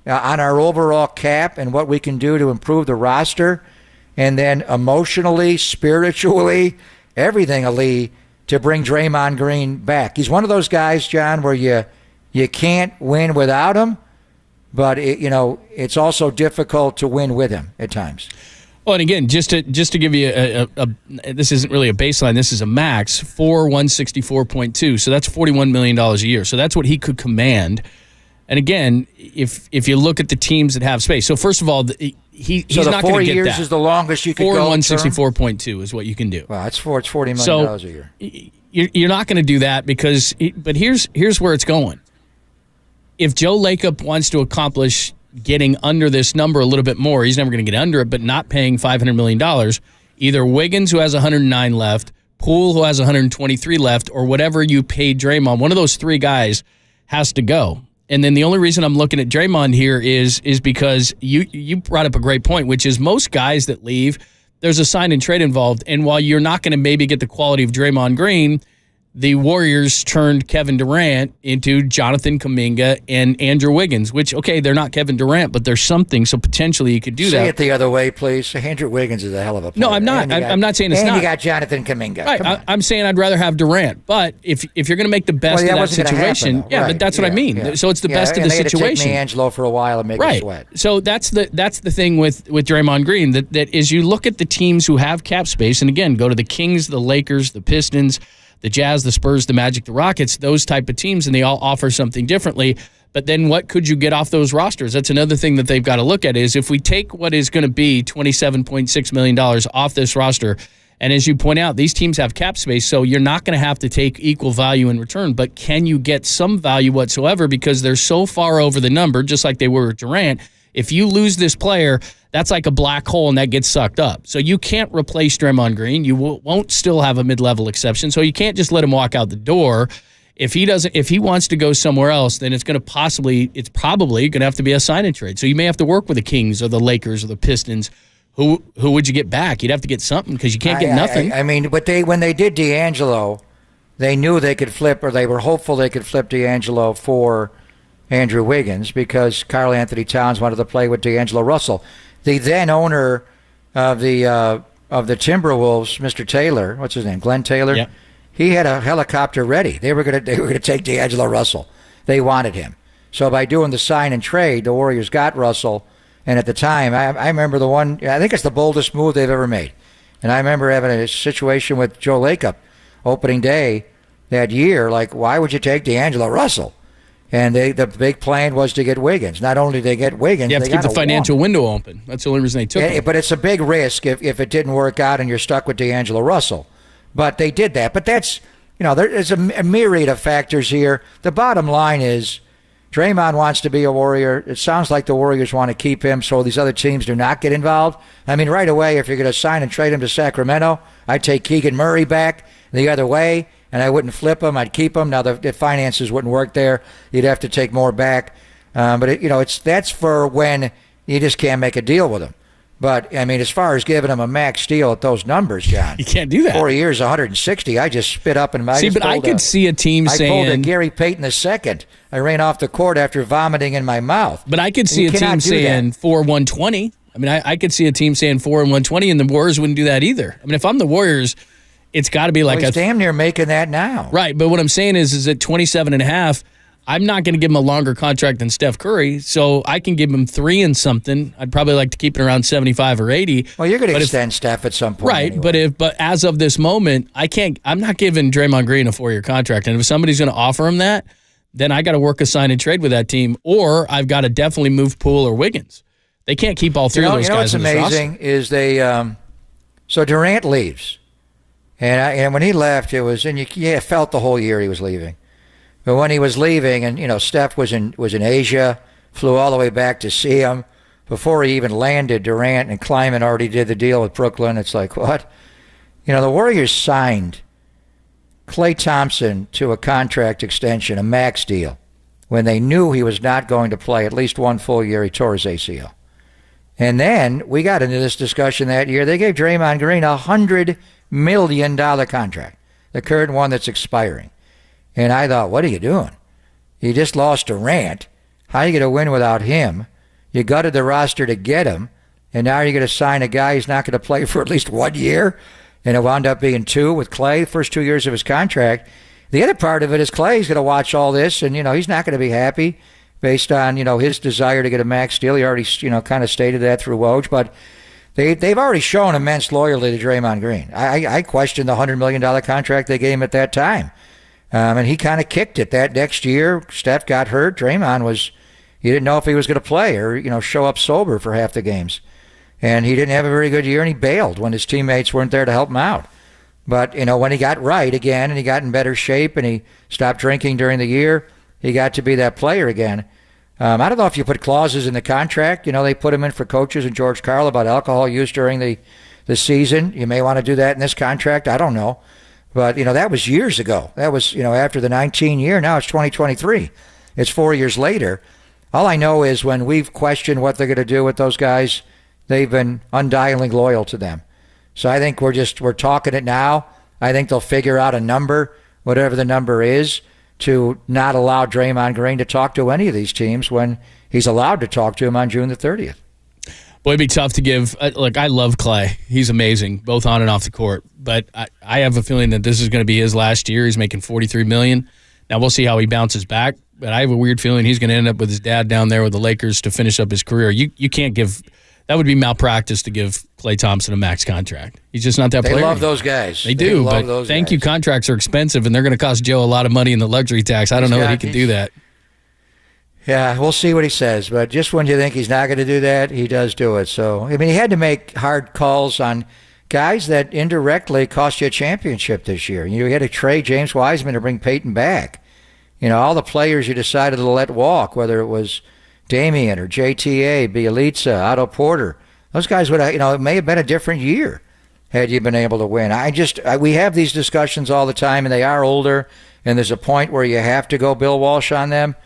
on our overall cap and what we can do to improve the roster? And then emotionally, spiritually, everything, Ali, to bring Draymond Green back. He's one of those guys, John, where you can't win without him, but it's also difficult to win with him at times. Well, and again, just to give you this isn't really a baseline. This is a max for 164.2. So that's $41 million a year. So that's what he could command. And again, if you look at the teams that have space. So first of all, he's not going to get that. 4 years is the longest you could go. 164.2 is what you can do. Well, it's $40 million a year. You're not going to do that but here's where it's going. If Joe Lacob wants to accomplish getting under this number a little bit more, he's never going to get under it, but not paying $500 million, either Wiggins, who has 109 left, Poole, who has 123 left, or whatever you paid Draymond, one of those three guys has to go. And then the only reason I'm looking at Draymond here is because you brought up a great point, which is most guys that leave, there's a sign and trade involved. And while you're not going to maybe get the quality of Draymond Green, the Warriors turned Kevin Durant into Jonathan Kuminga and Andrew Wiggins, which, okay, they're not Kevin Durant, but there's something, so potentially you could do that. Say it the other way, please. Andrew Wiggins is a hell of a player. No, I'm not. I'm not saying it's not. And you got Jonathan Kuminga. Right. I'm saying I'd rather have Durant, but if you're going to make the best of that situation, happen, but that's what I mean. Yeah. So it's the best of the situation. They had to take D'Angelo for a while and make it sweat. So that's the thing with Draymond Green, that is you look at the teams who have cap space, and again, go to the Kings, the Lakers, the Pistons, the Jazz, the Spurs, the Magic, the Rockets, those type of teams, and they all offer something differently. But then what could you get off those rosters? That's another thing that they've got to look at is if we take what is going to be $27.6 million off this roster, and as you point out, these teams have cap space, so you're not going to have to take equal value in return, but can you get some value whatsoever because they're so far over the number, just like they were with Durant. If you lose this player, that's like a black hole and that gets sucked up. So you can't replace Draymond Green. You won't still have a mid-level exception. So you can't just let him walk out the door. If he wants to go somewhere else, then it's probably going to have to be a sign and trade. So you may have to work with the Kings or the Lakers or the Pistons. Who would you get back? You'd have to get something because you can't get nothing. I mean, but when they did D'Angelo, they knew they could flip, or they were hopeful they could flip D'Angelo for Andrew Wiggins because Karl Anthony Towns wanted to play with D'Angelo Russell. The then owner of the Timberwolves, Mr. Taylor, what's his name, Glenn Taylor, yeah. He had a helicopter ready. They were going to take D'Angelo Russell. They wanted him. So by doing the sign and trade, the Warriors got Russell. And at the time, I remember the one, I think it's the boldest move they've ever made. And I remember having a situation with Joe Lacob opening day that year, like, why would you take D'Angelo Russell? And the big plan was to get Wiggins. Not only did they get Wiggins, you have to keep the financial window open. That's the only reason they took him. But it's a big risk if it didn't work out and you're stuck with D'Angelo Russell. But they did that. But that's, there's a myriad of factors here. The bottom line is Draymond wants to be a Warrior. It sounds like the Warriors want to keep him so these other teams do not get involved. I mean, right away, if you're going to sign and trade him to Sacramento, I'd take Keegan Murray back the other way. And I wouldn't flip him. I'd keep him. Now, the finances wouldn't work there. You'd have to take more back. But that's for when you just can't make a deal with him. But, I mean, as far as giving him a max deal at those numbers, John. You can't do that. 4 years, 160. I just spit up in my... See, but I could see a team saying... I pulled a Gary Payton II. I ran off the court after vomiting in my mouth. But I could see a team saying 4-120. I mean, I could see a team saying 4-120, and the Warriors wouldn't do that either. I mean, if I'm the Warriors, it's got to be like he's damn near making that now. Right, but what I'm saying is at 27.5, I'm not going to give him a longer contract than Steph Curry, so I can give him 3 and something. I'd probably like to keep it around 75 or 80. Well, you're going to extend Steph at some point. Right, anyway. But as of this moment, I'm not giving Draymond Green a 4-year contract. And if somebody's going to offer him that, then I got to work a sign and trade with that team, or I've got to definitely move Poole or Wiggins. They can't keep all 3 of those guys in this roster. What's amazing is they so Durant leaves. And when he left, it was, and you felt the whole year he was leaving. But when he was leaving, and Steph was in Asia, flew all the way back to see him. Before he even landed, Durant and Kleiman already did the deal with Brooklyn. It's like, what? The Warriors signed Klay Thompson to a contract extension, a max deal, when they knew he was not going to play at least 1 full year. He tore his ACL. And then we got into this discussion that year. They gave Draymond Green a $100 million contract, the current one that's expiring. And I thought, what are you doing? You just lost Durant. How are you going to win without him? You gutted the roster to get him, and now you're going to sign a guy who's not going to play for at least 1 year, and it wound up being 2 with Klay, the first 2 years of his contract. The other part of it is Klay's going to watch all this, and, he's not going to be happy based on, his desire to get a max deal. He already, kind of stated that through Woj, but they've already shown immense loyalty to Draymond Green. I questioned the $100 million contract they gave him at that time. And he kind of kicked it that next year. Steph got hurt. Draymond you didn't know if he was going to play or, show up sober for half the games. And he didn't have a very good year, and he bailed when his teammates weren't there to help him out. But, when he got right again and he got in better shape and he stopped drinking during the year, he got to be that player again. I don't know if you put clauses in the contract. They put him in for coaches and George Karl about alcohol use during the season. You may want to do that in this contract. I don't know. But, that was years ago. That was, after the 19 year. Now it's 2023. It's 4 years later. All I know is when we've questioned what they're going to do with those guys, they've been undyingly loyal to them. So I think we're talking it now. I think they'll figure out a number, whatever the number is, to not allow Draymond Green to talk to any of these teams when he's allowed to talk to him on June the 30th. Boy, it'd be tough to give. Look, I love Klay. He's amazing, both on and off the court. But I have a feeling that this is going to be his last year. He's making $43 million. Now, we'll see how he bounces back. But I have a weird feeling he's going to end up with his dad down there with the Lakers to finish up his career. You can't give – that would be malpractice to give Klay Thompson a max contract. He's just not that player. They love those guys. They do, but thank you contracts are expensive, and they're going to cost Joe a lot of money in the luxury tax. I don't know that he can do that. Yeah, we'll see what he says. But just when you think he's not going to do that, he does do it. So, he had to make hard calls on guys that indirectly cost you a championship this year. You had to trade James Wiseman to bring Peyton back. All the players you decided to let walk, whether it was Damian or JTA, Bielitsa, Otto Porter. Those guys would have, it may have been a different year had you been able to win. We have these discussions all the time, and they are older, and there's a point where you have to go Bill Walsh on them.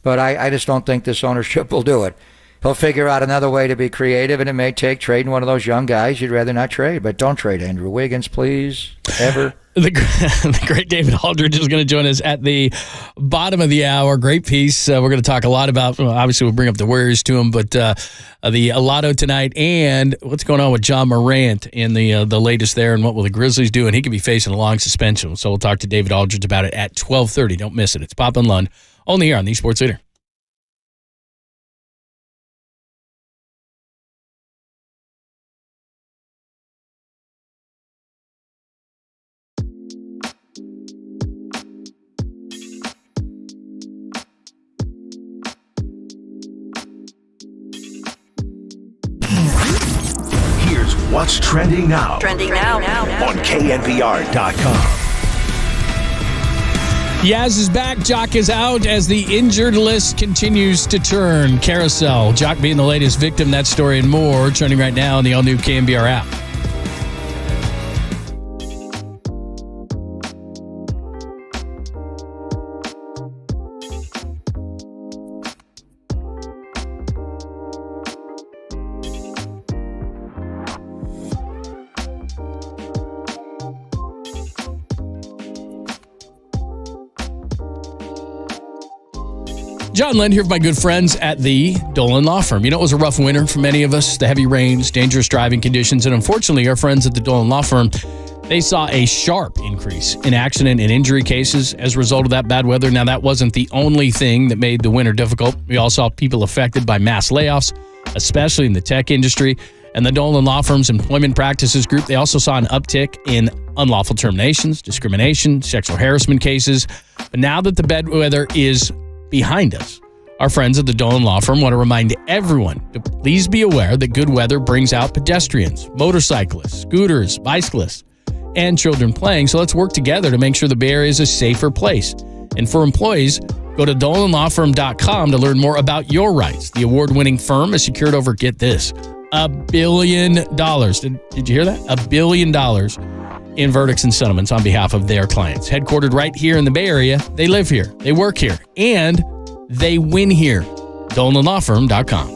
But I just don't think this ownership will do it. He'll figure out another way to be creative, and it may take trading one of those young guys you'd rather not trade. But don't trade Andrew Wiggins, please, ever. The great David Aldridge is going to join us at the bottom of the hour. Great piece. We're going to talk a lot about, obviously we'll bring up the Warriors to him, but the Lotto tonight and what's going on with John Morant and the latest there and what will the Grizzlies do, and he could be facing a long suspension. So we'll talk to David Aldridge about it at 12:30. Don't miss it. It's Pop and Lund, only here on the Sports Leader. What's trending now? Trending now. On KNBR.com. Yaz is back. Jock is out as the injured list continues to turn. Carousel. Jock being the latest victim. That story and more trending right now on the all-new KNBR app. John Lind here with my good friends at the Dolan Law Firm. You know, it was a rough winter for many of us, the heavy rains, dangerous driving conditions, and unfortunately, our friends at the Dolan Law Firm, they saw a sharp increase in accident and injury cases as a result of that bad weather. Now, that wasn't the only thing that made the winter difficult. We all saw people affected by mass layoffs, especially in the tech industry. And the Dolan Law Firm's Employment Practices Group, they also saw an uptick in unlawful terminations, discrimination, sexual harassment cases. But now that the bad weather is behind us, our friends at the Dolan Law Firm want to remind everyone to please be aware that good weather brings out pedestrians, motorcyclists, scooters, bicyclists, and children playing. So let's work together to make sure the Bay Area is a safer place. And for employees, go to DolanLawFirm.com to learn more about your rights. The award-winning firm has secured over, get this, $1 billion. Did you hear that? $1 billion in verdicts and settlements on behalf of their clients. Headquartered right here in the Bay Area, they live here, they work here, and they win here. DolanLawFirm.com.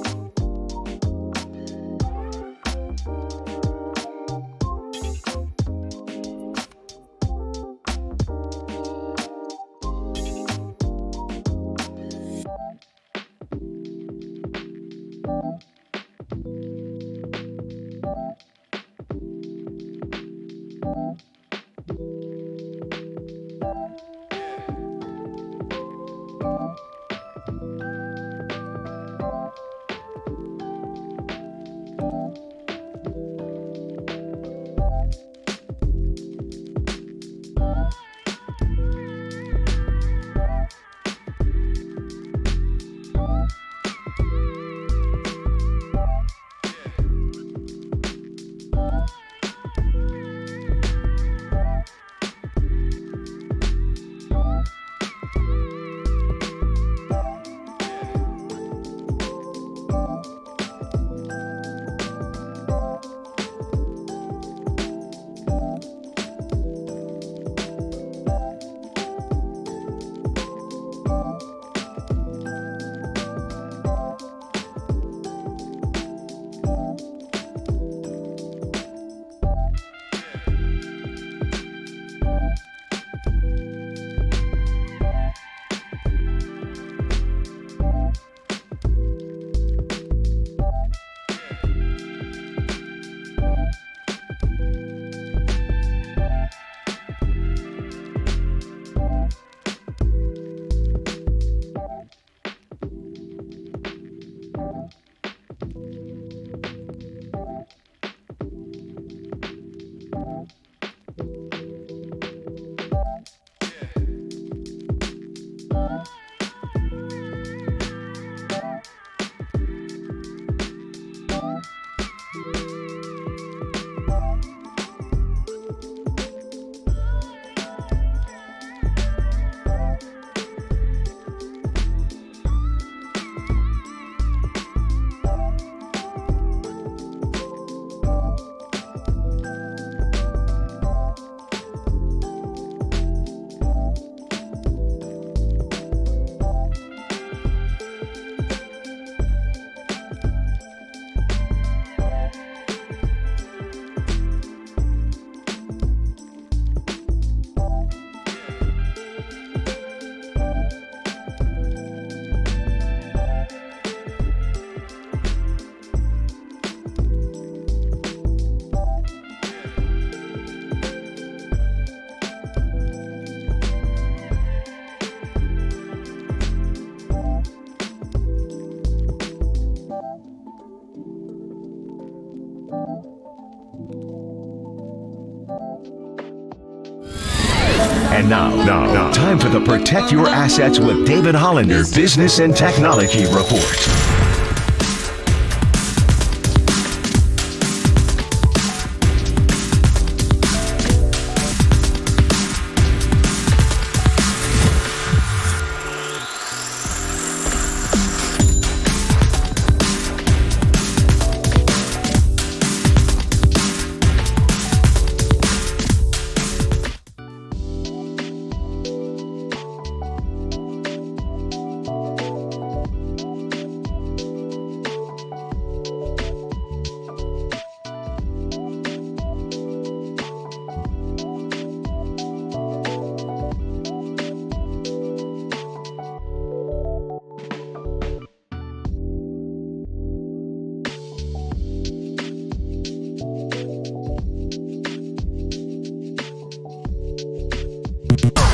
And now, time for the Protect Your Assets with David Hollander Business and Technology Report.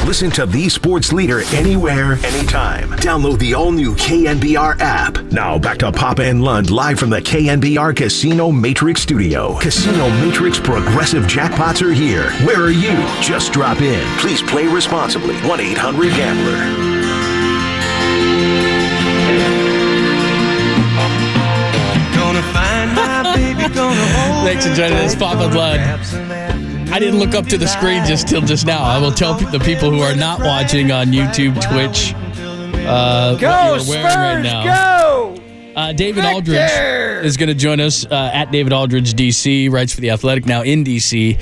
Listen to the sports leader anywhere, anytime. Download the all-new KNBR app. Now back to Papa and Lund live from the KNBR Casino Matrix Studio. Casino Matrix Progressive Jackpots are here. Where are you? Just drop in. Please play responsibly. 1-800-GAMBLER. Thanks for joining us, Papa Blood. I didn't look up to the screen till just now. I will tell the people who are not watching on YouTube, Twitch, Go, what you're Spurs, wearing right now. go! David Victor! Aldridge is going to join us at David Aldridge, D.C., writes for The Athletic, now in D.C.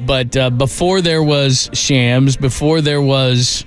But before there was Shams, before there was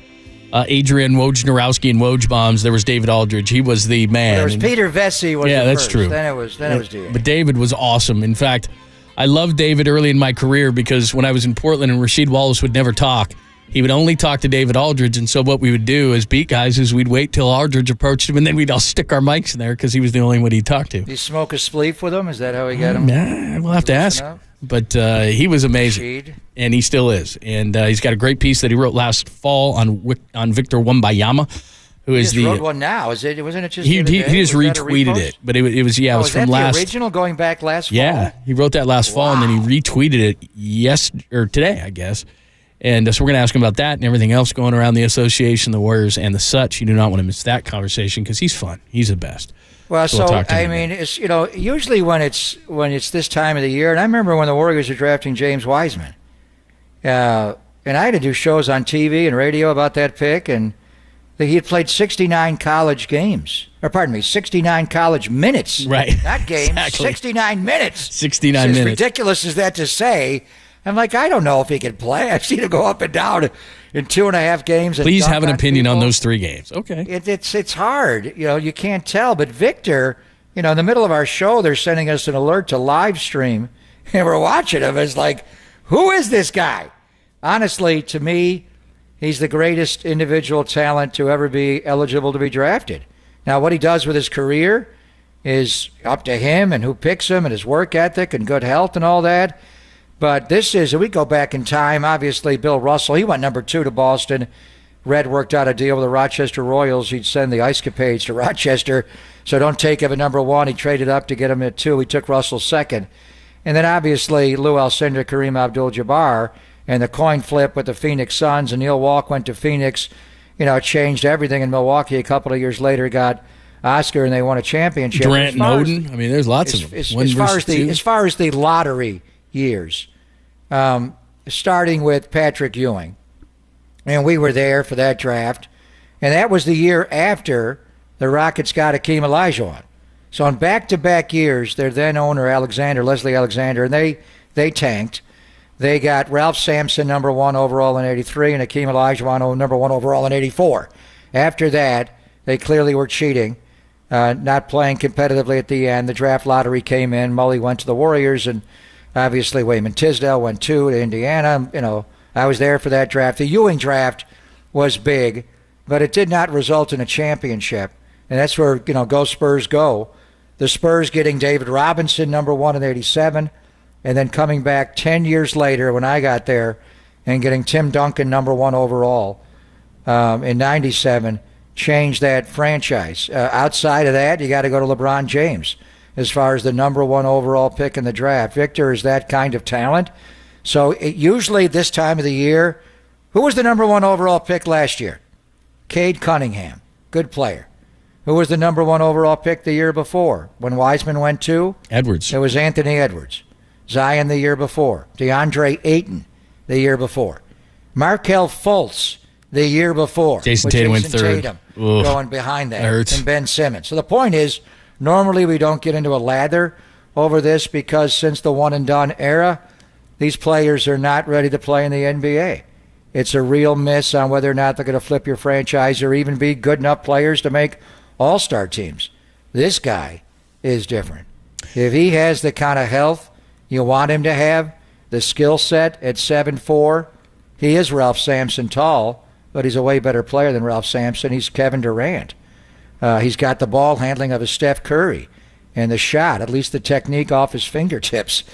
Adrian Wojnarowski and Woj Bombs, there was David Aldridge. He was the man. There was Peter Vesey. Yeah, that's first. true. Then it was D. But David was awesome. In fact, I loved David early in my career because when I was in Portland and Rasheed Wallace would never talk, he would only talk to David Aldridge. And so what we would do as beat guys is we'd wait till Aldridge approached him, and then we'd all stick our mics in there because he was the only one he'd talk to. Did you smoke a spleef with him? Is that how he got him? Yeah, we'll have to ask. But he was amazing, Rasheed. and he still is. And he's got a great piece that he wrote last fall on Victor Wembanyama, who is He just wrote one now. Wasn't it just he the other day? just Was that a retweeted repost? it, but it was it was from that last. the original going back last fall? Yeah, he wrote that last fall, and then he retweeted it today, I guess. And so we're going to ask him about that and everything else going around the association, the Warriors, and the such. You do not want to miss that conversation because he's fun. He's the best. Well, So we'll talk to him I mean, it's usually when it's this time of the year, and I remember when the Warriors were drafting James Wiseman, and I had to do shows on TV and radio about that pick, and he had played 69 college games, 69 college minutes, right? Not games, Exactly. 69 minutes. 69 As minutes. ridiculous as that to say. I'm like, I don't know if he can play. I've seen him go up and down in 2.5 games. And Please dunk have an on opinion on people. those 3 games. Okay. It's hard. You can't tell. But Victor, in the middle of our show, they're sending us an alert to live stream, and we're watching him. It's like, who is this guy? Honestly, to me, he's the greatest individual talent to ever be eligible to be drafted. Now, what he does with his career is up to him and who picks him and his work ethic and good health and all that. But we go back in time, obviously, Bill Russell, he went number 2 to Boston. Red worked out a deal with the Rochester Royals. He'd send the Ice Capades to Rochester. So don't take him at number 1. He traded up to get him at 2. He took Russell second. And then obviously Lou Alcindor, Kareem Abdul-Jabbar, and the coin flip with the Phoenix Suns. And Neil Walk went to Phoenix. It changed everything in Milwaukee. A couple of years later, he got Oscar, and they won a championship. Durant and Oden. I mean, there's lots of them. As far as the lottery years, starting with Patrick Ewing. And we were there for that draft. And that was the year after the Rockets got Akeem Olajuwon. So in back-to-back years, their then owner, Leslie Alexander, and they tanked. They got Ralph Sampson, number 1 overall in 83, and Akeem Olajuwon, number 1 overall in 84. After that, they clearly were cheating, not playing competitively at the end. The draft lottery came in. Mully went to the Warriors, and obviously Wayman Tisdale went 2 to Indiana. I was there for that draft. The Ewing draft was big, but it did not result in a championship. And that's where, go Spurs go. The Spurs getting David Robinson, number 1 in 87, and then coming back 10 years later when I got there and getting Tim Duncan, number 1 overall in 97, changed that franchise. Outside of that, you got to go to LeBron James as far as the number 1 overall pick in the draft. Victor is that kind of talent. So usually this time of the year, who was the number 1 overall pick last year? Cade Cunningham, good player. Who was the number 1 overall pick the year before? When Wiseman went 2? Edwards. It was Anthony Edwards. Zion the year before. DeAndre Ayton the year before. Markelle Fultz the year before. Jason Tatum went 3rd. Tatum going behind that. Hurts. And Ben Simmons. So the point is, normally we don't get into a lather over this because since the one-and-done era, these players are not ready to play in the NBA. It's a real miss on whether or not they're going to flip your franchise or even be good enough players to make all-star teams. This guy is different. If he has the kind of health you want him to have, the skill set at 7'4", he is Ralph Sampson tall, but he's a way better player than Ralph Sampson. He's Kevin Durant. He's got the ball handling of a Steph Curry and the shot, at least the technique off his fingertips.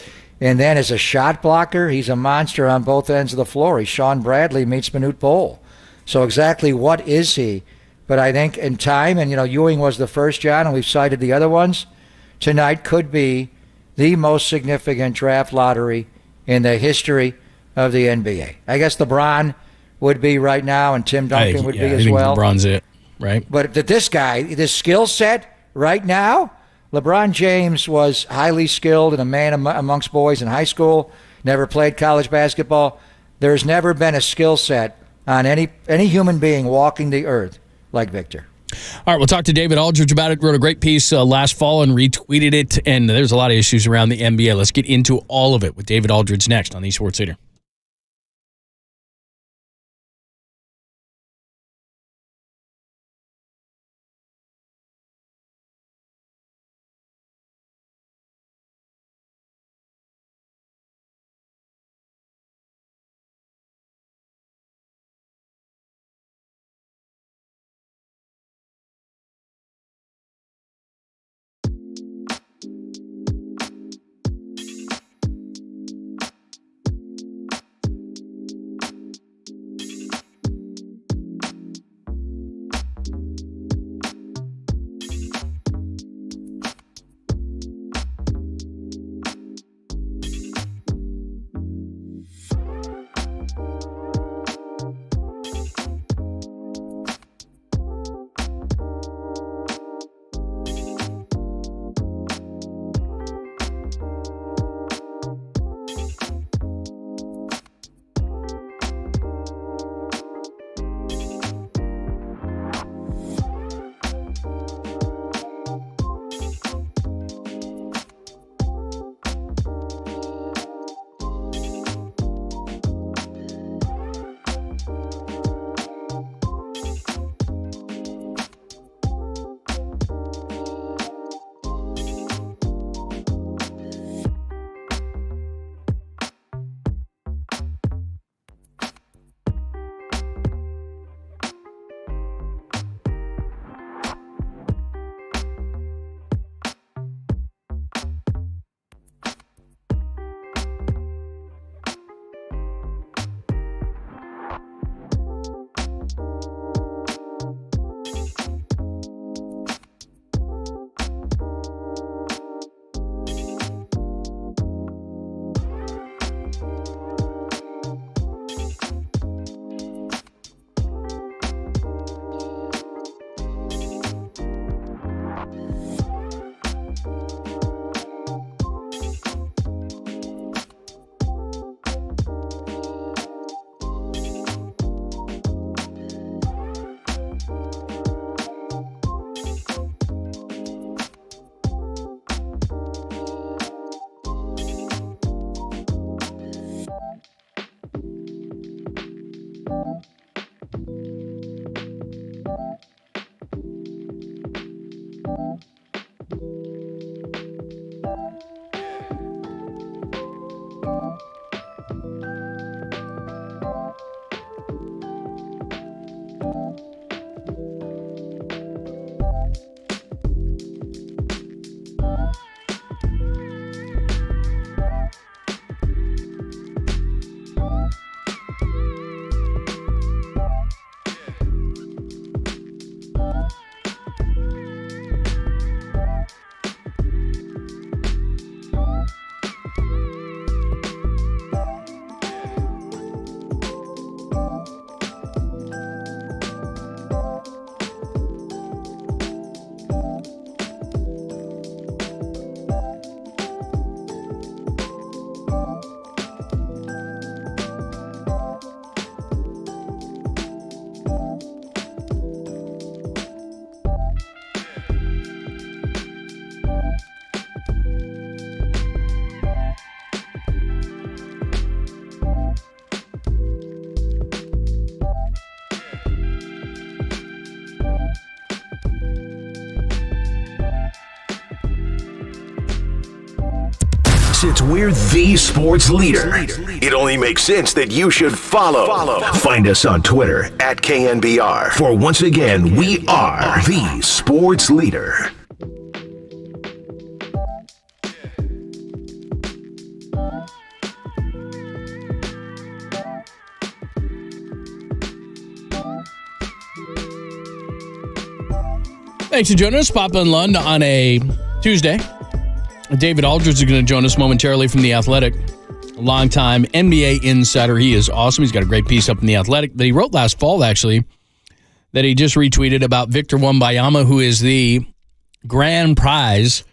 And then as a shot blocker, he's a monster on both ends of the floor. He's Sean Bradley meets Manute Bol. So exactly what is he? But I think in time, and Ewing was the first, John, and we've cited the other ones, tonight could be the most significant draft lottery in the history of the NBA. I guess LeBron would be right now, and Tim Duncan would be as well. LeBron's it, right? But this guy, this skill set right now, LeBron James was highly skilled and a man amongst boys in high school, never played college basketball. There's never been a skill set on any human being walking the earth like Victor. All right, we'll talk to David Aldridge about it. Wrote a great piece last fall and retweeted it, and there's a lot of issues around the NBA. Let's get into all of it with David Aldridge next on the Sports Leader. Since we're the sports leader, it only makes sense that you should follow. Find us on Twitter at KNBR. For once again, we are the sports leader. Thanks for joining us, Papa and Lund, on a Tuesday. David Aldridge is going to join us momentarily from The Athletic. A longtime NBA insider. He is awesome. He's got a great piece up in The Athletic that he wrote last fall, actually, that he just retweeted about Victor Wembanyama, who is the grand prize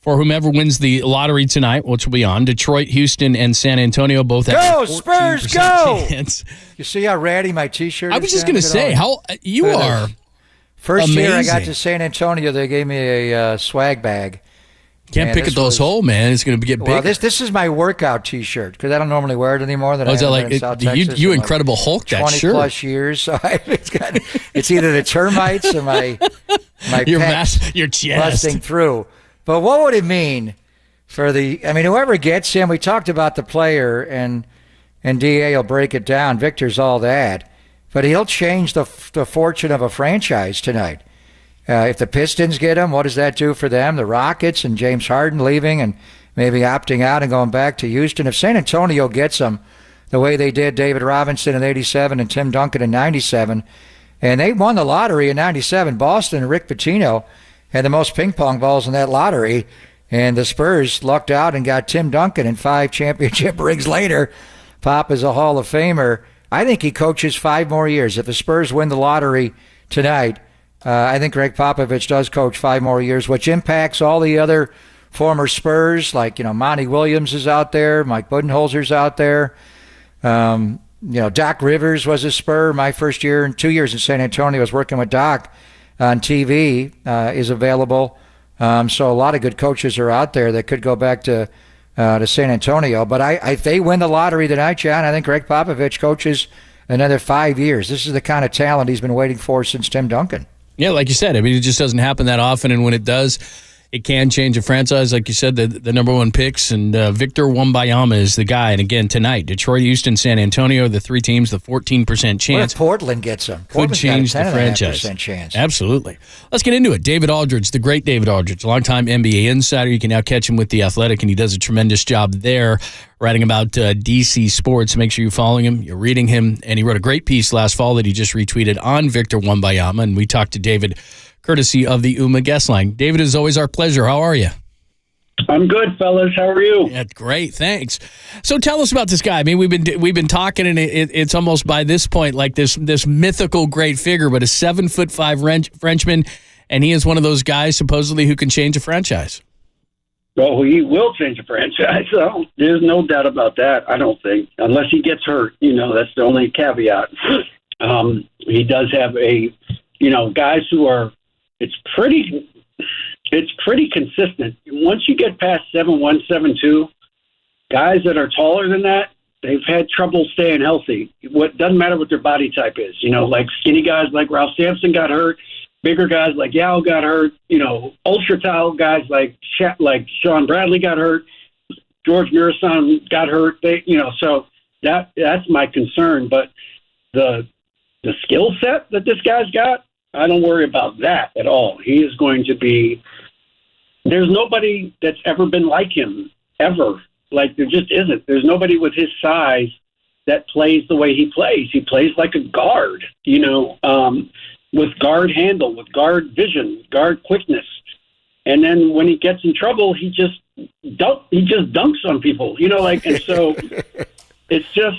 for whomever wins the lottery tonight, which will be on. Detroit, Houston, and San Antonio both have go, a 14% Spurs, go! chance. You see how ratty my T-shirt is? I was just going to say, how you are First amazing. year I got to San Antonio, they gave me a swag bag. Can't pick at those holes, man. It's going to get big. Well, this is my workout T-shirt because I don't normally wear it anymore. That is that like you Incredible Hulk that 20 shirt? 20 plus years. So it's either the termites or my your chest busting through. But what would it mean for whoever gets him? We talked about the player, and DA will break it down. Victor's all that, but he'll change the fortune of a franchise tonight. If the Pistons get him, what does that do for them? The Rockets and James Harden leaving and maybe opting out and going back to Houston. If San Antonio gets him the way they did David Robinson in 87 and Tim Duncan in 97, and they won the lottery in 97, Boston and Rick Pitino had the most ping pong balls in that lottery, and the Spurs lucked out and got Tim Duncan, and 5 championship rings later, Pop is a Hall of Famer. I think he coaches 5 more years. If the Spurs win the lottery tonight, I think Greg Popovich does coach 5 more years, which impacts all the other former Spurs, like, Monty Williams is out there, Mike Budenholzer's out there. Doc Rivers was a Spur my first year and 2 years in San Antonio. I was working with Doc on TV, is available. So a lot of good coaches are out there that could go back to San Antonio. But if they win the lottery tonight, John, I think Greg Popovich coaches another 5 years. This is the kind of talent he's been waiting for since Tim Duncan. Yeah, like you said, it just doesn't happen that often, and when it does, it can change a franchise. Like you said, the number one picks, and Victor Wembanyama is the guy. And again, tonight, Detroit, Houston, San Antonio, the 3 teams, the 14% chance. What if Portland gets him? Could change the franchise. Chance. Absolutely. Let's get into it. David Aldridge, the great David Aldridge, longtime NBA insider. You can now catch him with The Athletic, and he does a tremendous job there writing about DC sports. Make sure you're following him, you're reading him, and he wrote a great piece last fall that he just retweeted on Victor Wembanyama, and we talked to David courtesy of the UMA guest line. David, it's always our pleasure. How are you? I'm good, fellas. How are you? Yeah, great, thanks. So tell us about this guy. I mean, we've been talking, and it's almost by this point like this mythical great figure, but a 7'5" Frenchman, and he is one of those guys supposedly who can change a franchise. Well, he will change a franchise. So there's no doubt about that. I don't think, unless he gets hurt. That's the only caveat. He does have guys who are. It's pretty consistent. Once you get past 7'1", 7'2", guys that are taller than that, they've had trouble staying healthy. What doesn't matter what their body type is. Like skinny guys like Ralph Sampson got hurt. Bigger guys like Yao got hurt. Ultra tall guys like Sean Bradley got hurt. George Mirasan got hurt. So that's my concern. But the skill set that this guy's got, I don't worry about that at all. He is going to be – there's nobody that's ever been like him, ever. Like, there just isn't. There's nobody with his size that plays the way he plays. He plays like a guard, with guard handle, with guard vision, guard quickness. And then when he gets in trouble, he just dunks on people, and so it's just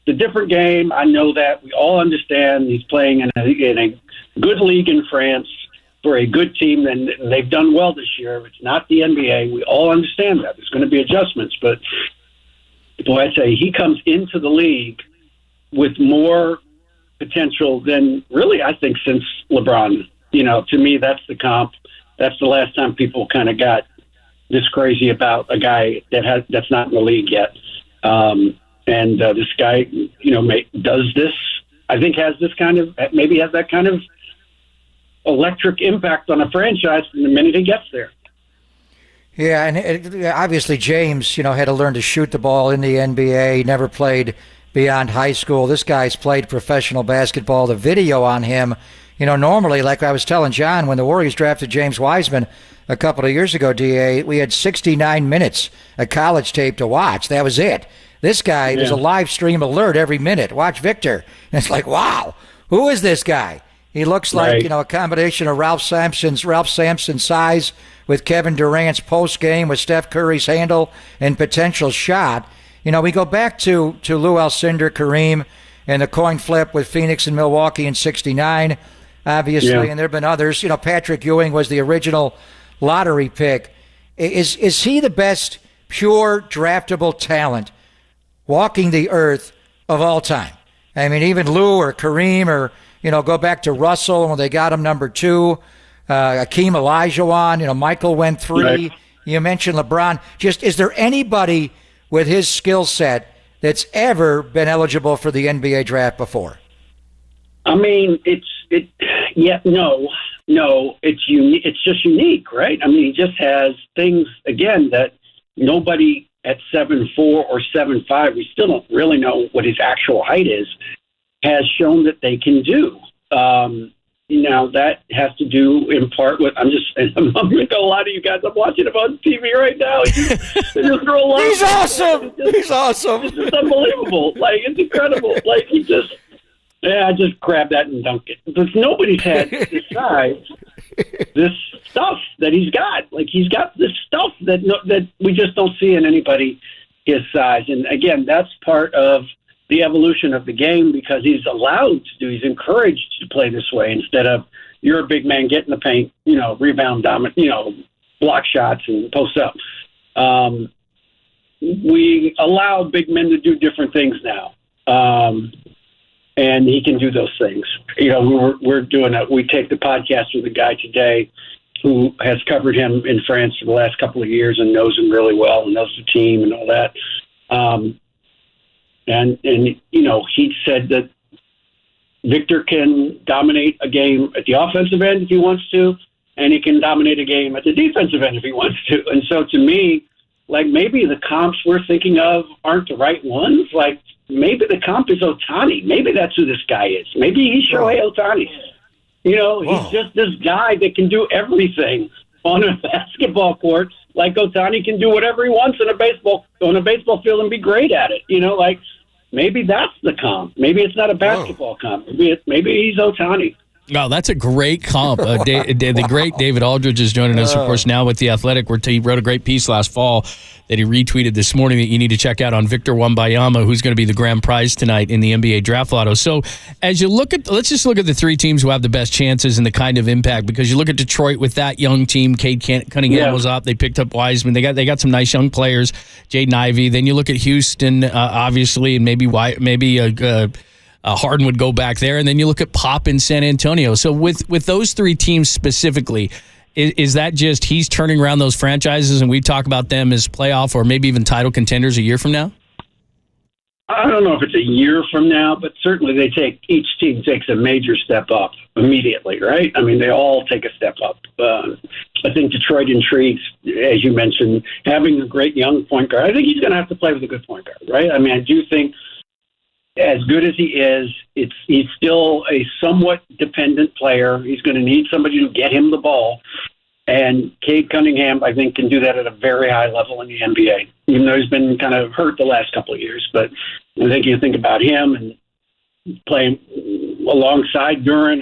a different game. I know that. We all understand he's playing in a good league in France for a good team, and they've done well this year. It's not the NBA. We all understand that. There's going to be adjustments, but boy, I tell you, he comes into the league with more potential than really, I think, since LeBron. To me, that's the comp. That's the last time people kind of got this crazy about a guy that's not in the league yet. And this guy, does this. I think has that kind of electric impact on a franchise from the minute he gets there. Yeah, and obviously James, had to learn to shoot the ball in the NBA. He never played beyond high school. This guy's played professional basketball. The video on him, normally, like I was telling John, when the Warriors drafted James Wiseman a couple of years ago, DA, we had 69 minutes of college tape to watch. That was it. This guy, there's a live stream alert every minute. Watch Victor. And it's like, wow, who is this guy? He looks like, a combination of Ralph Sampson's size with Kevin Durant's post game with Steph Curry's handle and potential shot. We go back to Lou Alcindor, Kareem, and the coin flip with Phoenix and Milwaukee in '69, obviously, and there have been others. Patrick Ewing was the original lottery pick. Is he the best pure draftable talent walking the earth of all time? I mean, even Lou or Kareem or, go back to Russell when they got him number 2, Hakeem Olajuwon, Michael went 3. Right. You mentioned LeBron. Just, is there anybody with his skill set that's ever been eligible for the NBA draft before? I mean, no, it's unique. It's just unique, right? I mean, he just has things, again, that nobody at 7'4" or 7'5", we still don't really know what his actual height is, has shown that they can do. That has to do in part with, I'm with a lot of you guys. I'm watching him on TV right now. He's awesome. He's awesome. It's just unbelievable. It's incredible. I just grab that and dunk it. Because nobody's had this size, this stuff that he's got. He's got this stuff that we just don't see in anybody his size. And again, that's part of the evolution of the game because he's allowed to do. He's encouraged to play this way instead of you're a big man, get in the paint, rebound, dominant, block shots and post up. We allow big men to do different things now. And he can do those things. We take the podcast with a guy today who has covered him in France for the last couple of years and knows him really well and knows the team and all that. And he said that Victor can dominate a game at the offensive end if he wants to, and he can dominate a game at the defensive end if he wants to. And so to me, maybe the comps we're thinking of aren't the right ones. Maybe the comp is Ohtani. Maybe that's who this guy is. Maybe he's Shohei Ohtani. He's just this guy that can do everything on a basketball court. Like Ohtani can do whatever he wants on a baseball field and be great at it. Maybe that's the comp. Maybe it's not a basketball comp. Maybe he's Ohtani. Oh, that's a great comp. The great David Aldridge is joining us, of course, now with The Athletic, where he wrote a great piece last fall that he retweeted this morning that you need to check out on Victor Wembanyama, who's going to be the grand prize tonight in the NBA Draft Lotto. So as you let's just look at the 3 teams who have the best chances and the kind of impact, because you look at Detroit with that young team. Cade Cunningham was up. They picked up Wiseman. They got some nice young players, Jaden Ivey. Then you look at Houston, obviously, and maybe Harden would go back there, and then you look at Pop in San Antonio. So with those 3 teams specifically, is that just he's turning around those franchises and we talk about them as playoff or maybe even title contenders a year from now? I don't know if it's a year from now, but certainly each team takes a major step up immediately, right? I mean, they all take a step up. I think Detroit intrigues, as you mentioned, having a great young point guard. I think he's going to have to play with a good point guard, right? I mean, I do think as good as he is, he's still a somewhat dependent player. He's going to need somebody to get him the ball. And Cade Cunningham, I think, can do that at a very high level in the NBA, even though he's been kind of hurt the last couple of years. But I think you think about him and playing alongside Duran,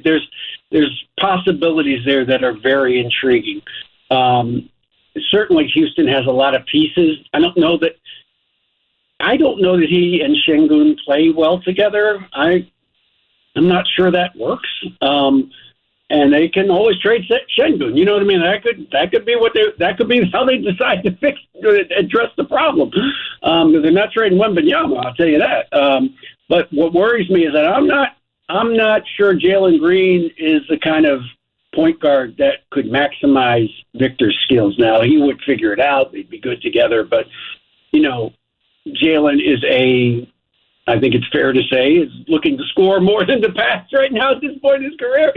there's possibilities there that are very intriguing. Certainly Houston has a lot of pieces. I don't know that he and Şengün play well together. I'm not sure that works. And they can always trade Şengün. You know what I mean? That could be how they decide to address the problem. They're not trading Wembanyama, I'll tell you that. But what worries me is that I'm not sure Jalen Green is the kind of point guard that could maximize Victor's skills. Now he would figure it out; they'd be good together. But Jalen is I think it's fair to say, is looking to score more than to pass right now at this point in his career.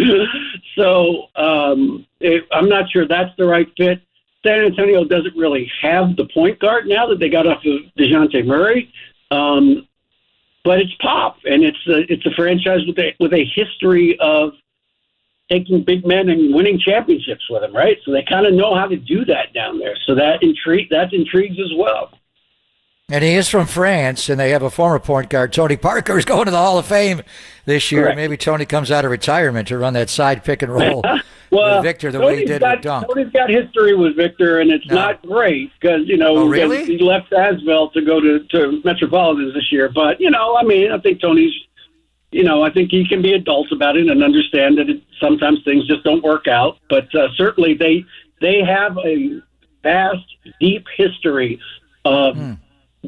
So I'm not sure that's the right fit. San Antonio doesn't really have the point guard now that they got off of DeJounte Murray. But it's Pop, and it's a franchise with a history of taking big men and winning championships with them, right? So they kind of know how to do that down there. So that intrigues as well. And he is from France, and they have a former point guard, Tony Parker, who's going to the Hall of Fame this year. Correct. Maybe Tony comes out of retirement to run that side pick and roll with Victor the way he did with Dunk. Tony's got history with Victor, and it's not great because, really? he left Asvel to go to Metropolitans this year. But, I think Tony's, I think he can be adult about it and understand that sometimes things just don't work out. But certainly they have a vast, deep history of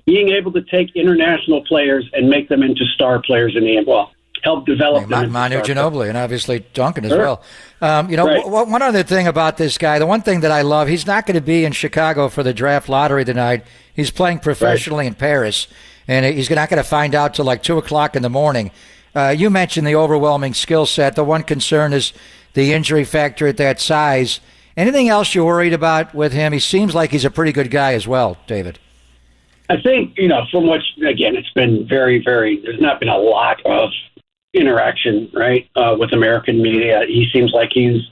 being able to take international players and make them into star players in the end. Well, help develop them. Manu Ginobili and obviously Duncan as well. One other thing about this guy, the one thing that I love, he's not going to be in Chicago for the draft lottery tonight. He's playing professionally in Paris, and he's not going to find out till like 2 o'clock in the morning. You mentioned the overwhelming skill set. The one concern is the injury factor at that size. Anything else you're worried about with him? He seems like he's a pretty good guy as well, David. I think, from what, again, it's been very, very, there's not been a lot of interaction, right, with American media. He seems like he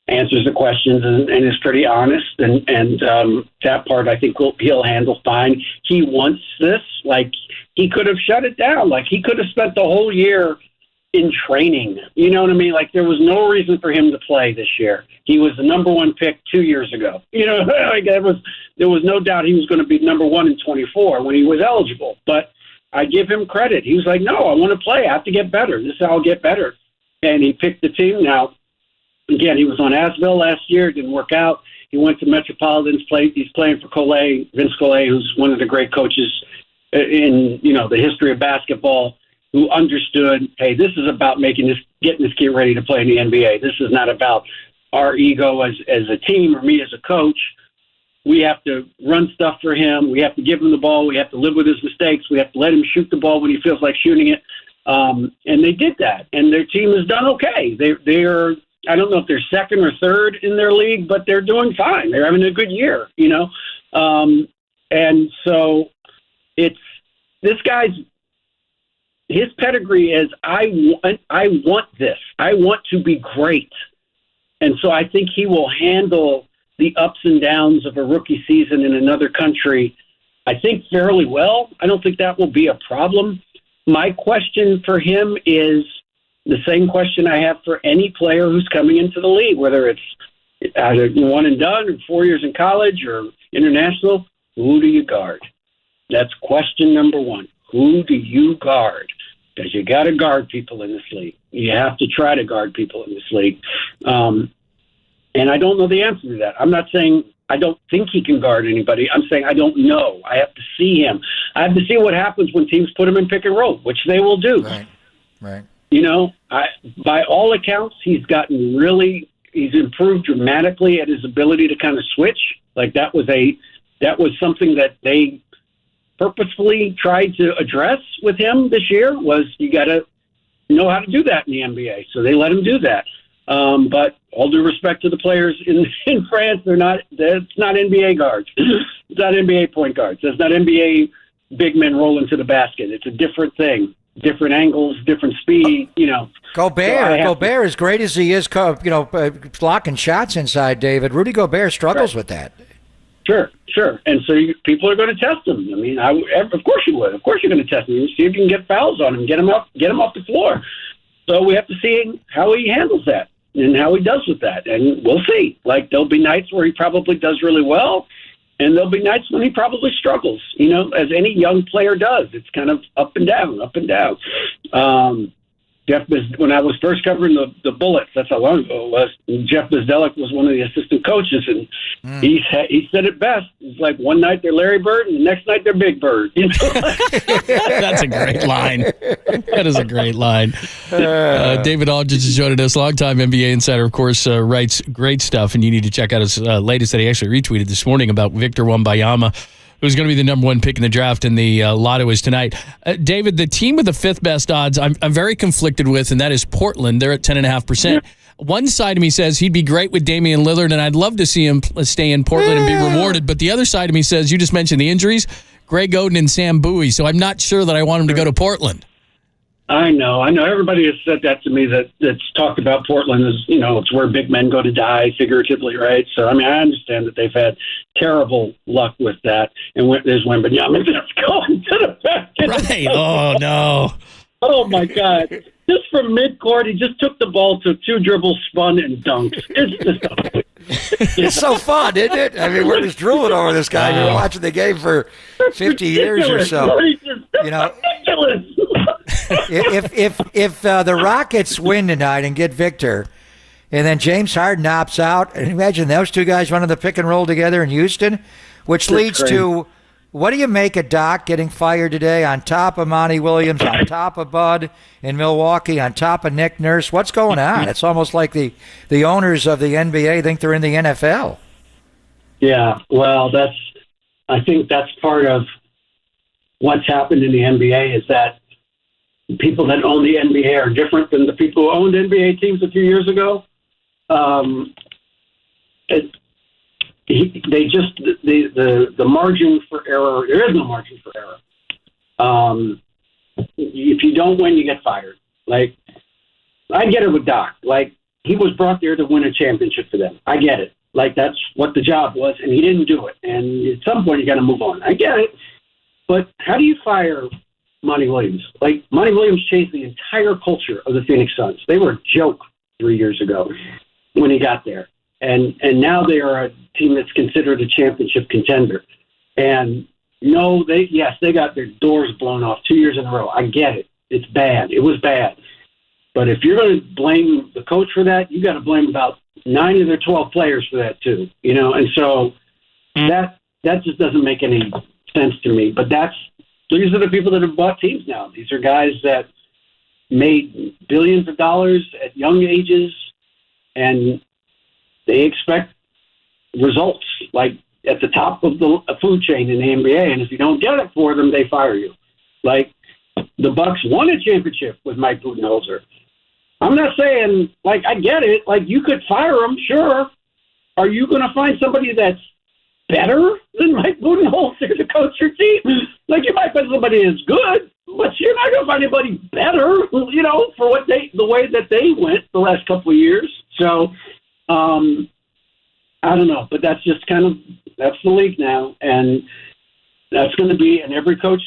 answers the questions and is pretty honest. And that part, I think he'll handle fine. He wants this. Like, he could have shut it down. Like, he could have spent the whole year in training. You know what I mean? Like, there was no reason for him to play this year. He was the number one pick 2 years ago. There was no doubt he was going to be number one in 24 when he was eligible. But I give him credit. He was like, no, I want to play. I have to get better. This is how I'll get better. And he picked the team. Now, again, he was on Asvel last year. It didn't work out. He went to Metropolitans. He's playing for Vince Collet, who's one of the great coaches in the history of basketball, who understood, hey, this is about getting this kid ready to play in the NBA. This is not about our ego as a team or me as a coach. We have to run stuff for him. We have to give him the ball. We have to live with his mistakes. We have to let him shoot the ball when he feels like shooting it. And they did that, and their team has done okay. They are, I don't know if they're second or third in their league, but they're doing fine. They're having a good year, and so this guy's, his pedigree is, I want this. I want to be great. And so I think he will handle the ups and downs of a rookie season in another country, I think, fairly well. I don't think that will be a problem. My question for him is the same question I have for any player who's coming into the league, whether it's either one and done or 4 years in college or international. Who do you guard? That's question number one. Who do you guard? Because you got to guard people in this league. You have to try to guard people in this league. And I don't know the answer to that. I'm not saying I don't think he can guard anybody. I'm saying I don't know. I have to see him. I have to see what happens when teams put him in pick and roll, which they will do. Right. By all accounts, he's improved dramatically at his ability to kind of switch. Like that was something that they purposefully tried to address with him this year, was you got to know how to do that in the NBA. So they let him do that. But all due respect to the players in France, that's not NBA guards. It's not NBA point guards. That's not NBA big men rolling to the basket. It's a different thing, different angles, different speed, Gobert, as great as he is, blocking shots inside, David, Rudy Gobert struggles with that. Sure. And so people are going to test him. I mean, of course you would. Of course you're going to test him. See if you can get fouls on him, get him off the floor. So we have to see how he handles that and how he does with that. And we'll see. Like, there'll be nights where he probably does really well, and there'll be nights when he probably struggles, as any young player does. It's kind of up and down. When I was first covering the Bullets, that's how long ago it was, Jeff Bezdelek was one of the assistant coaches, and he said it best. It's like one night they're Larry Bird, and the next night they're Big Bird. That's a great line. That is a great line. David Aldridge is joining us, longtime NBA insider, of course, writes great stuff, and you need to check out his latest that he actually retweeted this morning about Victor Wembanyama, who's going to be the number one pick in the draft, and the lotto is tonight. David, the team with the fifth best odds, I'm very conflicted with, and that is Portland. They're at 10.5%. Yeah. One side of me says he'd be great with Damian Lillard, and I'd love to see him stay in Portland and be rewarded. But the other side of me says, you just mentioned the injuries, Greg Oden and Sam Bowie, so I'm not sure that I want him to go to Portland. I know. Everybody has said that to me. That's talked about Portland as it's where big men go to die, figuratively, right? So I understand that they've had terrible luck with that, and there's Wembanyama just going to the back. Right? Oh no! Oh my God! Just from midcourt, he just took the ball, took 2 dribbles, spun, and dunked. It's just It's so fun, isn't it? I mean, we're just drooling over this guy. You're watching the game for 50 years or so. Ridiculous. If the Rockets win tonight and get Victor, and then James Harden opts out, and imagine those two guys running the pick and roll together in Houston, which leads to, what do you make of Doc getting fired today on top of Monty Williams, on top of Bud in Milwaukee, on top of Nick Nurse? What's going on? It's almost like the owners of the NBA think they're in the NFL. Yeah, well, I think that's part of what's happened in the NBA is that people that own the NBA are different than the people who owned NBA teams a few years ago. The margin for error, there is no margin for error. If you don't win, you get fired. Like, I get it with Doc. Like, he was brought there to win a championship for them. I get it. Like, that's what the job was, and he didn't do it. And at some point, you got to move on. I get it. But how do you fire Monty Williams? Like, Monty Williams changed the entire culture of the Phoenix Suns. They were a joke 3 years ago when he got there. And now they are a team that's considered a championship contender. And no, they got their doors blown off 2 years in a row. I get it. It's bad. It was bad. But if you're going to blame the coach for that, you got to blame about 9 of their 12 players for that too. And so that just doesn't make any sense to me. But these are the people that have bought teams now. These are guys that made billions of dollars at young ages, and they expect results, like at the top of the food chain in the NBA. And if you don't get it for them, they fire you. Like, the Bucks won a championship with Mike Budenholzer. I'm not saying, like, I get it. Like, you could fire him, sure. Are you going to find somebody that's better than Mike Budenholzer to coach your team? Like, you might find somebody that's good, but you're not going to find anybody better, for the way that they went the last couple of years. So, I don't know, but that's just that's the league now, and that's going to be, and every coach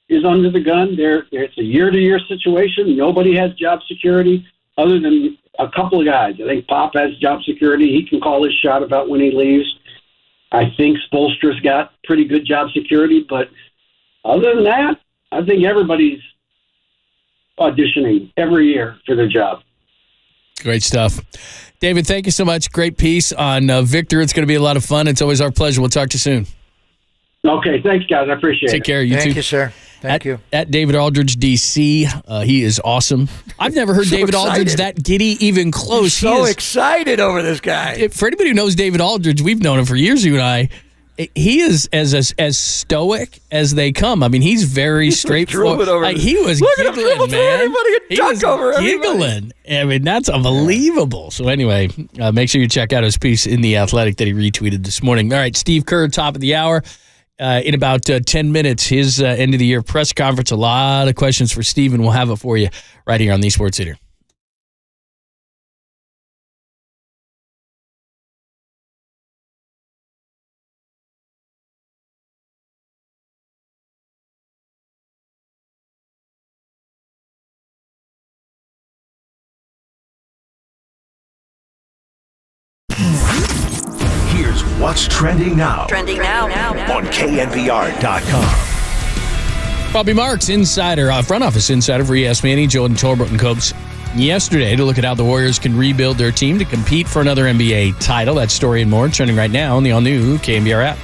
is under the gun. It's a year-to-year situation. Nobody has job security other than a couple of guys. I think Pop has job security. He can call his shot about when he leaves. I think Spoelstra's got pretty good job security, but other than that, I think everybody's auditioning every year for their job. Great stuff. David, thank you so much. Great piece on Victor. It's going to be a lot of fun. It's always our pleasure. We'll talk to you soon. Okay, thanks, guys. I appreciate it. Take care. You too. Thank you, sir. Thank you. At David Aldridge, D.C. He is awesome. I've never heard David Aldridge that giddy even close. So excited over this guy. For anybody who knows David Aldridge, we've known him for years, you and I. He is as stoic as they come. I mean, he's very straightforward. He was giggling, man. He was giggling. I mean, that's unbelievable. So anyway, make sure you check out his piece in The Athletic that he retweeted this morning. All right, Steve Kerr, top of the hour. In about 10 minutes, his end of the year press conference. A lot of questions for Steve, and we'll have it for you right here on the Sports Leader. Here's what's trending now. On KNBR.com. Bobby Marks, insider, front office insider for ESPN, joined Tolbert and Copes yesterday to look at how the Warriors can rebuild their team to compete for another NBA title. That story and more trending right now on the all-new KNBR app.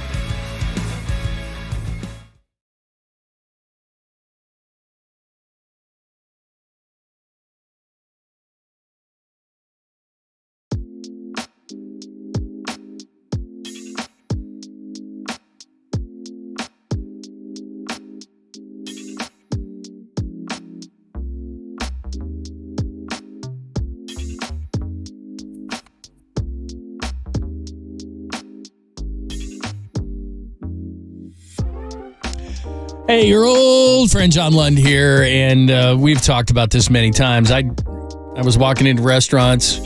Hey, your old friend John Lund here, and we've talked about this many times. I was walking into restaurants,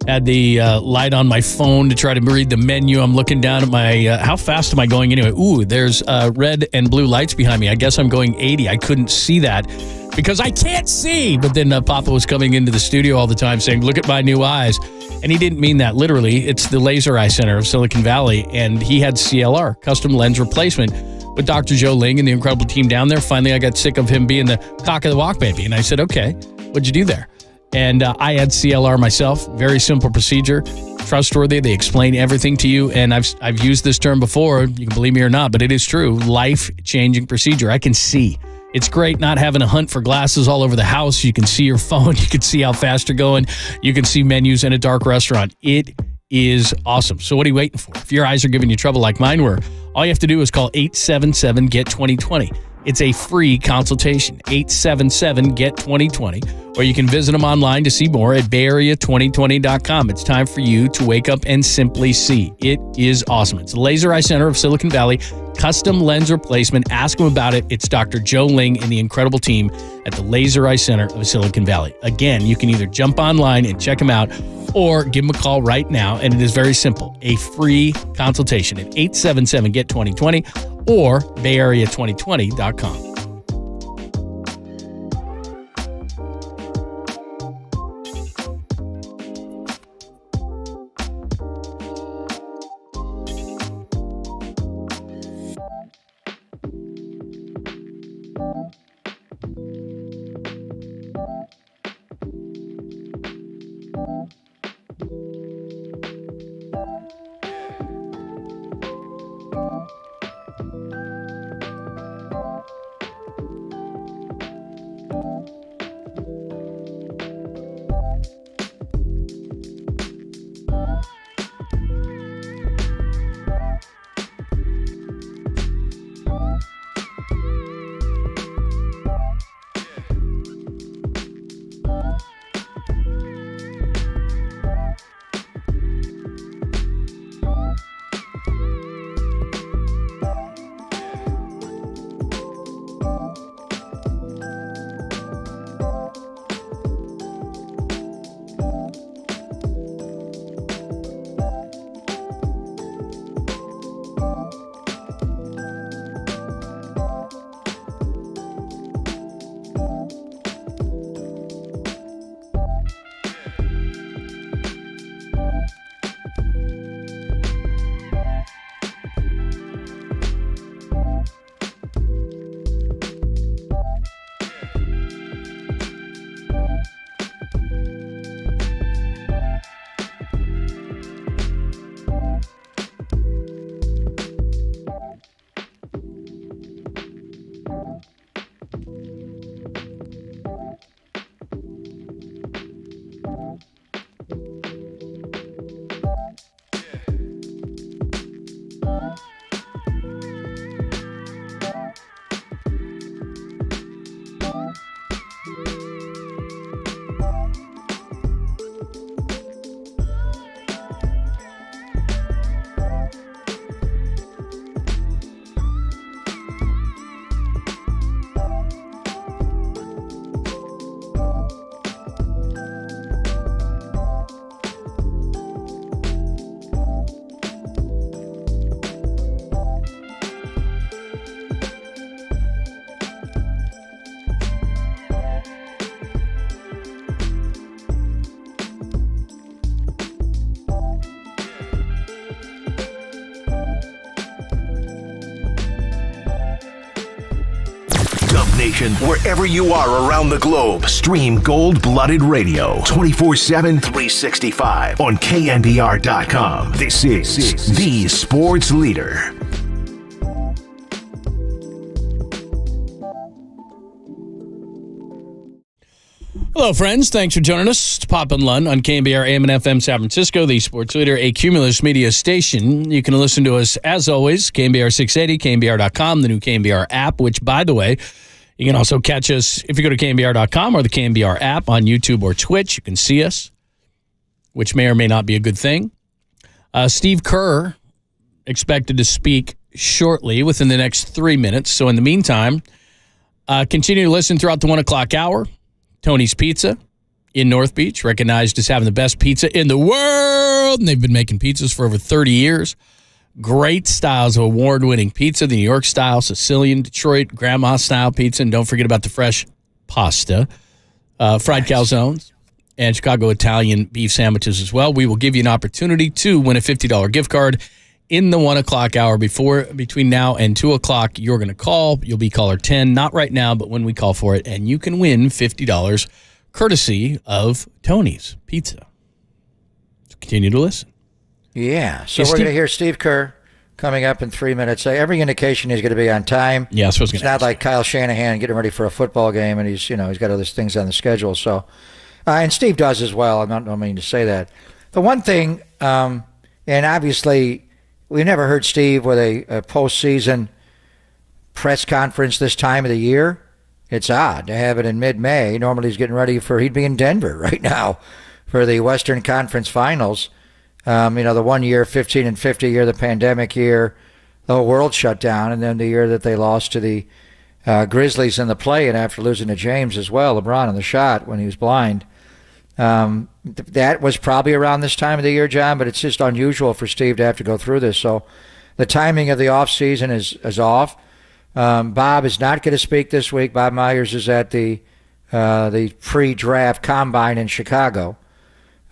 had the light on my phone to try to read the menu. I'm looking down at my, how fast am I going anyway? Ooh, there's red and blue lights behind me. I guess I'm going 80. I couldn't see that because I can't see. But then Papa was coming into the studio all the time saying, look at my new eyes. And he didn't mean that literally. It's the Laser Eye Center of Silicon Valley. And he had CLR, custom lens replacement, with Dr. Joe Ling and the incredible team down there. Finally, I got sick of him being the cock of the walk baby. And I said, okay, what'd you do there? And I had CLR myself. Very simple procedure, trustworthy. They explain everything to you. And I've used this term before. You can believe me or not, but it is true. Life-changing procedure. I can see. It's great not having to hunt for glasses all over the house. You can see your phone. You can see how fast you're going. You can see menus in a dark restaurant. It is awesome. So what are you waiting for? If your eyes are giving you trouble like mine were, all you have to do is call 877-GET-2020. It's a free consultation, 877-GET-2020, or you can visit them online to see more at bayarea2020.com. It's time for you to wake up and simply see. It is awesome. It's the Laser Eye Center of Silicon Valley, custom lens replacement. Ask them about it. It's Dr. Joe Ling and the incredible team at the Laser Eye Center of Silicon Valley. Again, you can either jump online and check them out or give them a call right now, and it is very simple. A free consultation at 877-GET-2020 or bayarea2020.com. Nation, wherever you are around the globe, stream Gold-Blooded Radio 24/7, 365 on KNBR.com. This is the sports leader. Hello, friends. Thanks for joining us. It's Pop and Lund on KNBR AM and FM San Francisco, the sports leader, a Cumulus media station. You can listen to us, as always, KNBR 680, KNBR.com, the new KNBR app, which, by the way, you can also catch us if you go to KNBR.com or the KNBR app on YouTube or Twitch. You can see us, which may or may not be a good thing. Steve Kerr expected to speak shortly within the next 3 minutes. So in the meantime, continue to listen throughout the 1 o'clock hour. Tony's Pizza in North Beach, recognized as having the best pizza in the world. And they've been making pizzas for over 30 years. Great styles of award-winning pizza, the New York style, Sicilian, Detroit, grandma style pizza. And don't forget about the fresh pasta, fried calzones, and Chicago Italian beef sandwiches as well. We will give you an opportunity to win a $50 gift card in the 1 o'clock hour. Between now and 2 o'clock, you're going to call. You'll be caller 10, not right now, but when we call for it. And you can win $50 courtesy of Tony's Pizza. So continue to listen. Yeah, so we're going to hear Steve Kerr coming up in 3 minutes. Every indication he's going to be on time. Yeah, so it's not like Kyle Shanahan getting ready for a football game, and he's got other things on the schedule. So, and Steve does as well. I don't mean to say that. The one thing, and obviously, we've never heard Steve with a postseason press conference this time of the year. It's odd to have it in mid-May. Normally, he's getting ready he'd be in Denver right now for the Western Conference Finals. The 1 year, 15 and 50 year, the pandemic year, the whole world shut down, and then the year that they lost to the Grizzlies in the play, and after losing to James as well, LeBron in the shot when he was blind. That was probably around this time of the year, John, but it's just unusual for Steve to have to go through this. So the timing of the offseason is off. Bob is not going to speak this week. Bob Myers is at the pre-draft combine in Chicago.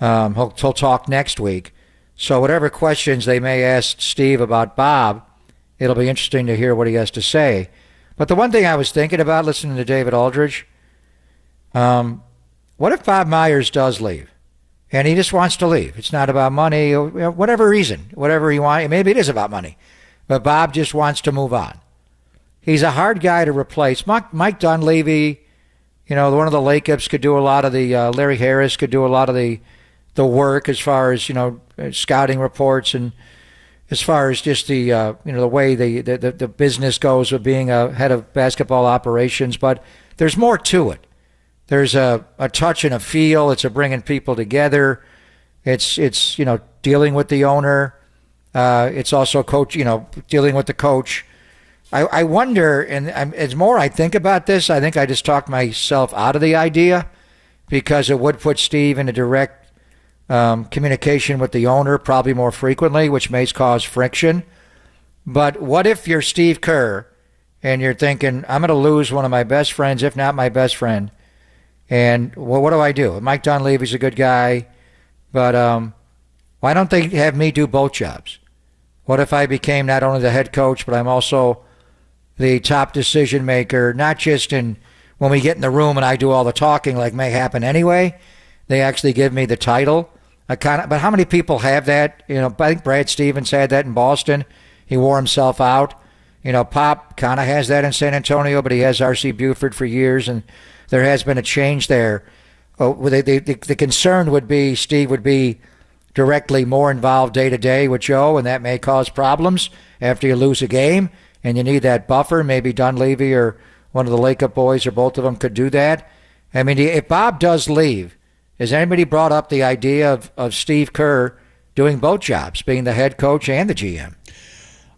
He'll talk next week. So whatever questions they may ask Steve about Bob, it'll be interesting to hear what he has to say. But the one thing I was thinking about listening to David Aldridge, what if Bob Myers does leave? And he just wants to leave. It's not about money, or whatever reason, whatever he wants. Maybe it is about money. But Bob just wants to move on. He's a hard guy to replace. Mike Dunleavy, one of the Lakeups could do a lot of the, Larry Harris could do a lot of the work as far as, scouting reports, and as far as just the, the way the business goes with being a head of basketball operations. But there's more to it. There's a touch and a feel. It's a bringing people together. It's dealing with the owner. It's also dealing with the coach. I wonder, and as more I think about this, I think I just talked myself out of the idea, because it would put Steve in a direct communication with the owner probably more frequently, which may cause friction. But what if you're Steve Kerr and you're thinking, I'm going to lose one of my best friends, if not my best friend, and what do I do? Mike Dunleavy's a good guy, but why don't they have me do both jobs? What if I became not only the head coach, but I'm also the top decision maker, not just when we get in the room and I do all the talking like may happen anyway. They actually give me the title. But how many people have that? I think Brad Stevens had that in Boston. He wore himself out. Pop kind of has that in San Antonio, but he has R.C. Buford for years, and there has been a change there. The concern would be Steve would be directly more involved day to day with Joe, and that may cause problems after you lose a game, and you need that buffer. Maybe Dunleavy or one of the Lakeup boys or both of them could do that. I mean, if Bob does leave, has anybody brought up the idea of Steve Kerr doing both jobs, being the head coach and the GM?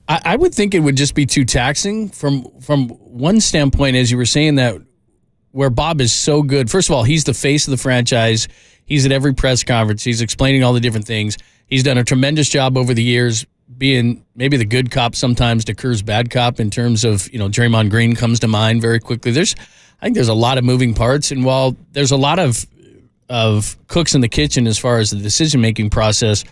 I would think it would just be too taxing from one standpoint, as you were saying, that where Bob is so good. First of all, he's the face of the franchise. He's at every press conference. He's explaining all the different things. He's done a tremendous job over the years being maybe the good cop sometimes to Kerr's bad cop in terms of, Draymond Green comes to mind very quickly. I think there's a lot of moving parts, and while there's a lot of cooks in the kitchen as far as the decision-making process,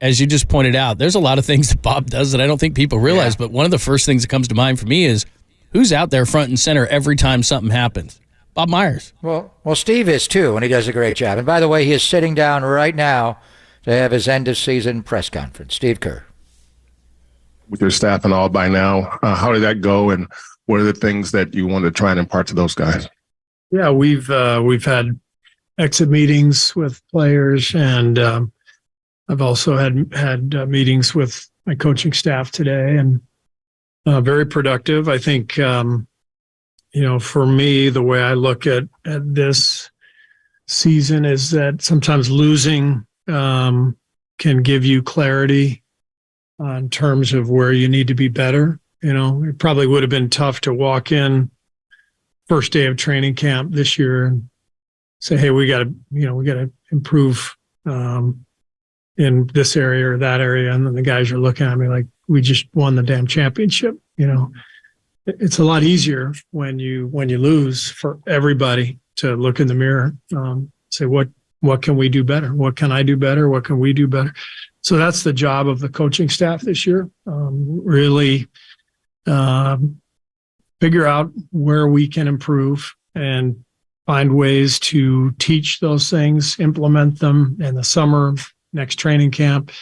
as you just pointed out, there's a lot of things that Bob does that I don't think people realize. Yeah. But one of the first things that comes to mind for me is who's out there front and center every time something happens? Bob Myers. Well, Steve is too, and he does a great job. And by the way, he is sitting down right now to have his end-of-season press conference. Steve Kerr. With your staff and all by now, how did that go, and what are the things that you want to try and impart to those guys? Yeah, we've had exit meetings with players, and I've also had meetings with my coaching staff today, and very productive. I think, for me, the way I look at this season is that sometimes losing can give you clarity in terms of where you need to be better. It probably would have been tough to walk in first day of training camp this year and say, hey, we got to improve in this area or that area. And then the guys are looking at me like, we just won the damn championship. It's a lot easier when you lose for everybody to look in the mirror, say, what can we do better? What can I do better? What can we do better? So that's the job of the coaching staff this year. Really figure out where we can improve and find ways to teach those things, implement them in the summer, next training camp,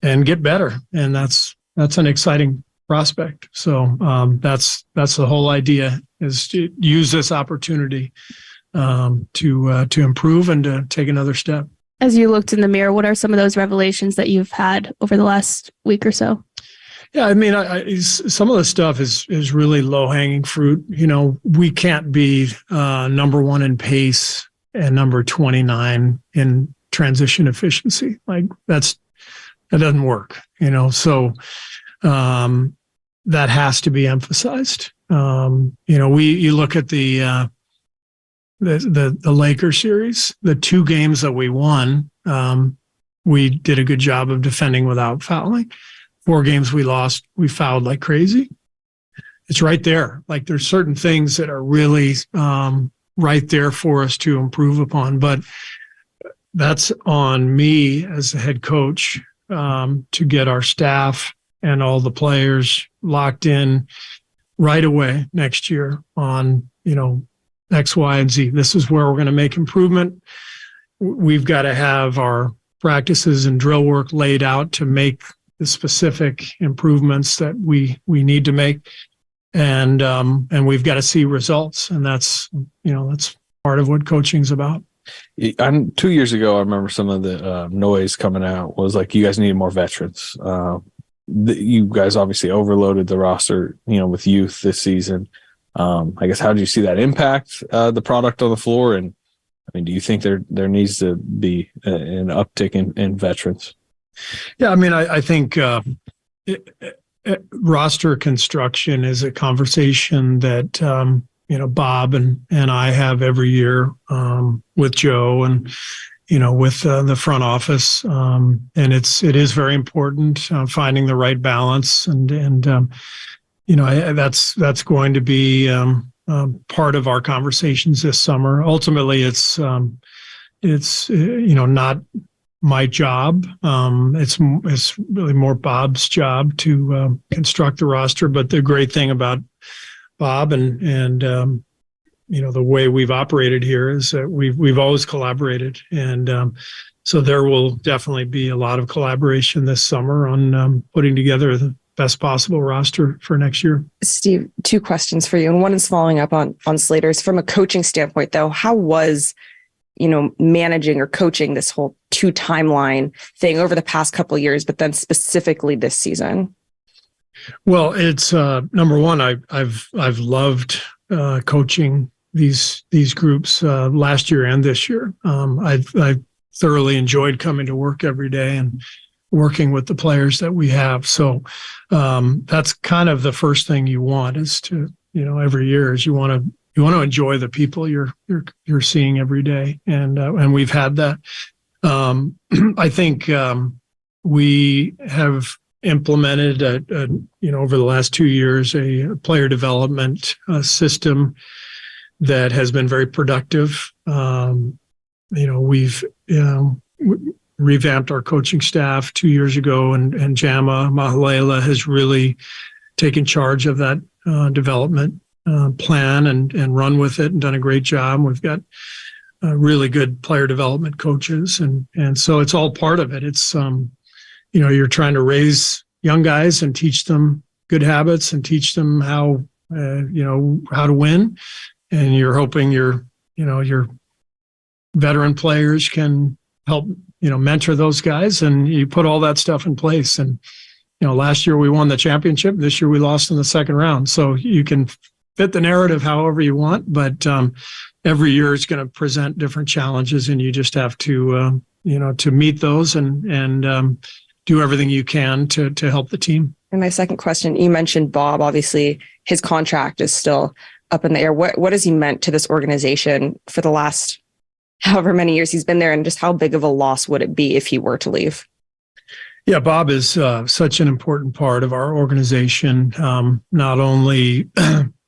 and get better. And that's an exciting prospect. So that's the whole idea, is to use this opportunity to improve and to take another step. As you looked in the mirror, what are some of those revelations that you've had over the last week or so? Yeah, I mean, some of the stuff is really low-hanging fruit. We can't be number 1 in pace and number 29 in transition efficiency. Like that doesn't work. So that has to be emphasized. You look at the Lakers series, the 2 games that we won, we did a good job of defending without fouling. 4 games we lost, we fouled like crazy. It's right there. Like there's certain things that are really right there for us to improve upon. But that's on me as the head coach to get our staff and all the players locked in right away next year on, X, Y, and Z. This is where we're going to make improvement. We've got to have our practices and drill work laid out to make the specific improvements that we need to make. And we've got to see results. And that's part of what coaching's about. 2 years ago, I remember some of the noise coming out was like, you guys need more veterans. You guys obviously overloaded the roster, with youth this season. I guess, how do you see that impact the product on the floor? And I mean, do you think there needs to be an uptick in veterans? Yeah, I mean, I think roster construction is a conversation that Bob and I have every year with Joe and with the front office, and it is very important finding the right balance, and that's going to be part of our conversations this summer. Ultimately, it's not my job. It's really more Bob's job to construct the roster. But the great thing about Bob and the way we've operated here is that we've always collaborated, and so there will definitely be a lot of collaboration this summer on putting together the best possible roster for next year. Steve, 2 questions for you, and one is following up on Slater's. From a coaching standpoint, though, how was managing or coaching this whole 2 timeline thing over the past couple of years, but then specifically this season? Well, it's number one, I've loved coaching these groups last year and this year. I thoroughly enjoyed coming to work every day and working with the players that we have. So that's kind of the first thing you want, is to, every year is you want to enjoy the people you're seeing every day. And we've had that. I think we have implemented over the last 2 years, a player development system that has been very productive. We've revamped our coaching staff 2 years ago, and Jama Mahalela has really taken charge of that development plan and run with it and done a great job. We've got really good player development coaches, and so it's all part of it. It's you're trying to raise young guys and teach them good habits and teach them how to win, and you're hoping your veteran players can help mentor those guys, and you put all that stuff in place. And last year we won the championship. This year we lost in the second round. So you can fit the narrative however you want, but every year it's going to present different challenges, and you just have to to meet those and do everything you can to help the team. And my second question, you mentioned Bob. Obviously, his contract is still up in the air. What has he meant to this organization for the last however many years he's been there, and just how big of a loss would it be if he were to leave? Yeah, Bob is such an important part of our organization, not only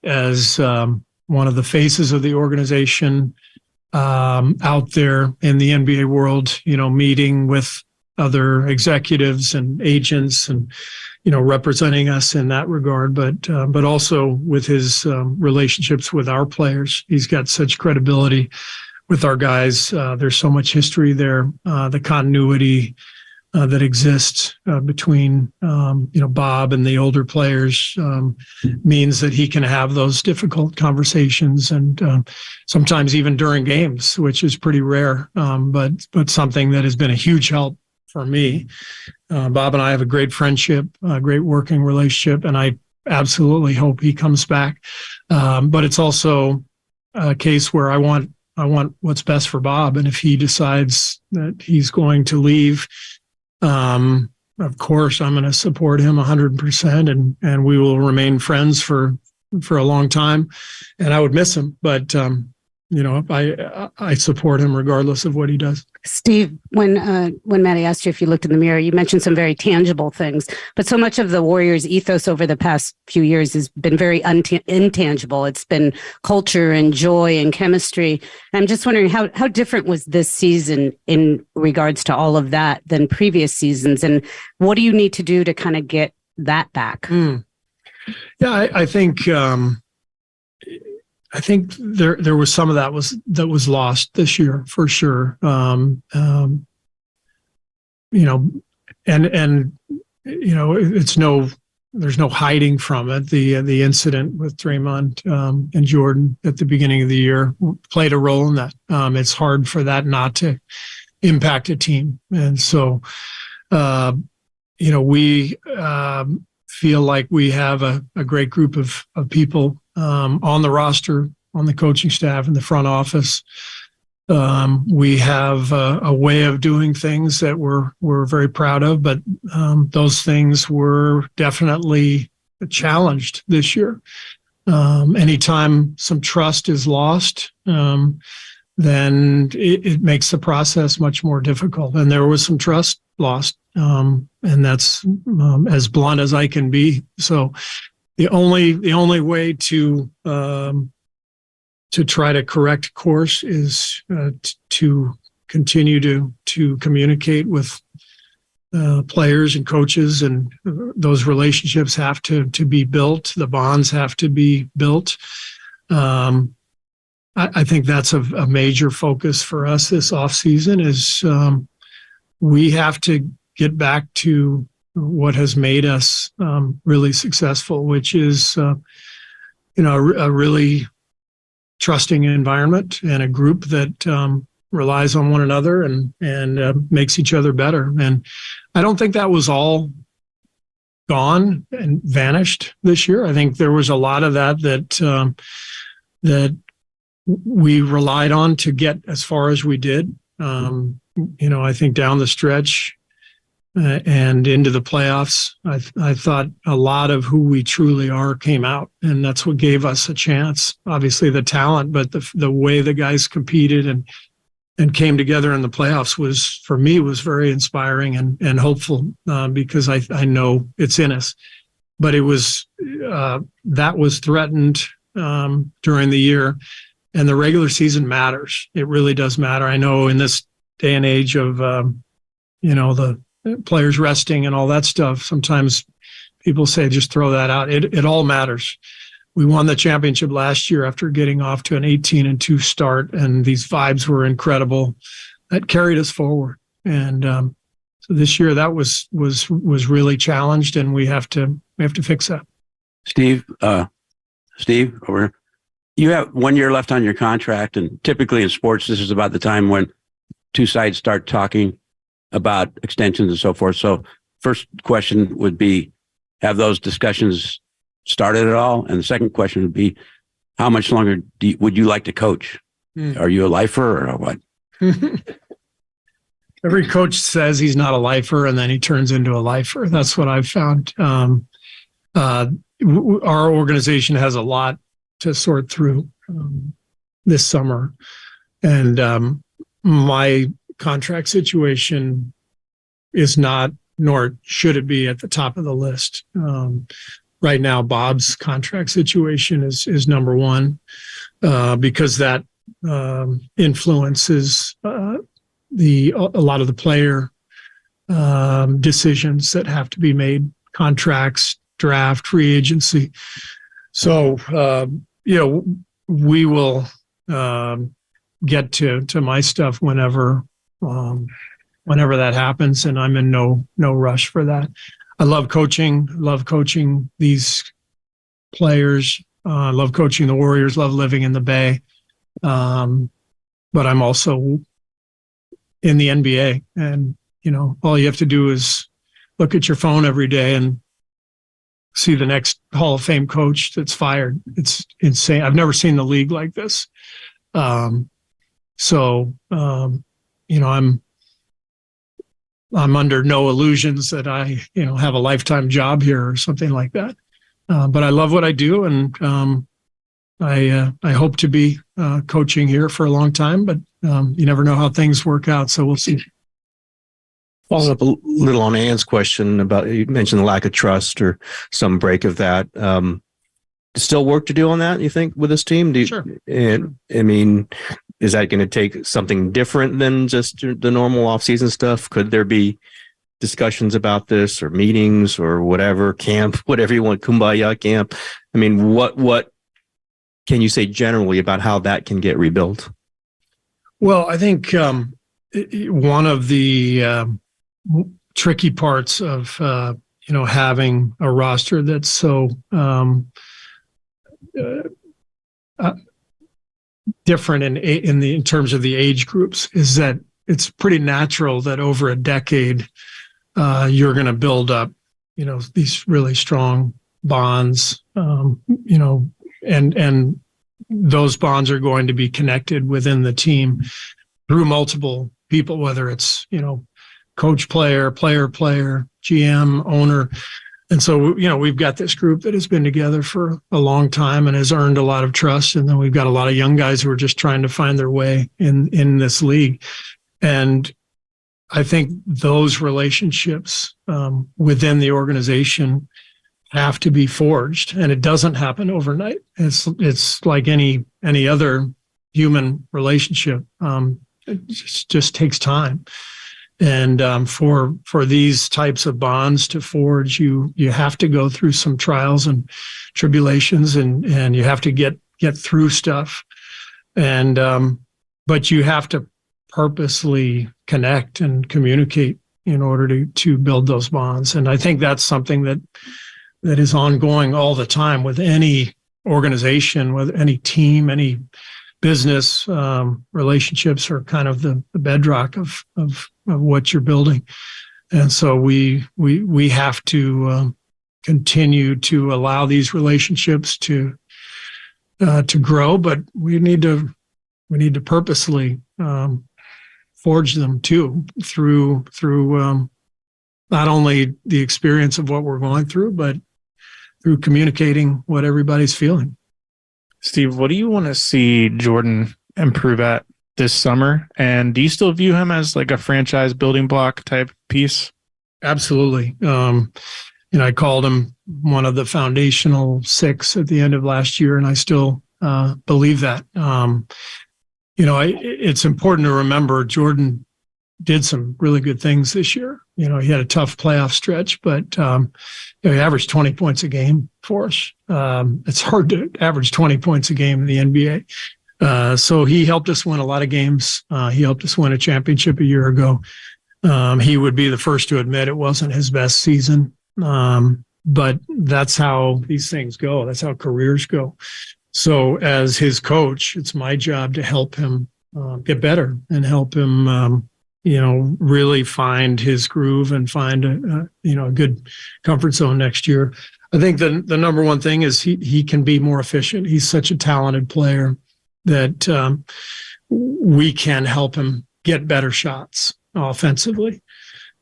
as one of the faces of the organization out there in the NBA world, meeting with other executives and agents and, representing us in that regard, but also with his relationships with our players. He's got such credibility with our guys. There's so much history there, the continuity that exists between, Bob and the older players means that he can have those difficult conversations, and sometimes even during games, which is pretty rare, but something that has been a huge help for me. Bob and I have a great friendship, a great working relationship, and I absolutely hope he comes back. But it's also a case where I want what's best for Bob, and if he decides that he's going to leave, of course, I'm going to support him 100%, and we will remain friends for a long time. And I would miss him, but I support him regardless of what he does. Steve, when Maddie asked you if you looked in the mirror, you mentioned some very tangible things, but so much of the Warriors' ethos over the past few years has been very intangible. It's been culture and joy and chemistry. I'm just wondering how different was this season in regards to all of that than previous seasons, and what do you need to do to kind of get that back? Yeah, I think there was some of that was lost this year for sure. There's no hiding from it. The incident with Draymond and Jordan at the beginning of the year played a role in that. It's hard for that not to impact a team, and so we feel like we have a great group of people on the roster, on the coaching staff, in the front office. We have a way of doing things that we're very proud of, but those things were definitely challenged this year. Anytime some trust is lost, then it makes the process much more difficult. And there was some trust lost, and that's as blunt as I can be. So the only way to try to correct course is to continue to communicate with players and coaches, and those relationships have to be built. The bonds have to be built. I think that's a major focus for us this offseason is we have to get back to what has made us really successful, which is a really trusting environment and a group that relies on one another and makes each other better. And I don't think that was all gone and vanished this year. I think there was a lot of that we relied on to get as far as we did. I think down the stretch and into the playoffs, I thought a lot of who we truly are came out, and that's what gave us a chance. Obviously the talent, but the way the guys competed and came together in the playoffs was very inspiring and hopeful because I know it's in us. But it was that was threatened during the year, and the regular season matters. It really does matter. I know in this day and age of the players resting and all that stuff, sometimes people say just throw that out. It all matters. We won the championship last year after getting off to an 18-2 start, and these vibes were incredible. That carried us forward, and so this year that was really challenged, and we have to fix that. Steve, over. You have 1 year left on your contract, and typically in sports, this is about the time when two sides start talking about extensions and so forth. So first question would be, have those discussions started at all? And the second question would be, how much longer would you like to coach? Are you a lifer or what? Every coach says he's not a lifer, and then he turns into a lifer. That's what I've found. Our organization has a lot to sort through this summer, and my contract situation is not, nor should it be, at the top of the list. Right now, Bob's contract situation is number one, because that influences a lot of the player decisions that have to be made, contracts, draft, free agency. So, we will get to my stuff whenever that happens, and I'm in no rush for that. I love coaching these players. Love coaching the Warriors, love living in the Bay. But I'm also in the NBA, and all you have to do is look at your phone every day and see the next Hall of Fame coach that's fired. It's insane. I've never seen the league like this. I'm under no illusions that I have a lifetime job here or something like that. But I love what I do, and I hope to be coaching here for a long time, but you never know how things work out, so we'll see. Follows up a little on Ann's question about, you mentioned the lack of trust or some break of that. Still work to do on that, you think, with this team? Sure. And I mean, is that going to take something different than just the normal offseason stuff? Could there be discussions about this, or meetings, or whatever, camp, whatever you want, kumbaya camp? I mean, what can you say generally about how that can get rebuilt? Well, I think one of the tricky parts of having a roster that's so different in terms of the age groups is that it's pretty natural that over a decade you're going to build up these really strong bonds, and those bonds are going to be connected within the team through multiple people, whether it's coach, player, GM, owner. And so, we've got this group that has been together for a long time and has earned a lot of trust. And then we've got a lot of young guys who are just trying to find their way in this league. And I think those relationships within the organization have to be forged, and it doesn't happen overnight. It's like any other human relationship. It just takes time. And for these types of bonds to forge, you have to go through some trials and tribulations, and you have to get through stuff. And but you have to purposely connect and communicate in order to build those bonds. And I think that's something that is ongoing all the time with any organization, with any team, any business. Relationships are kind of the bedrock of what you're building. And so we have to continue to allow these relationships to grow, but we need to purposely forge them too through not only the experience of what we're going through, but through communicating what everybody's feeling. Steve, what do you want to see Jordan improve at this summer? And do you still view him as like a franchise building block type piece? Absolutely. I called him one of the foundational six at the end of last year, and I still believe that. It's important to remember Jordan did some really good things this year. He had a tough playoff stretch, but he averaged 20 points a game for us. It's hard to average 20 points a game in the NBA. So he helped us win a lot of games. He helped us win a championship a year ago. He would be the first to admit it wasn't his best season. But that's how these things go. That's how careers go. So as his coach, it's my job to help him get better and help him really find his groove and find a good comfort zone next year. I think the number one thing is he can be more efficient. He's such a talented player that we can help him get better shots. offensively.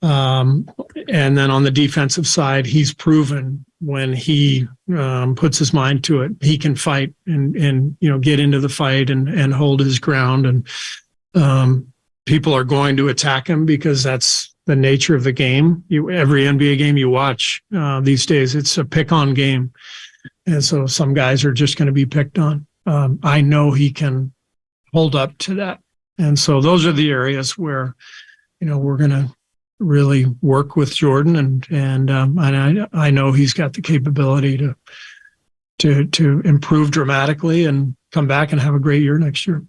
And then on the defensive side, he's proven when he puts his mind to it, he can fight and get into the fight and hold his ground. And people are going to attack him because that's the nature of the game. Every NBA game you watch these days, it's a pick-on game. And so some guys are just going to be picked on. I know he can hold up to that. And so those are the areas where, we're going to really work with Jordan, and I know he's got the capability to improve dramatically and come back and have a great year next year.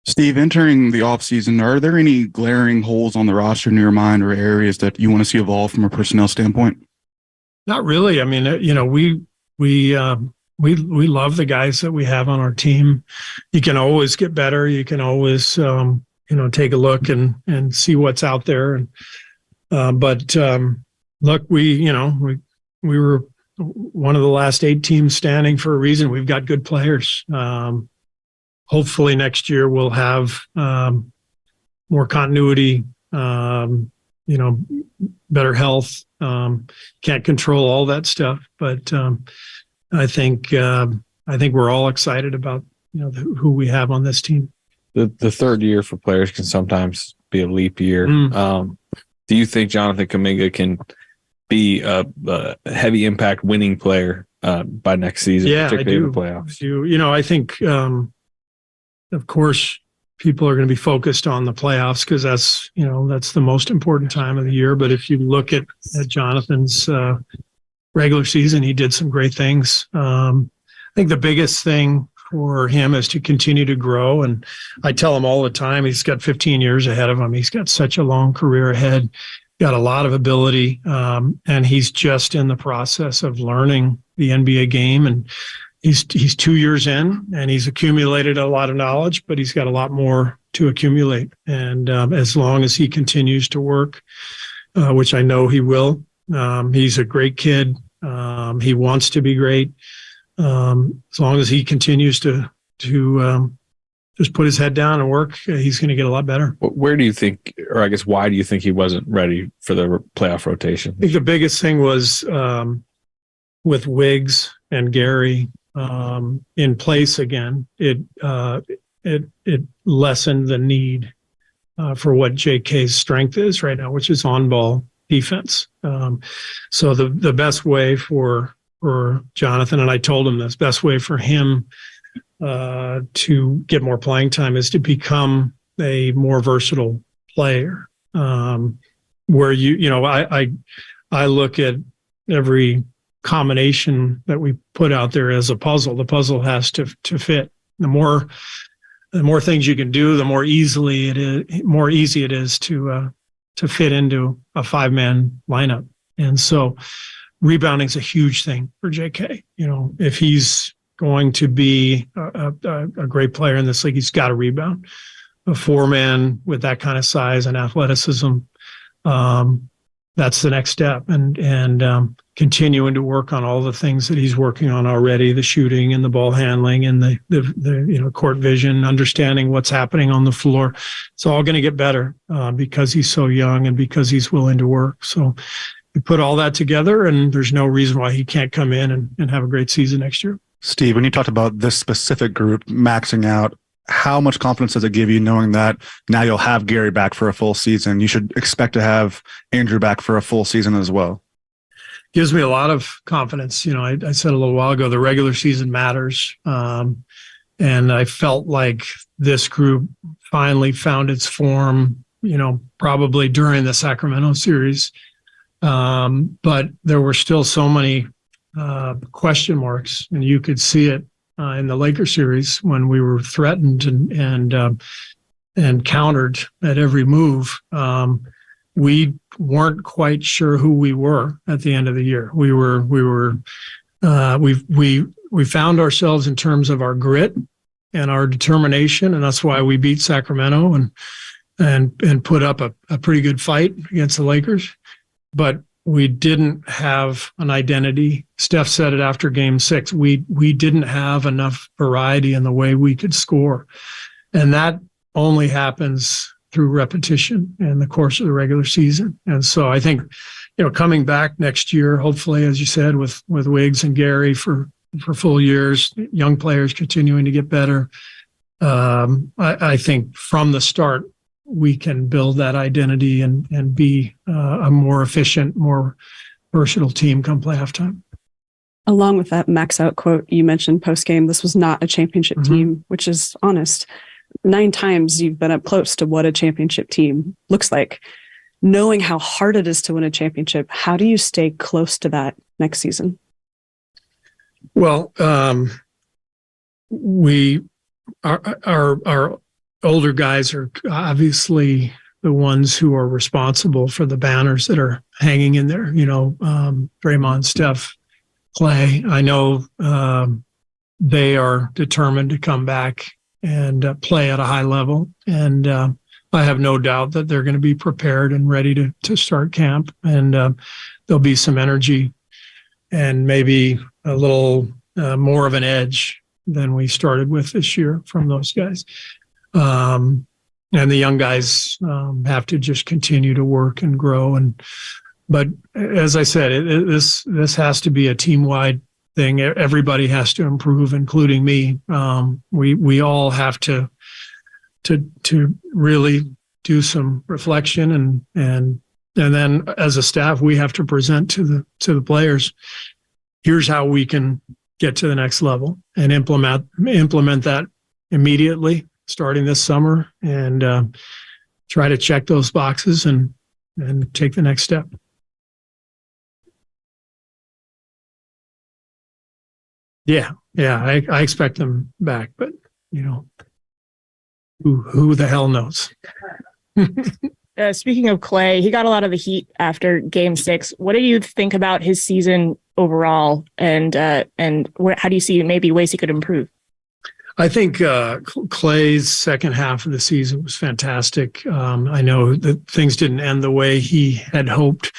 Steve, entering the offseason, are there any glaring holes on the roster in your mind or areas that you want to see evolve from a personnel standpoint? Not really. I mean, we love the guys that we have on our team. You can always get better. You can always take a look and see what's out there. But look, we were one of the last 8 teams standing for a reason. We've got good players. Hopefully next year we'll have more continuity, better health. Can't control all that stuff, but I think we're all excited about who we have on this team. The third year for players can sometimes be a leap year. Do you think Jonathan Kuminga can be a heavy impact winning player by next season, particularly in the playoffs? I think, of course, people are going to be focused on the playoffs because that's the most important time of the year. But if you look at Jonathan's regular season, he did some great things. I think the biggest thing for him is to continue to grow. And I tell him all the time, he's got 15 years ahead of him. He's got such a long career ahead, got a lot of ability. And he's just in the process of learning the NBA game. And he's 2 years in and he's accumulated a lot of knowledge, but he's got a lot more to accumulate. And as long as he continues to work, which I know he will, he's a great kid. He wants to be great. As long as he continues to just put his head down and work, he's going to get a lot better. Where do you think, or I guess why do you think he wasn't ready for the playoff rotation? I think the biggest thing was with Wiggs and Gary in place again. It lessened the need for what JK's strength is right now, which is on-ball defense. So the best way for Jonathan, and I told him this, best way for him to get more playing time is to become a more versatile player. Where I look at every combination that we put out there as a puzzle. The puzzle has to fit. The more things you can do, the more easy it is to fit into a 5-man lineup. And so rebounding is a huge thing for JK. If he's going to be a great player in this league, he's got to rebound. A 4-man with that kind of size and athleticism, that's the next step. And continuing to work on all the things that he's working on already, the shooting and the ball handling and the court vision, understanding what's happening on the floor. It's all going to get better because he's so young and because he's willing to work. So we put all that together, and there's no reason why he can't come in and have a great season next year. Steve, when you talked about this specific group maxing out, how much confidence does it give you knowing that now you'll have Gary back for a full season? You should expect to have Andrew back for a full season as well. Gives me a lot of confidence. I said a little while ago, the regular season matters. And I felt like this group finally found its form, probably during the Sacramento series. But there were still so many question marks, and you could see it in the Lakers series when we were threatened and countered at every move. We weren't quite sure who we were at the end of the year. We found ourselves in terms of our grit and our determination, and that's why we beat Sacramento and put up a pretty good fight against the Lakers. But we didn't have an identity. Steph said it after Game 6. We didn't have enough variety in the way we could score. And that only happens through repetition in the course of the regular season. And so I think, coming back next year, hopefully, as you said, with Wiggs and Gary for full years, young players continuing to get better. I think from the start, we can build that identity and be a more efficient, more versatile team come playoff time. Along with that max out quote you mentioned post game, this was not a championship team, which is honest. 9 times you've been up close to what a championship team looks like. Knowing how hard it is to win a championship, how do you stay close to that next season? Well, our older guys are obviously the ones who are responsible for the banners that are hanging in there. Draymond, Steph, Clay. I know they are determined to come back and play at a high level. And I have no doubt that they're going to be prepared and ready to start camp. And there'll be some energy and maybe a little more of an edge than we started with this year from those guys. And the young guys have to just continue to work and grow. But as I said, this has to be a team-wide thing. Everybody has to improve, including me. We all have to really do some reflection and then as a staff, we have to present to the players, here's how we can get to the next level and implement that immediately starting this summer and try to check those boxes and take the next step. Yeah, I expect them back, but who the hell knows? Speaking of Clay, he got a lot of the heat after Game 6. What do you think about his season overall, and how do you see maybe ways he could improve? I think Clay's second half of the season was fantastic. I know that things didn't end the way he had hoped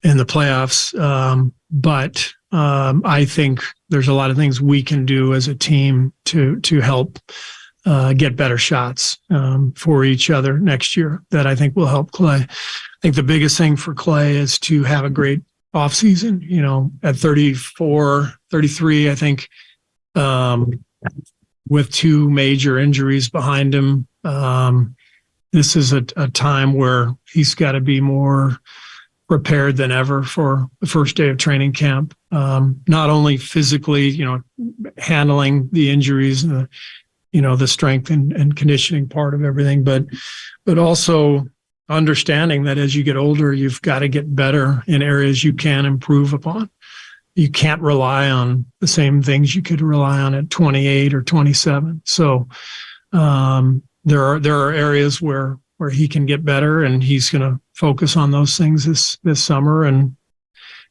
in the playoffs, but I think there's a lot of things we can do as a team to help get better shots for each other next year that I think will help Clay. I think the biggest thing for Clay is to have a great offseason. At 34, 33, I think with 2 major injuries behind him, this is a time where he's got to be more prepared than ever for the first day of training camp. Not only physically, handling the injuries and the strength and conditioning part of everything, but also understanding that as you get older, you've got to get better in areas you can improve upon. You can't rely on the same things you could rely on at 28 or 27. So there are areas where he can get better, and he's going to focus on those things this summer and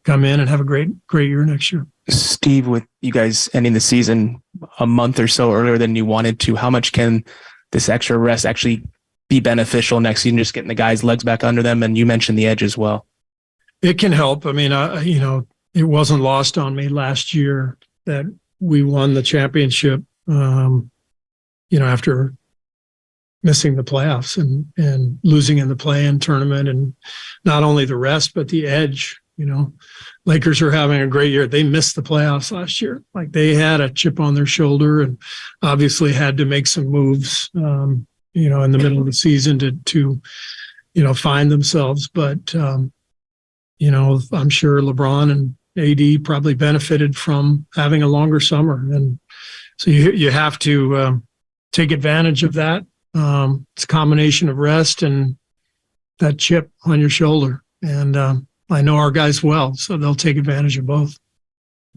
come in and have a great year next year. Steve, with you guys ending the season a month or so earlier than you wanted to, how much can this extra rest actually be beneficial next season, just getting the guys' legs back under them? And you mentioned the edge as well. It can help. I mean, it wasn't lost on me last year that we won the championship, after missing the playoffs and losing in the play-in tournament, and not only the rest, but the edge. Lakers are having a great year. They missed the playoffs last year. Like, they had a chip on their shoulder and obviously had to make some moves, in the middle of the season to find themselves. But, I'm sure LeBron and AD probably benefited from having a longer summer. And so you have to take advantage of that. It's a combination of rest and that chip on your shoulder. And I know our guys well, so they'll take advantage of both.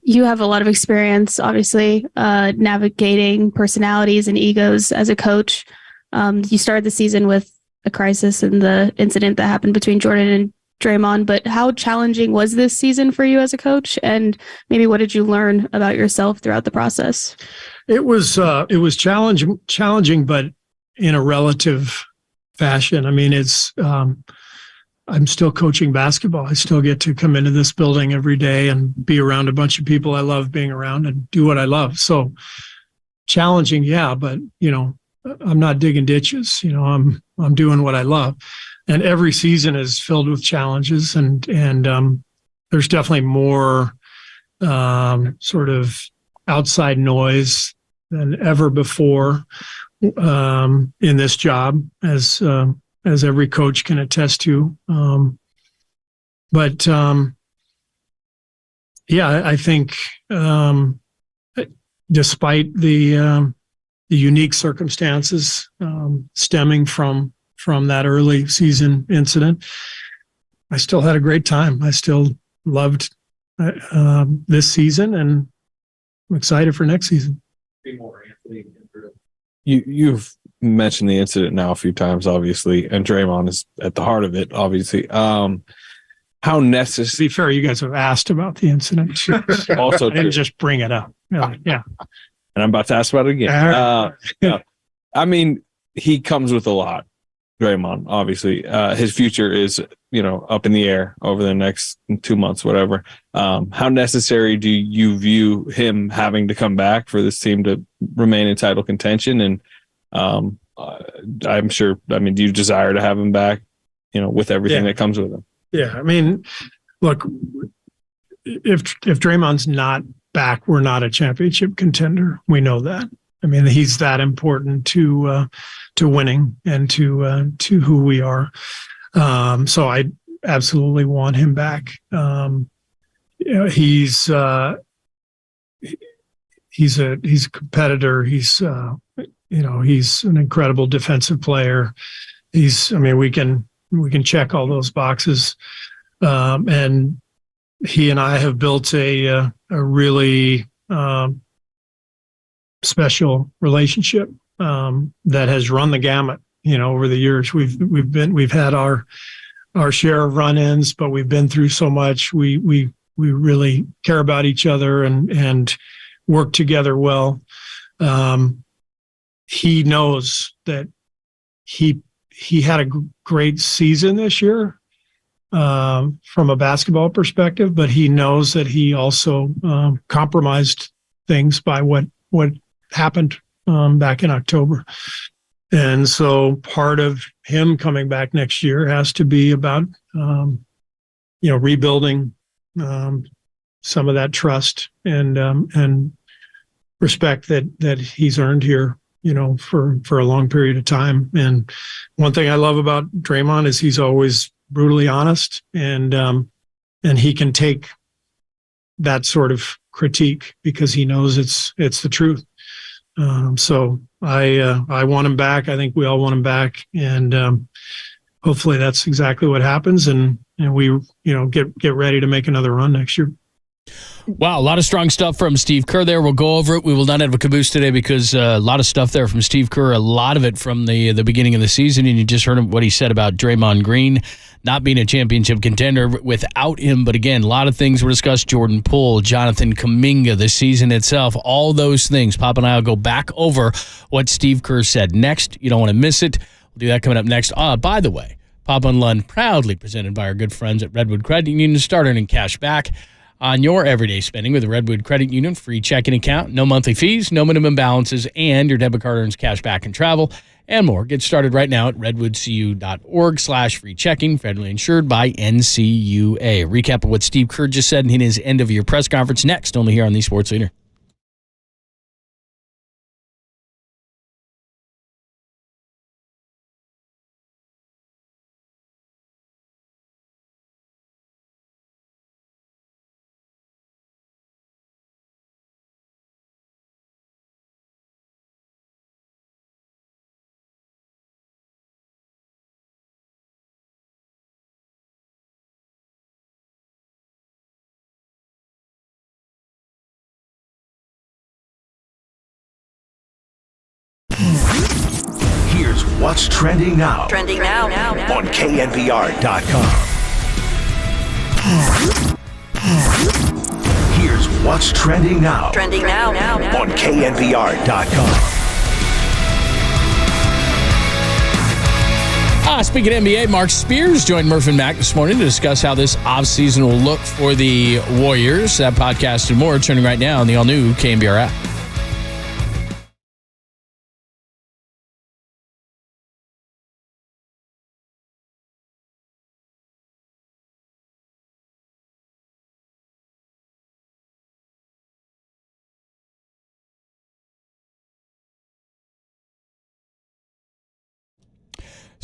You have a lot of experience, obviously, navigating personalities and egos as a coach. You started the season with a crisis and the incident that happened between Jordan and Draymond, but how challenging was this season for you as a coach? And maybe what did you learn about yourself throughout the process? It was challenging, but in a relative fashion. I mean, I'm still coaching basketball. I still get to come into this building every day and be around a bunch of people I love being around and do what I love. So challenging, yeah, but I'm not digging ditches. I'm I'm doing what I love. And every season is filled with challenges, and there's definitely more sort of outside noise than ever before in this job, as every coach can attest to. But I think despite the unique circumstances stemming from that early season incident, I still had a great time. I still loved this season, and I'm excited for next season. You've mentioned the incident now a few times, obviously, and Draymond is at the heart of it, obviously. How necessary? To be fair, you guys have asked about the incident. Also, I didn't just bring it up. Yeah. And I'm about to ask about it again. I mean, he comes with a lot. Draymond, obviously, his future is, up in the air over the next 2 months, whatever. How necessary do you view him having to come back for this team to remain in title contention? And I'm sure, do you desire to have him back, with everything that comes with him? Yeah. I mean, look, if Draymond's not back, we're not a championship contender. We know that. I mean, he's that important to winning and to who we are. So I absolutely want him back. He's a competitor. He's an incredible defensive player. We can check all those boxes. And he and I have built a really special relationship that has run the gamut. Over the years, we've had our share of run-ins, but we've been through so much. We really care about each other and work together well. He knows that he had a great season this year from a basketball perspective, but he knows that he also compromised things by what happened back in October. And so part of him coming back next year has to be about, rebuilding some of that trust and respect that he's earned here, for a long period of time. And one thing I love about Draymond is he's always brutally honest, and he can take that sort of critique because he knows it's the truth. So I want him back. I think we all want him back, and hopefully that's exactly what happens. And we get ready to make another run next year. Wow, a lot of strong stuff from Steve Kerr there. We'll go over it. We will not have a caboose today because a lot of stuff there from Steve Kerr, a lot of it from the beginning of the season, and you just heard what he said about Draymond Green not being a championship contender without him. But again, a lot of things were discussed. Jordan Poole, Jonathan Kuminga, the season itself, all those things. Pop and I will go back over what Steve Kerr said next. You don't want to miss it. We'll do that coming up next. By the way, Pop and Lund proudly presented by our good friends at Redwood Credit Union. Start earning cash back on your everyday spending with the Redwood Credit Union free checking account, no monthly fees, no minimum balances, and your debit card earns cash back in travel and more. Get started right now at redwoodcu.org/free checking, federally insured by NCUA. Recap of what Steve Kerr just said in his end-of-year press conference next, only here on the Sports Leader. Here's what's trending now. Trending now. On KNBR.com. Here's what's trending now. Trending now. On KNBR.com. Speaking of NBA, Mark Spears joined Murph and Mac this morning to discuss how this offseason will look for the Warriors. That podcast and more turning right now on the all-new KNBR app.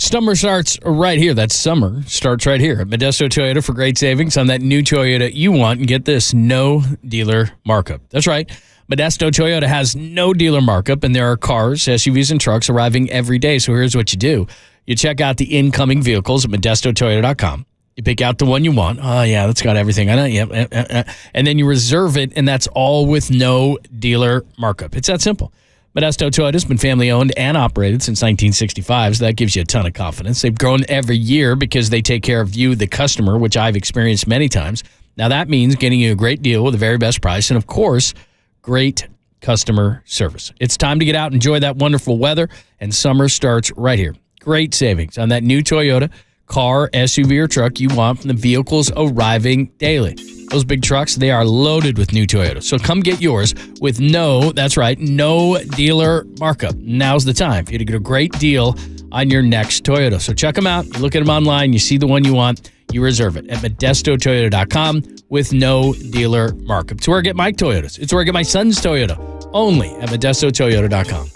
Summer starts right here. That's summer starts right here at Modesto Toyota for great savings on that new Toyota you want. And get this, no dealer markup. That's right. Modesto Toyota has no dealer markup, and there are cars, SUVs, and trucks arriving every day. So here's what you do. You check out the incoming vehicles at ModestoToyota.com. You pick out the one you want. Oh, yeah, that's got everything on it. Yep. And then you reserve it, and that's all with no dealer markup. It's that simple. Modesto Toyota has been family-owned and operated since 1965, so that gives you a ton of confidence. They've grown every year because they take care of you, the customer, which I've experienced many times. Now, that means getting you a great deal with the very best price and, of course, great customer service. It's time to get out and enjoy that wonderful weather, and summer starts right here. Great savings on that new Toyota car, SUV, or truck you want from the vehicles arriving daily. Those big trucks, they are loaded with new Toyota. So come get yours with no dealer markup. Now's the time for you to get a great deal on your next Toyota. So check them out. You look at them online. You see the one you want. You reserve it at ModestoToyota.com with no dealer markup. It's where I get my Toyotas. It's where I get my son's Toyota. Only at ModestoToyota.com.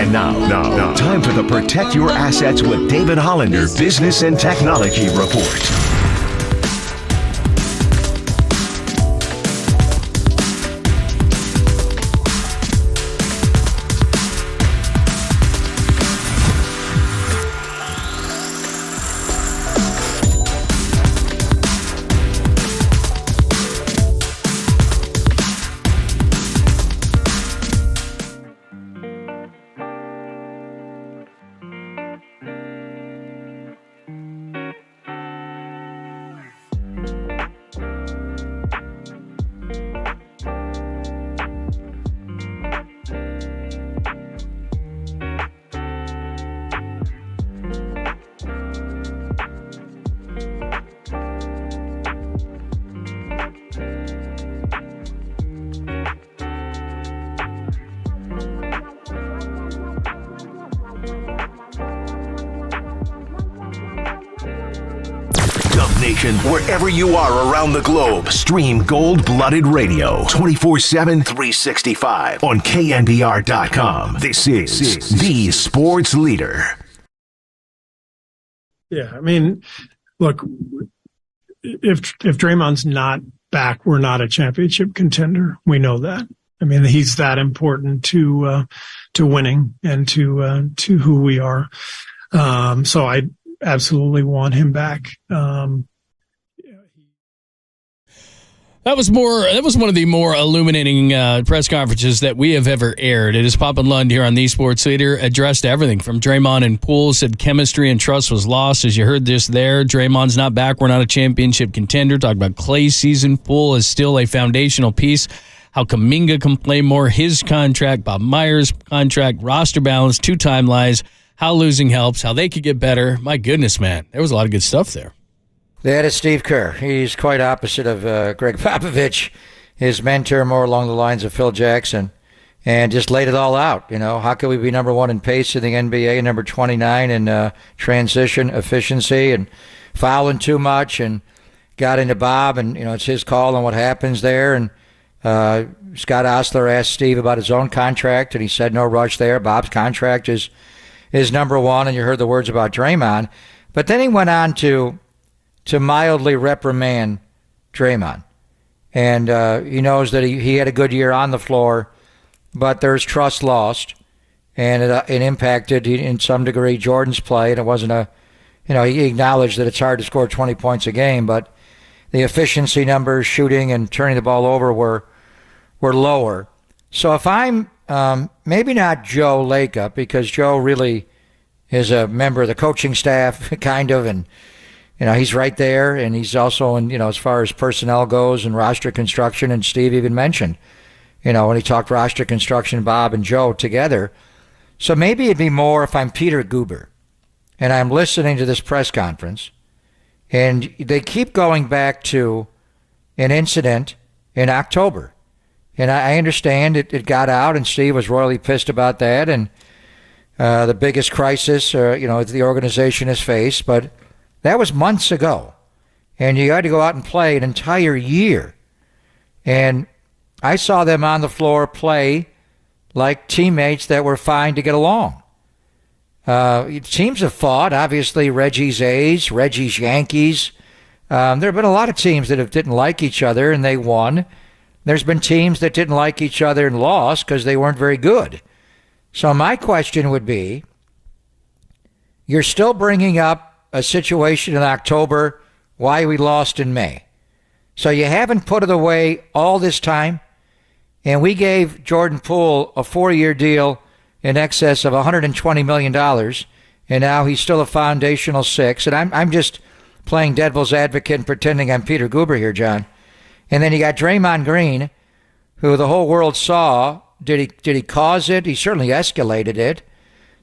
And now, time for the Protect Your Assets with David Hollander Business and Technology Report. Nation, wherever you are around the globe, stream Gold-Blooded Radio 24/7, 365 on KNBR.com. This is the sports leader. Yeah, I mean, look, if Draymond's not back, we're not a championship contender. We know that. I mean, he's that important to winning and to who we are. So I absolutely want him back. That was one of the more illuminating press conferences that we have ever aired. It is Pop and Lund here on The Sports Leader, addressed everything from Draymond and Poole, said chemistry and trust was lost. As you heard this there, Draymond's not back. We're not a championship contender. Talk about Clay's season. Poole is still a foundational piece. How Kuminga can play more, his contract, Bob Myers' contract, roster balance, 2 timelines, how losing helps, how they could get better. My goodness, man, there was a lot of good stuff there. That is Steve Kerr. He's quite opposite of Greg Popovich, his mentor, more along the lines of Phil Jackson, and just laid it all out. You know, how can we be number 1 in pace in the NBA, number 29 in transition efficiency, and fouling too much, and got into Bob, and, you know, it's his call on what happens there. And Scott Osler asked Steve about his own contract, and he said no rush there. Bob's contract is number 1, and you heard the words about Draymond. But then he went on to mildly reprimand Draymond. And he knows that he had a good year on the floor, but there's trust lost, and it impacted, in some degree, Jordan's play. And it wasn't he acknowledged that it's hard to score 20 points a game, but the efficiency numbers, shooting and turning the ball over, were lower. So if I'm maybe not Joe Lacob, because Joe really is a member of the coaching staff, kind of, and you know, he's right there, and he's also in, you know, as far as personnel goes and roster construction, and Steve even mentioned, you know, when he talked roster construction, Bob and Joe together. So maybe it'd be more if I'm Peter Guber, and I'm listening to this press conference, and they keep going back to an incident in October. And I understand it got out, and Steve was royally pissed about that, and the biggest crisis, the organization has faced, but that was months ago, and you had to go out and play an entire year. And I saw them on the floor play like teammates that were fine to get along. Teams have fought, obviously, Reggie's A's, Reggie's Yankees. There have been a lot of teams that didn't like each other, and they won. There's been teams that didn't like each other and lost because they weren't very good. So my question would be, you're still bringing up a situation in October, why we lost in May. So you haven't put it away all this time, and we gave Jordan Poole a 4-year deal in excess of $120 million, and now he's still a foundational 6. And I'm just playing devil's advocate and pretending I'm Peter Guber here, John. And then you got Draymond Green, who the whole world saw. Did he cause it? He certainly escalated it.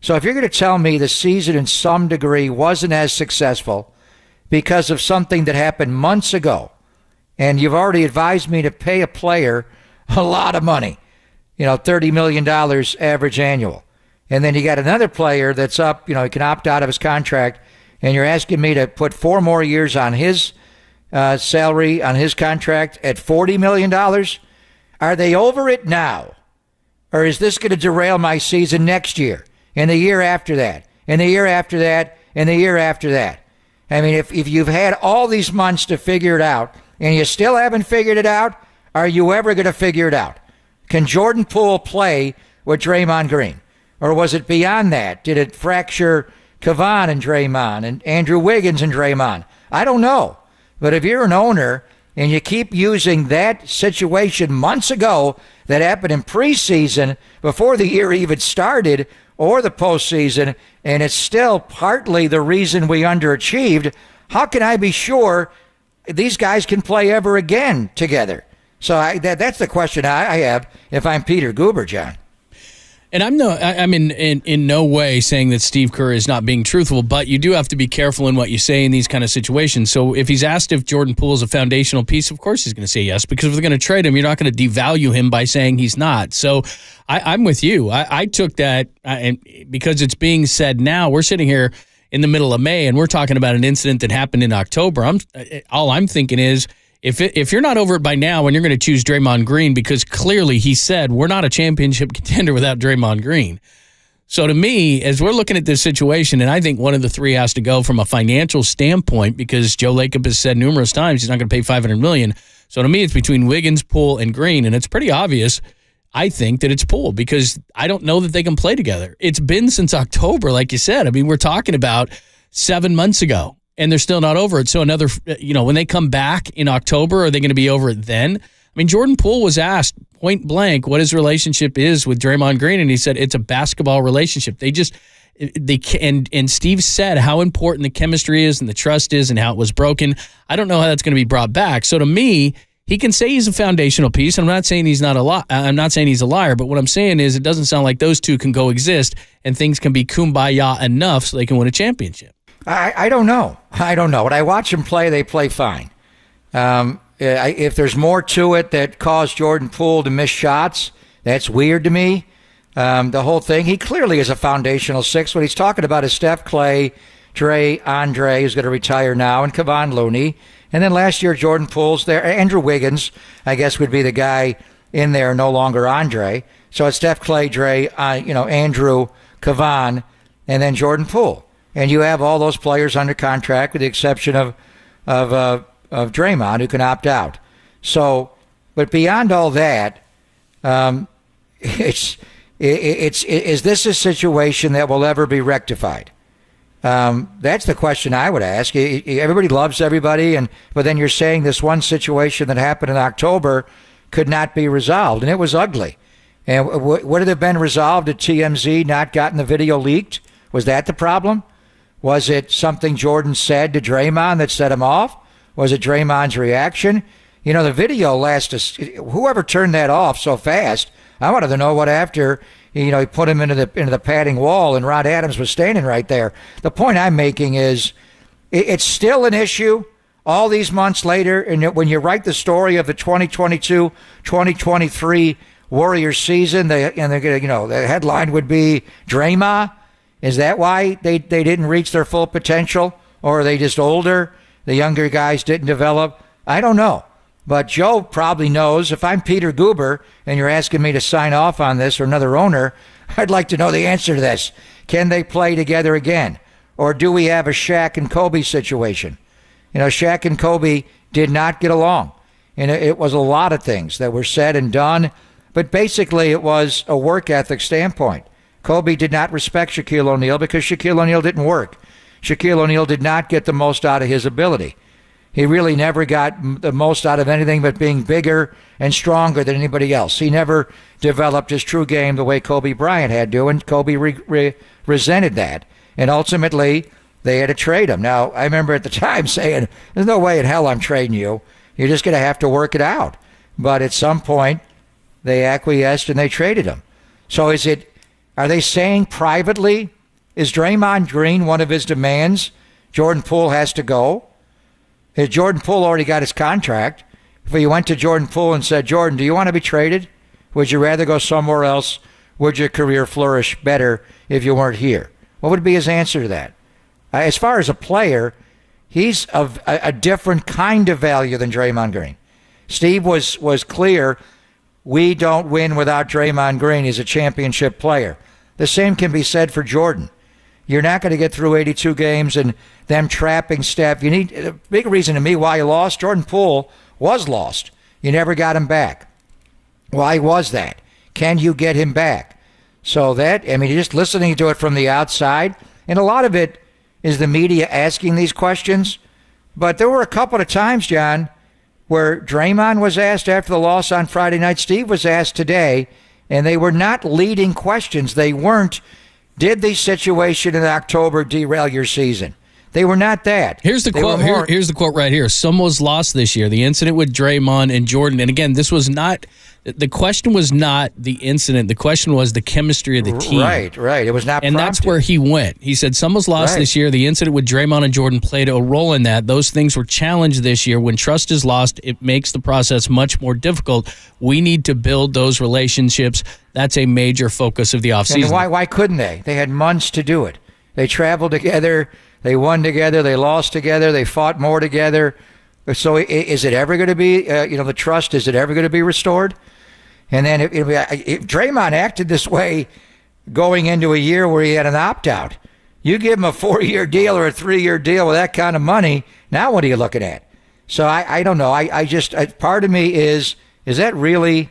So if you're going to tell me the season in some degree wasn't as successful because of something that happened months ago, and you've already advised me to pay a player a lot of money, $30 million average annual, and then you got another player that's up, he can opt out of his contract, and you're asking me to put 4 more years on his salary, on his contract at $40 million? Are they over it now? Or is this going to derail my season next year? and the year after that, and the year after that, and the year after that. I mean, if you've had all these months to figure it out and you still haven't figured it out, are you ever going to figure it out? Can Jordan Poole play with Draymond Green? Or was it beyond that? Did it fracture Kevon and Draymond and Andrew Wiggins and Draymond? I don't know. But if you're an owner and you keep using that situation months ago that happened in preseason before the year even started or the postseason, and it's still partly the reason we underachieved, how can I be sure these guys can play ever again together? So that's the question I have if I'm Peter Guber, John. And I'm in no way saying that Steve Kerr is not being truthful, but you do have to be careful in what you say in these kind of situations. So if he's asked if Jordan Poole is a foundational piece, of course he's going to say yes, because if they're going to trade him, you're not going to devalue him by saying he's not. So I'm with you. I took that, and because it's being said now, we're sitting here in the middle of May, and we're talking about an incident that happened in October. All I'm thinking is, if you're not over it by now and you're going to choose Draymond Green, because clearly he said we're not a championship contender without Draymond Green. So to me, as we're looking at this situation, and I think one of the three has to go from a financial standpoint, because Joe Lacob has said numerous times he's not going to pay $500 million. So to me, it's between Wiggins, Poole, and Green, and it's pretty obvious, I think, that it's Poole, because I don't know that they can play together. It's been since October, like you said. I mean, we're talking about 7 months ago, and they're still not over it. So another, when they come back in October, are they going to be over it then? I mean, Jordan Poole was asked point blank what his relationship is with Draymond Green, and he said it's a basketball relationship. And Steve said how important the chemistry is and the trust is and how it was broken. I don't know how that's going to be brought back. So to me, he can say he's a foundational piece. I'm not saying he's not I'm not saying he's a liar, but what I'm saying is it doesn't sound like those two can coexist and things can be kumbaya enough so they can win a championship. I don't know. When I watch them play, they play fine. If there's more to it that caused Jordan Poole to miss shots, that's weird to me. The whole thing, he clearly is a foundational six. What he's talking about is Steph, Clay, Dre, Andre, who's going to retire now, and Kevon Looney. And then last year, Jordan Poole's there. Andrew Wiggins, I guess, would be the guy in there, no longer Andre. So it's Steph, Clay, Dre, Andrew, Kevon, and then Jordan Poole. And you have all those players under contract with the exception of Draymond, who can opt out. So, but beyond all that, is this a situation that will ever be rectified? That's the question I would ask. Everybody loves everybody, but then you're saying this one situation that happened in October could not be resolved, and it was ugly. And would it have been resolved had TMZ not gotten the video leaked? Was that the problem? Was it something Jordan said to Draymond that set him off? Was it Draymond's reaction? The video whoever turned that off so fast, I wanted to know what after, he put him into the padding wall and Rod Adams was standing right there. The point I'm making is it's still an issue all these months later. And when you write the story of the 2022-2023 Warriors season, the headline would be Draymond. Is that why they didn't reach their full potential? Or are they just older? The younger guys didn't develop? I don't know. But Joe probably knows. If I'm Peter Guber and you're asking me to sign off on this, or another owner, I'd like to know the answer to this. Can they play together again? Or do we have a Shaq and Kobe situation? Shaq and Kobe did not get along. And it was a lot of things that were said and done. But basically it was a work ethic standpoint. Kobe did not respect Shaquille O'Neal because Shaquille O'Neal didn't work. Shaquille O'Neal did not get the most out of his ability. He really never got the most out of anything but being bigger and stronger than anybody else. He never developed his true game the way Kobe Bryant had to, and Kobe resented that. And ultimately, they had to trade him. Now, I remember at the time saying, there's no way in hell I'm trading you. You're just going to have to work it out. But at some point, they acquiesced and they traded him. So are they saying privately, is Draymond Green one of his demands? Jordan Poole has to go. Jordan Poole already got his contract. If you went to Jordan Poole and said, Jordan, do you want to be traded? Would you rather go somewhere else? Would your career flourish better if you weren't here? What would be his answer to that? As far as a player, he's of a different kind of value than Draymond Green. Steve was clear, we don't win without Draymond Green. He's a championship player. The same can be said for Jordan. You're not going to get through 82 games and them trapping Steph. You need a big reason to me why you lost. Jordan Poole was lost. You never got him back. Why was that? Can you get him back? So that, I mean, just listening to it from the outside, and a lot of it is the media asking these questions. But there were a couple of times, John, where Draymond was asked after the loss on Friday night. Steve was asked today, and they were not leading questions. They weren't, did the situation in October derail your season? They were not that. Here's the quote. Here's the quote right here. Some was lost this year. The incident with Draymond and Jordan. And again, this was not. The question was not the incident. The question was the chemistry of the team. Right. It was not. And that's where he went. He said some was lost this year. The incident with Draymond and Jordan played a role in that. Those things were challenged this year. When trust is lost, it makes the process much more difficult. We need to build those relationships. That's a major focus of the offseason. And why couldn't they? They had months to do it. They traveled together. They won together. They lost together. They fought more together. So is it ever going to be, the trust, is it ever going to be restored? And then if Draymond acted this way going into a year where he had an opt-out, you give him a 4-year deal or a 3-year deal with that kind of money, now what are you looking at? So I don't know. I just part of me is that really,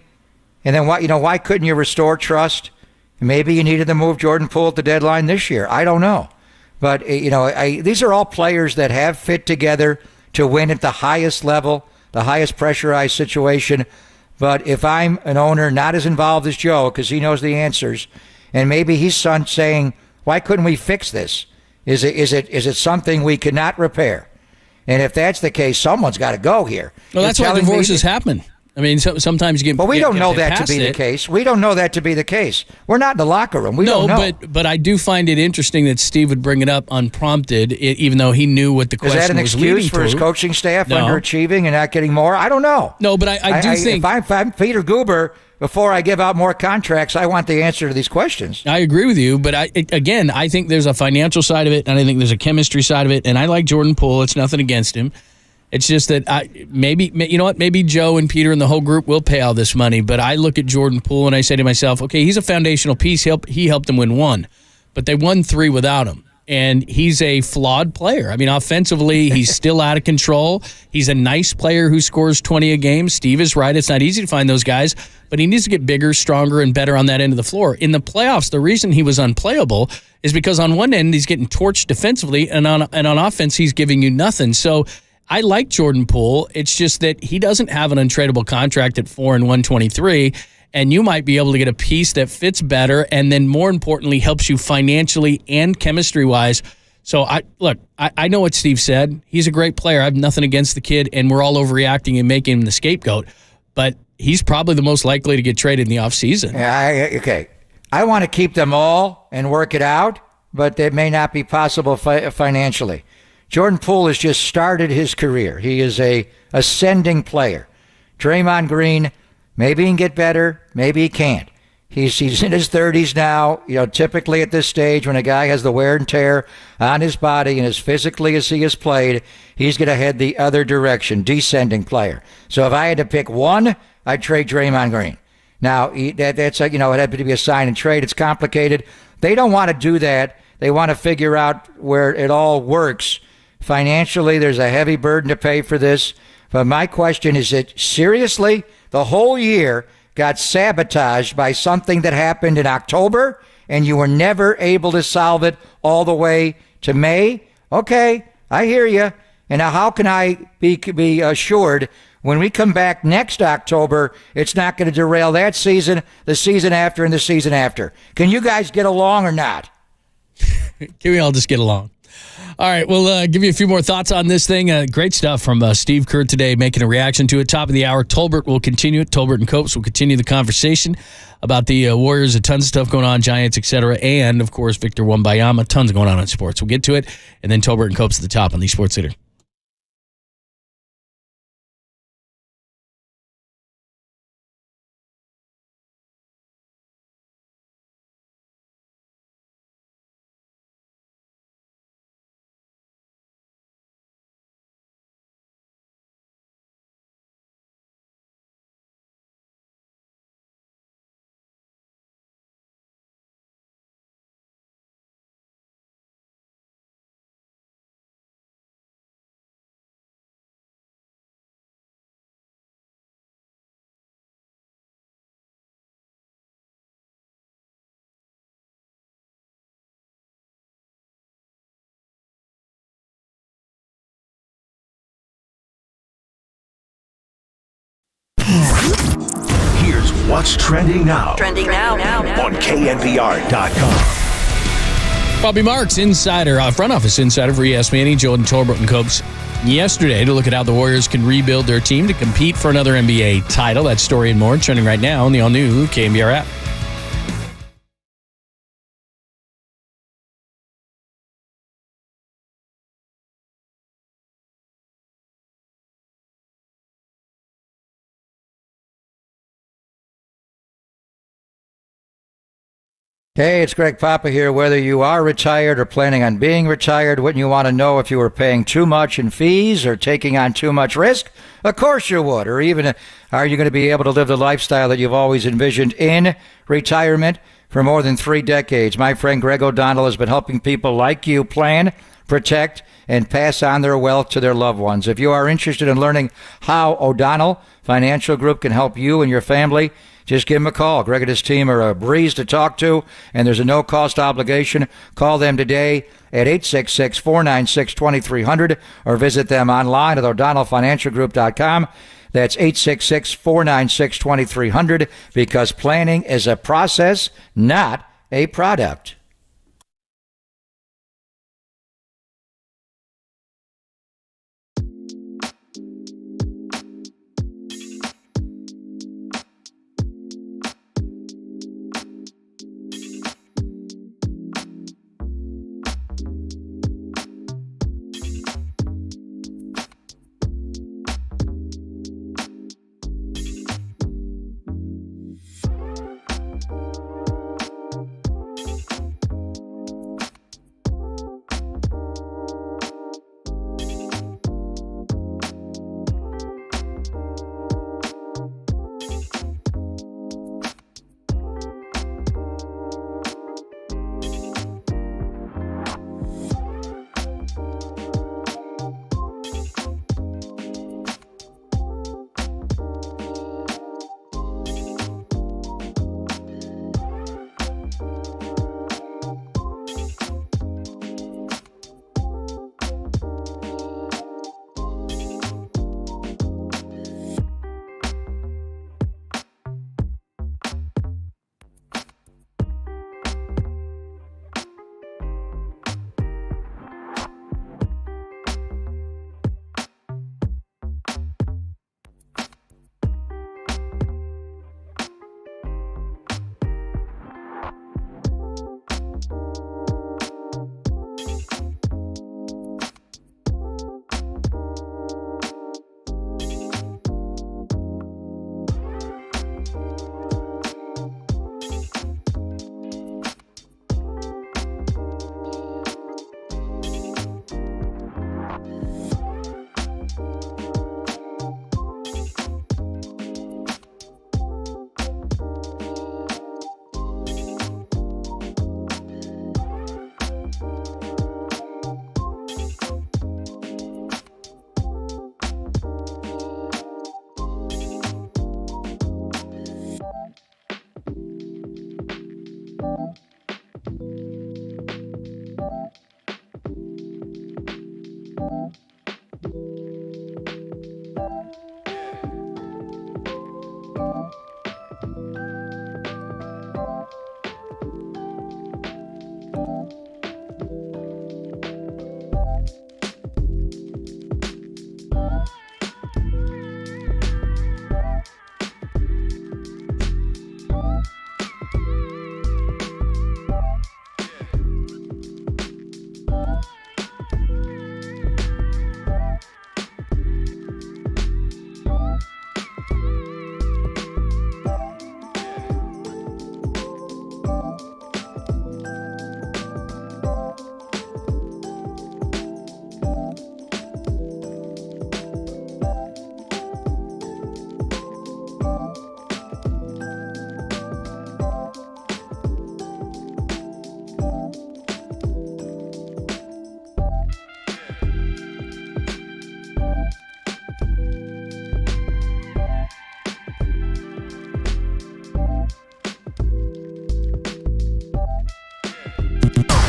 and then why couldn't you restore trust? Maybe you needed to move Jordan Poole at the deadline this year. I don't know. But, these are all players that have fit together to win at the highest level, the highest pressurized situation. But if I'm an owner not as involved as Joe, because he knows the answers, and maybe he's saying, why couldn't we fix this? Is it something we cannot repair? And if that's the case, someone's got to go here. Well, that's why divorces happen. I mean, sometimes you get. But we don't know that to be the case. We don't know that to be the case. We're not in the locker room. We don't know. But I do find it interesting that Steve would bring it up unprompted, even though he knew what the question was leading to. Is that an excuse for his coaching staff underachieving and not getting more? I don't know. No, but I do think if I'm Peter Guber, before I give out more contracts, I want the answer to these questions. I agree with you, but I think there's a financial side of it, and I think there's a chemistry side of it, and I like Jordan Poole. It's nothing against him. It's just that maybe Joe and Peter and the whole group will pay all this money, but I look at Jordan Poole and I say to myself, okay, he's a foundational piece. He helped them win 1, but they won 3 without him, and he's a flawed player. I mean, offensively, he's still out of control. He's a nice player who scores 20 a game. Steve is right. It's not easy to find those guys, but he needs to get bigger, stronger, and better on that end of the floor. In the playoffs, the reason he was unplayable is because on one end, he's getting torched defensively, and on offense, he's giving you nothing. So I like Jordan Poole. It's just that he doesn't have an untradeable contract at 4 and 123, and you might be able to get a piece that fits better and then, more importantly, helps you financially and chemistry-wise. So, I know what Steve said. He's a great player. I have nothing against the kid, and we're all overreacting and making him the scapegoat. But he's probably the most likely to get traded in the offseason. Yeah, okay. I want to keep them all and work it out, but that may not be possible financially. Jordan Poole has just started his career. He is a ascending player. Draymond Green, maybe he can get better, maybe he can't. He's in his 30s now. Typically at this stage, when a guy has the wear and tear on his body and as physically as he has played, he's going to head the other direction, descending player. So if I had to pick one, I'd trade Draymond Green. Now, that's it had to be a sign and trade. It's complicated. They don't want to do that. They want to figure out where it all works. Financially, there's a heavy burden to pay for this. But my question is that seriously, the whole year got sabotaged by something that happened in October, and you were never able to solve it all the way to May? Okay, I hear you. And now how can I be assured when we come back next October, it's not going to derail that season, the season after, and the season after? Can you guys get along or not? Can we all just get along? All right, we'll give you a few more thoughts on this thing. Great stuff from Steve Kerr today, making a reaction to it. Top of the hour, Tolbert will continue it. Tolbert and Copes will continue the conversation about the Warriors. Tons of stuff going on, Giants, etc. And, of course, Victor Wembanyama. Tons going on in sports. We'll get to it. And then Tolbert and Copes at the top on the Sports Leader. What's trending now? Trending now. On KNBR.com. Bobby Marks, front office insider for ESPN, Jordan Torbert and Copes yesterday to look at how the Warriors can rebuild their team to compete for another NBA title. That story and more trending right now on the all-new KNBR app. Hey, it's Greg Papa here. Whether you are retired or planning on being retired, wouldn't you want to know if you were paying too much in fees or taking on too much risk? Of course you would. Or even, are you going to be able to live the lifestyle that you've always envisioned in retirement? For more than 3 decades, my friend Greg O'Donnell has been helping people like you plan, protect, and pass on their wealth to their loved ones. If you are interested in learning how O'Donnell Financial Group can help you and your family, just give them a call. Greg and his team are a breeze to talk to, and there's a no-cost obligation. Call them today at 866-496-2300 or visit them online at o'donnellfinancialgroup.com. That's 866-496-2300 because planning is a process, not a product.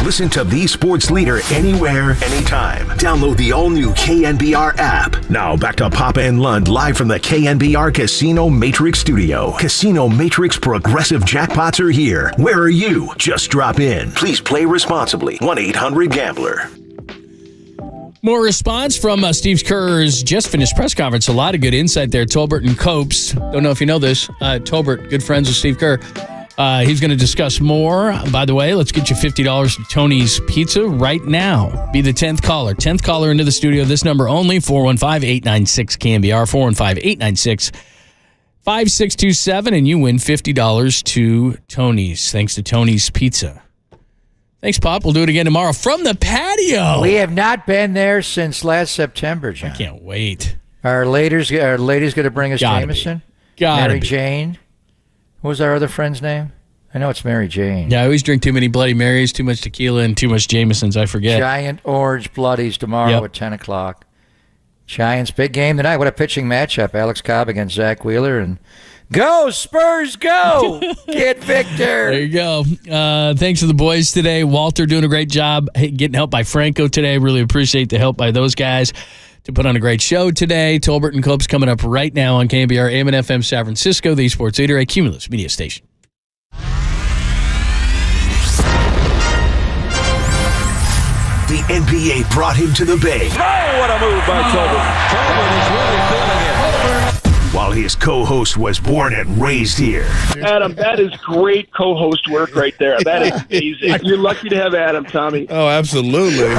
Listen to the sports leader anywhere, anytime. Download the all-new KNBR app. Now back to Papa and Lund live from the KNBR Casino Matrix Studio. Casino Matrix Progressive Jackpots are here. Where are you? Just drop in. Please play responsibly. 1-800-GAMBLER. More response from Steve Kerr's just finished press conference. A lot of good insight there. Tolbert and Copes. Don't know if you know this. Tolbert, good friends with Steve Kerr. He's going to discuss more. By the way, let's get you $50 to Tony's Pizza right now. Be the 10th caller. 10th caller into the studio. This number only, 415-896-KNBR, 415-896-5627, and you win $50 to Tony's. Thanks to Tony's Pizza. Thanks, Pop. We'll do it again tomorrow from the patio. We have not been there since last September, John. I can't wait. Our lady's going to bring us Jameson. Mary Jane. What was our other friend's name? I know it's Mary Jane. Yeah, I always drink too many Bloody Marys, too much tequila, and too much Jamesons. I forget. Giant Orange Bloodies tomorrow at 10 o'clock. Giants, big game tonight. What a pitching matchup. Alex Cobb against Zach Wheeler. And go, Spurs, go! Get Victor. There you go. Thanks to the boys today. Walter doing a great job getting help by Franco today. Really appreciate the help by those guys to put on a great show today. Tolbert and Copes coming up right now on KNBR AM and FM San Francisco, the sports leader, a Cumulus media station. The NBA brought him to the Bay. Oh, what a move by Tolbert. Tolbert is really feeling it. While his co-host was born and raised here. Adam, that is great co-host work right there. That is amazing. You're lucky to have Adam, Tommy. Oh, absolutely.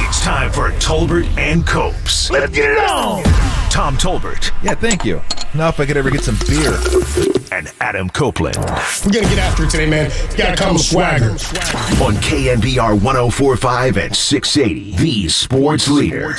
It's time for Tolbert and Copes. Let's get it on! Tom Tolbert. Yeah, thank you. Now if I could ever get some beer. And Adam Copeland. We're going to get after it today, man. Gotta come with swagger. On KNBR 104.5 and 680, the sports leader.